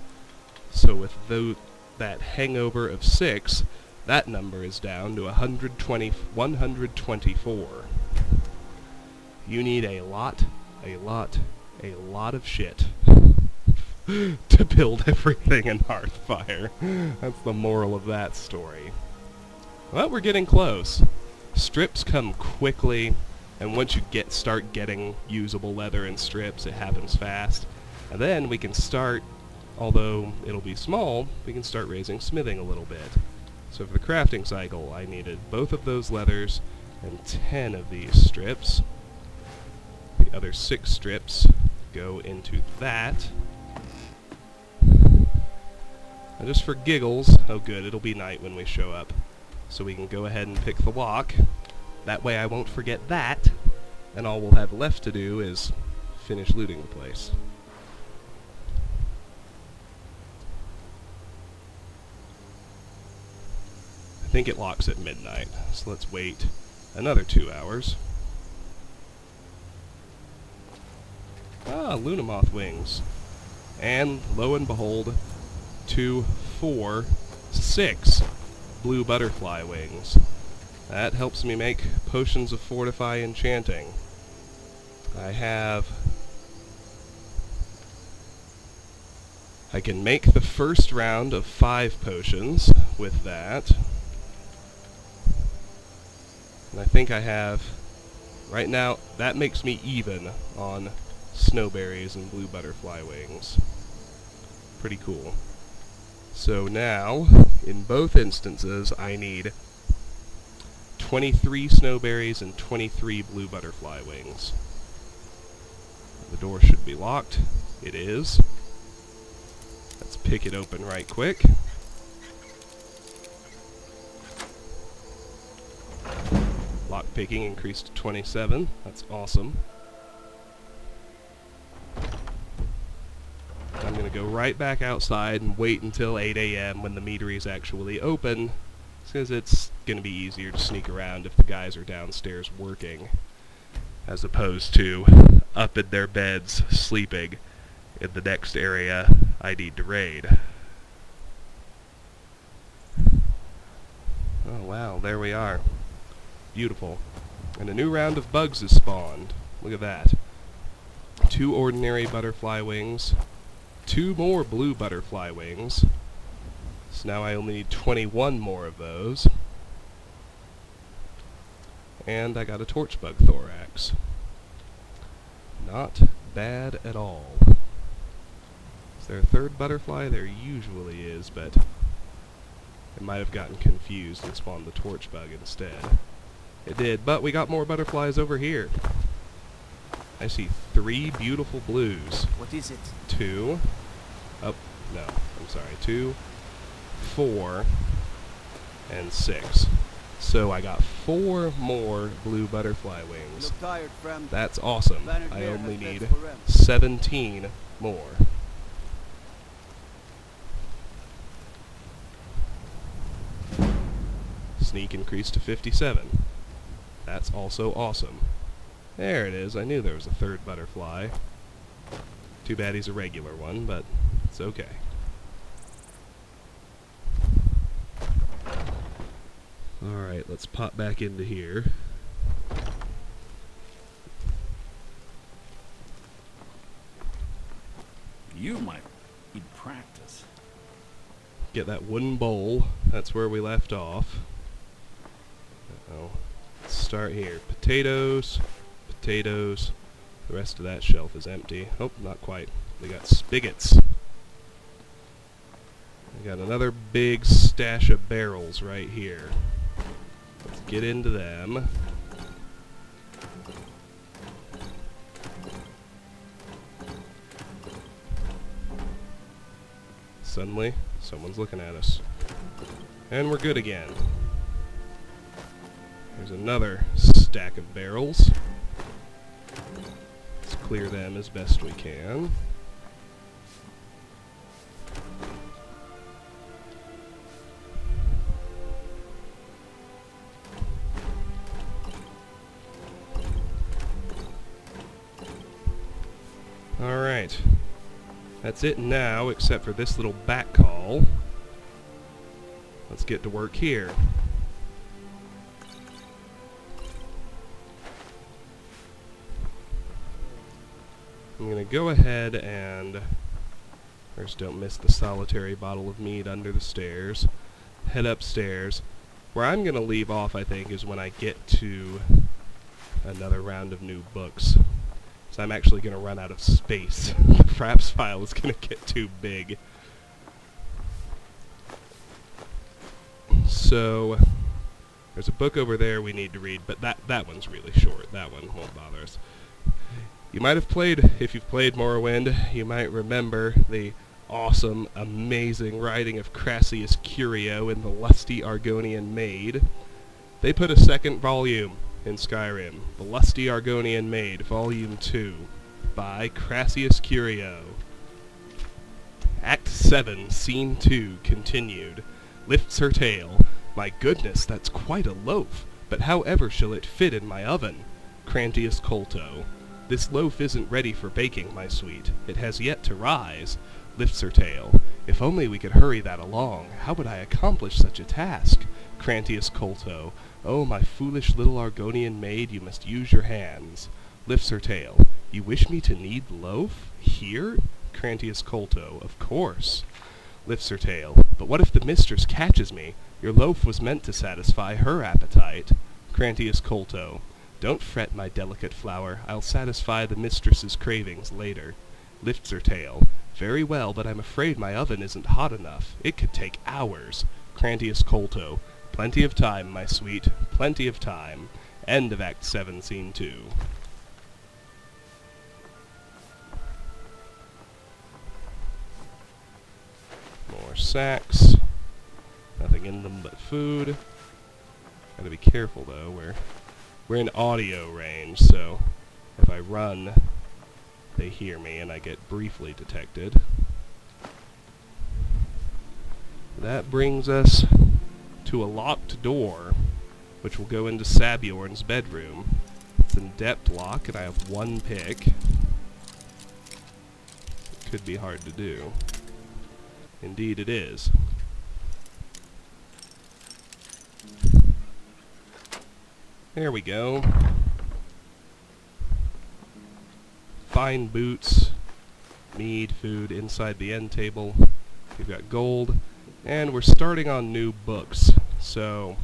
Speaker 1: So with that hangover of 6, that number is down to 124. You need a lot of shit to build everything in Hearthfire. That's the moral of that story. Well, we're getting close. Strips come quickly, and once you start getting usable leather and strips, it happens fast. And then we can start, although it'll be small, we can start raising smithing a little bit. So for the crafting cycle, I needed both of those leathers and 10 of these strips. The other 6 strips go into that. And just for giggles, oh good, it'll be night when we show up. So we can go ahead and pick the lock. That way I won't forget that, and all we'll have left to do is finish looting the place. I think it locks at midnight, so let's wait another 2 hours. Ah, Lunamoth wings. And lo and behold, 2, 4, 6 blue butterfly wings. That helps me make potions of fortify enchanting. I can make the first round of 5 potions with that. And I think I have, right now, that makes me even on snowberries and blue butterfly wings. Pretty cool. So now, in both instances, I need 23 snowberries and 23 blue butterfly wings. The door should be locked. It is. Let's pick it open right quick. Lock picking increased to 27. That's awesome. I'm going to go right back outside and wait until 8 a.m. when the meadery is actually open, because it's going to be easier to sneak around if the guys are downstairs working, as opposed to up in their beds sleeping in the next area I need to raid. Oh wow, there we are. Beautiful. And a new round of bugs is spawned. Look at that. 2 ordinary butterfly wings, 2 more blue butterfly wings. So now I only need 21 more of those. And I got a torch bug thorax. Not bad at all. Is there a 3rd butterfly? There usually is, but it might have gotten confused and spawned the torch bug instead. It did, but we got more butterflies over here. I see 3 beautiful blues.
Speaker 2: What is it?
Speaker 1: 2. Oh, no. I'm sorry. 2, 4, and 6. So I got 4 more blue butterfly
Speaker 2: You
Speaker 1: wings.
Speaker 2: look tired, friend.
Speaker 1: That's awesome.
Speaker 2: Leonard
Speaker 1: I
Speaker 2: here
Speaker 1: only
Speaker 2: has
Speaker 1: need
Speaker 2: beds for rent.
Speaker 1: 17 more. Sneak increased to 57. That's also awesome. There it is. I knew there was a 3rd butterfly. Too bad he's a regular one, but it's okay. Alright, let's pop back into here.
Speaker 5: You might need practice.
Speaker 1: Get that wooden bowl. That's where we left off. Uh-oh. Let's start here. Potatoes, potatoes, The rest of that shelf is empty. Oh, not quite. We got spigots. We got another big stash of barrels right here. Let's get into them. Suddenly, someone's looking at us. And we're good again. There's another stack of barrels. Let's clear them as best we can. Alright. That's it now, except for this little back call. Let's get to work here. I'm going to go ahead and, first don't miss the solitary bottle of mead under the stairs, head upstairs. Where I'm going to leave off, I think, is when I get to another round of new books. So I'm actually going to run out of space. The Fraps file is going to get too big. So, there's a book over there we need to read, but that one's really short. That one won't bother us. You might have played, if you've played Morrowind, you might remember the awesome, amazing writing of Crassius Curio in The Lusty Argonian Maid. They put a second volume in Skyrim, The Lusty Argonian Maid, Volume 2, by Crassius Curio. Act 7, Scene 2, continued. Lifts her tail. My goodness, that's quite a loaf, but however shall it fit in my oven? Crantius Colto. This loaf isn't ready for baking, my sweet. It has yet to rise. Lifts her tail. If only we could hurry that along, how would I accomplish such a task? Crantius Colto. Oh, my foolish little Argonian maid, you must use your hands. Lifts her tail. You wish me to knead loaf? Here? Crantius Colto. Of course. Lifts her tail. But what if the mistress catches me? Your loaf was meant to satisfy her appetite. Crantius Colto. Don't fret, my delicate flower. I'll satisfy the mistress's cravings later. Lifts her tail. Very well, but I'm afraid my oven isn't hot enough. It could take hours. Crantius Colto. Plenty of time, my sweet. Plenty of time. End of Act 7, Scene 2. More sacks. Nothing in them but food. Gotta be careful, though. We're in audio range, so if I run, they hear me and I get briefly detected. That brings us to a locked door, which will go into Sabjorn's bedroom. It's an adept lock, and I have one pick. It could be hard to do. Indeed it is. There we go. Fine boots, mead, food inside the end table. We've got gold, and we're starting on new books. So,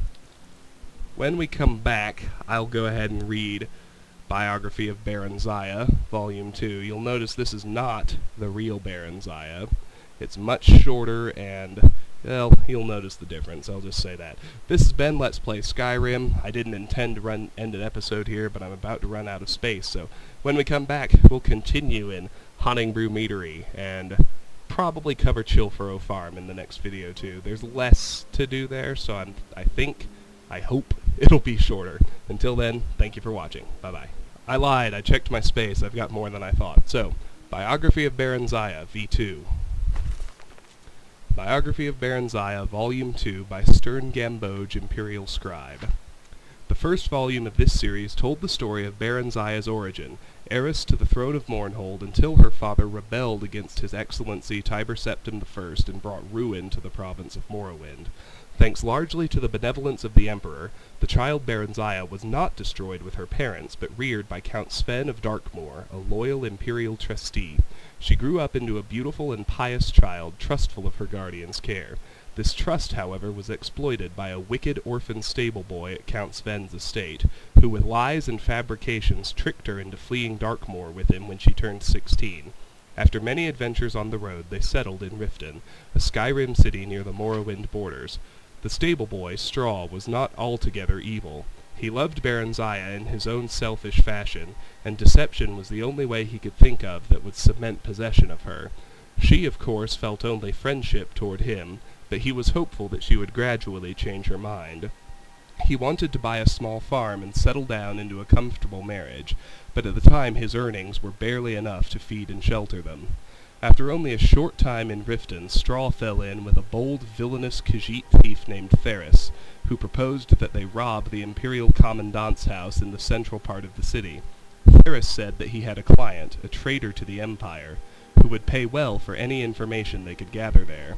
Speaker 1: when we come back, I'll go ahead and read Biography of Baron Zaya, Volume 2. You'll notice this is not the real Baron Zaya. It's much shorter, and, well, you'll notice the difference, I'll just say that. This has been Let's Play Skyrim. I didn't intend to end an episode here, but I'm about to run out of space, so when we come back, we'll continue in Honningbrew Meadery, and probably cover Chilfaro Farm in the next video, too. There's less to do there, so I hope it'll be shorter. Until then, thank you for watching. Bye-bye. I lied, I checked my space, I've got more than I thought. So, Biography of Baron Zaya, V2. Biography of Baron Zaya, Volume 2, by Stern Gamboge, Imperial Scribe. The first volume of this series told the story of Baron Zaya's origin, heiress to the throne of Mournhold until her father rebelled against His Excellency Tiber Septim I and brought ruin to the province of Morrowind. Thanks largely to the benevolence of the Emperor, the child Baron Zaya was not destroyed with her parents, but reared by Count Sven of Darkmoor, a loyal imperial trustee. She grew up into a beautiful and pious child, trustful of her guardian's care. This trust, however, was exploited by a wicked orphan stable boy at Count Sven's estate, who with lies and fabrications tricked her into fleeing Darkmoor with him when she turned 16. After many adventures on the road, they settled in Riften, a Skyrim city near the Morrowind borders. The stable boy, Straw, was not altogether evil. He loved Baronziah in his own selfish fashion, and deception was the only way he could think of that would cement possession of her. She, of course, felt only friendship toward him, but he was hopeful that she would gradually change her mind. He wanted to buy a small farm and settle down into a comfortable marriage, but at the time his earnings were barely enough to feed and shelter them. After only a short time in Riften, Straw fell in with a bold, villainous Khajiit thief named Theris, who proposed that they rob the Imperial Commandant's house in the central part of the city. Theris said that he had a client, a traitor to the Empire, who would pay well for any information they could gather there.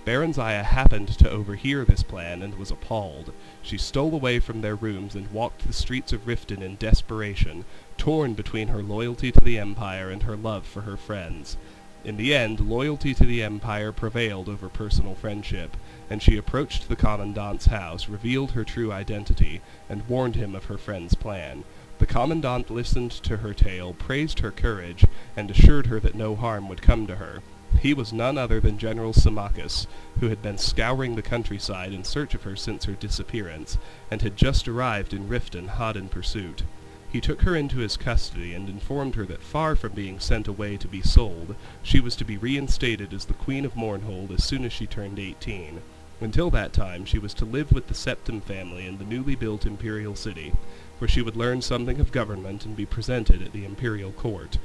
Speaker 1: Baronziah happened to overhear this plan and was appalled. She stole away from their rooms and walked the streets of Riften in desperation, torn between her loyalty to the Empire and her love for her friends. In the end, loyalty to the Empire prevailed over personal friendship, and she approached the Commandant's house, revealed her true identity, and warned him of her friend's plan. The Commandant listened to her tale, praised her courage, and assured her that no harm would come to her. He was none other than General Symmachus, who had been scouring the countryside in search of her since her disappearance, and had just arrived in Riften hot in pursuit. He took her into his custody and informed her that far from being sent away to be sold, she was to be reinstated as the Queen of Mournhold as soon as she turned 18. Until that time, she was to live with the Septim family in the newly built imperial city, where she would learn something of government and be presented at the imperial court.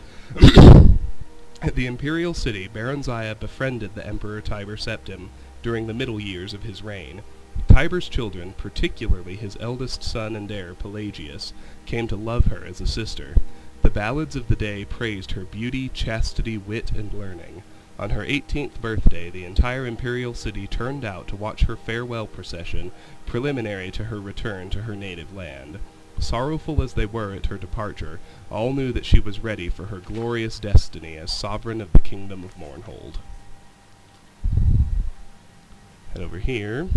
Speaker 1: At the imperial city, Baronziah befriended the Emperor Tiber Septim during the middle years of his reign. Tiber's children, particularly his eldest son and heir Pelagius, came to love her as a sister. The ballads of the day praised her beauty, chastity, wit, and learning. On her 18th birthday, the entire imperial city turned out to watch her farewell procession, preliminary to her return to her native land. Sorrowful as they were at her departure, all knew that she was ready for her glorious destiny as sovereign of the kingdom of Mournhold. Head over here.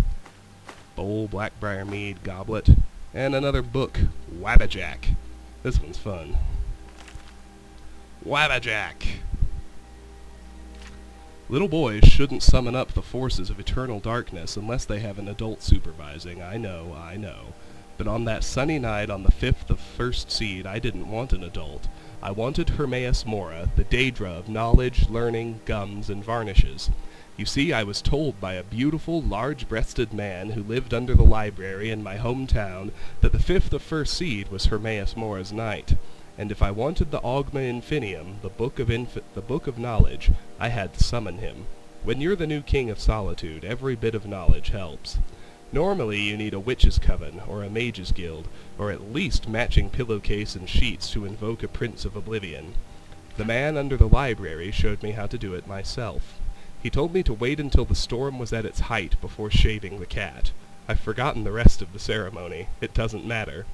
Speaker 1: Bowl, Blackbriar Mead, Goblet, and another book, Wabbajack. This one's fun. Wabbajack! Little boys shouldn't summon up the forces of eternal darkness unless they have an adult supervising. I know. But on that sunny night on the 5th of First Seed, I didn't want an adult. I wanted Hermaeus Mora, the Daedra of knowledge, learning, gums, and varnishes. You see, I was told by a beautiful, large-breasted man who lived under the library in my hometown that the 5th of First Seed was Hermaeus Mora's night. And if I wanted the Augma Infinium, the book of knowledge, I had to summon him. When you're the new king of solitude, every bit of knowledge helps. Normally you need a witch's coven, or a mage's guild, or at least matching pillowcase and sheets to invoke a prince of oblivion. The man under the library showed me how to do it myself. He told me to wait until the storm was at its height before shaving the cat. I've forgotten the rest of the ceremony. It doesn't matter.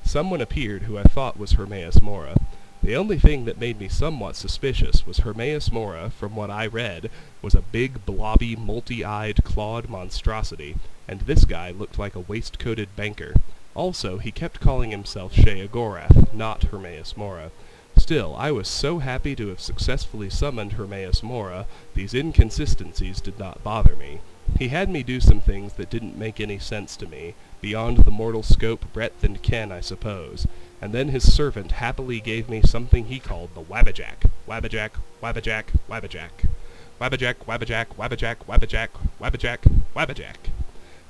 Speaker 1: Someone appeared who I thought was Hermaeus Mora. The only thing that made me somewhat suspicious was Hermaeus Mora, from what I read, was a big, blobby, multi-eyed, clawed monstrosity, and this guy looked like a waistcoated banker. Also, he kept calling himself Sheogorath, not Hermaeus Mora. Still, I was so happy to have successfully summoned Hermaeus Mora, these inconsistencies did not bother me. He had me do some things that didn't make any sense to me, beyond the mortal scope, breadth, and ken, I suppose, and then his servant happily gave me something he called the Wabbajack. Wabbajack, Wabbajack, Wabbajack. Wabbajack, Wabbajack, Wabbajack, Wabbajack, Wabbajack, Wabbajack.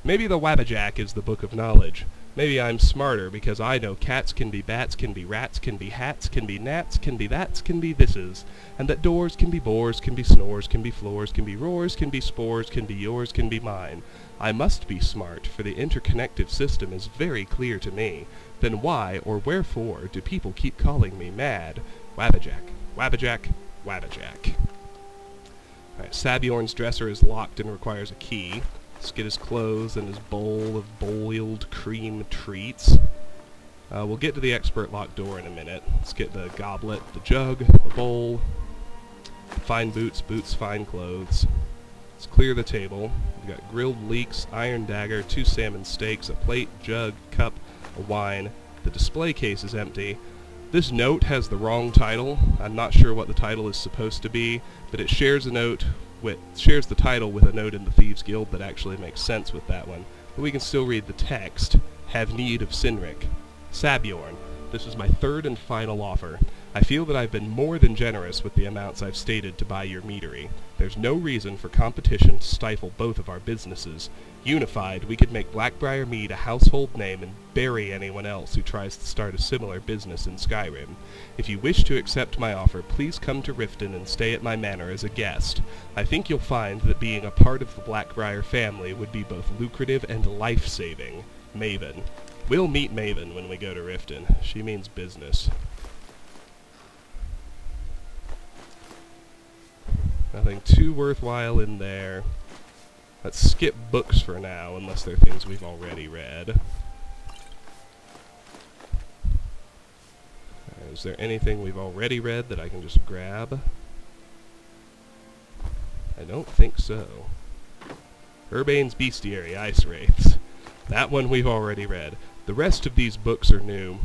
Speaker 1: Maybe the Wabbajack is the book of knowledge. Maybe I'm smarter because I know cats can be bats, can be rats, can be hats, can be gnats, can be that's, can be thises, and that doors can be bores, can be snores, can be floors, can be roars, can be spores, can be yours, can be mine. I must be smart, for the interconnective system is very clear to me. Then why, or wherefore, do people keep calling me mad? Wabbajack, Wabbajack, Wabbajack. Alright, Sabjorn's dresser is locked and requires a key. Let's get his clothes and his bowl of boiled cream treats. We'll get to the expert lock door in a minute. Let's get the goblet, the jug, the bowl, fine boots, fine clothes. Let's clear the table. We've got grilled leeks, iron dagger, 2 salmon steaks, a plate, jug, cup, a wine. The display case is empty. This note has the wrong title. I'm not sure what the title is supposed to be, but it shares the title with a note in the Thieves Guild that actually makes sense with that one. But we can still read the text. Have need of Sinric. Sabjorn, this is my 3rd and final offer. I feel that I've been more than generous with the amounts I've stated to buy your meadery. There's no reason for competition to stifle both of our businesses. Unified, we could make Blackbriar Mead a household name and bury anyone else who tries to start a similar business in Skyrim. If you wish to accept my offer, please come to Riften and stay at my manor as a guest. I think you'll find that being a part of the Blackbriar family would be both lucrative and life-saving. Maven. We'll meet Maven when we go to Riften. She means business. Nothing too worthwhile in there. Let's skip books for now, unless they're things we've already read. Is there anything we've already read that I can just grab? I don't think so. Urbane's Bestiary, Ice Wraiths. That one we've already read. The rest of these books are new.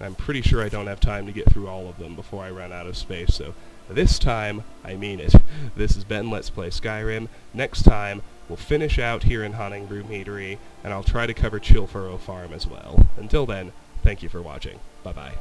Speaker 1: I'm pretty sure I don't have time to get through all of them before I run out of space, so this time, I mean it. This has been Let's Play Skyrim. Next time, we'll finish out here in Honningbrew Meadery, and I'll try to cover Chillfurrow Farm as well. Until then, thank you for watching. Bye-bye.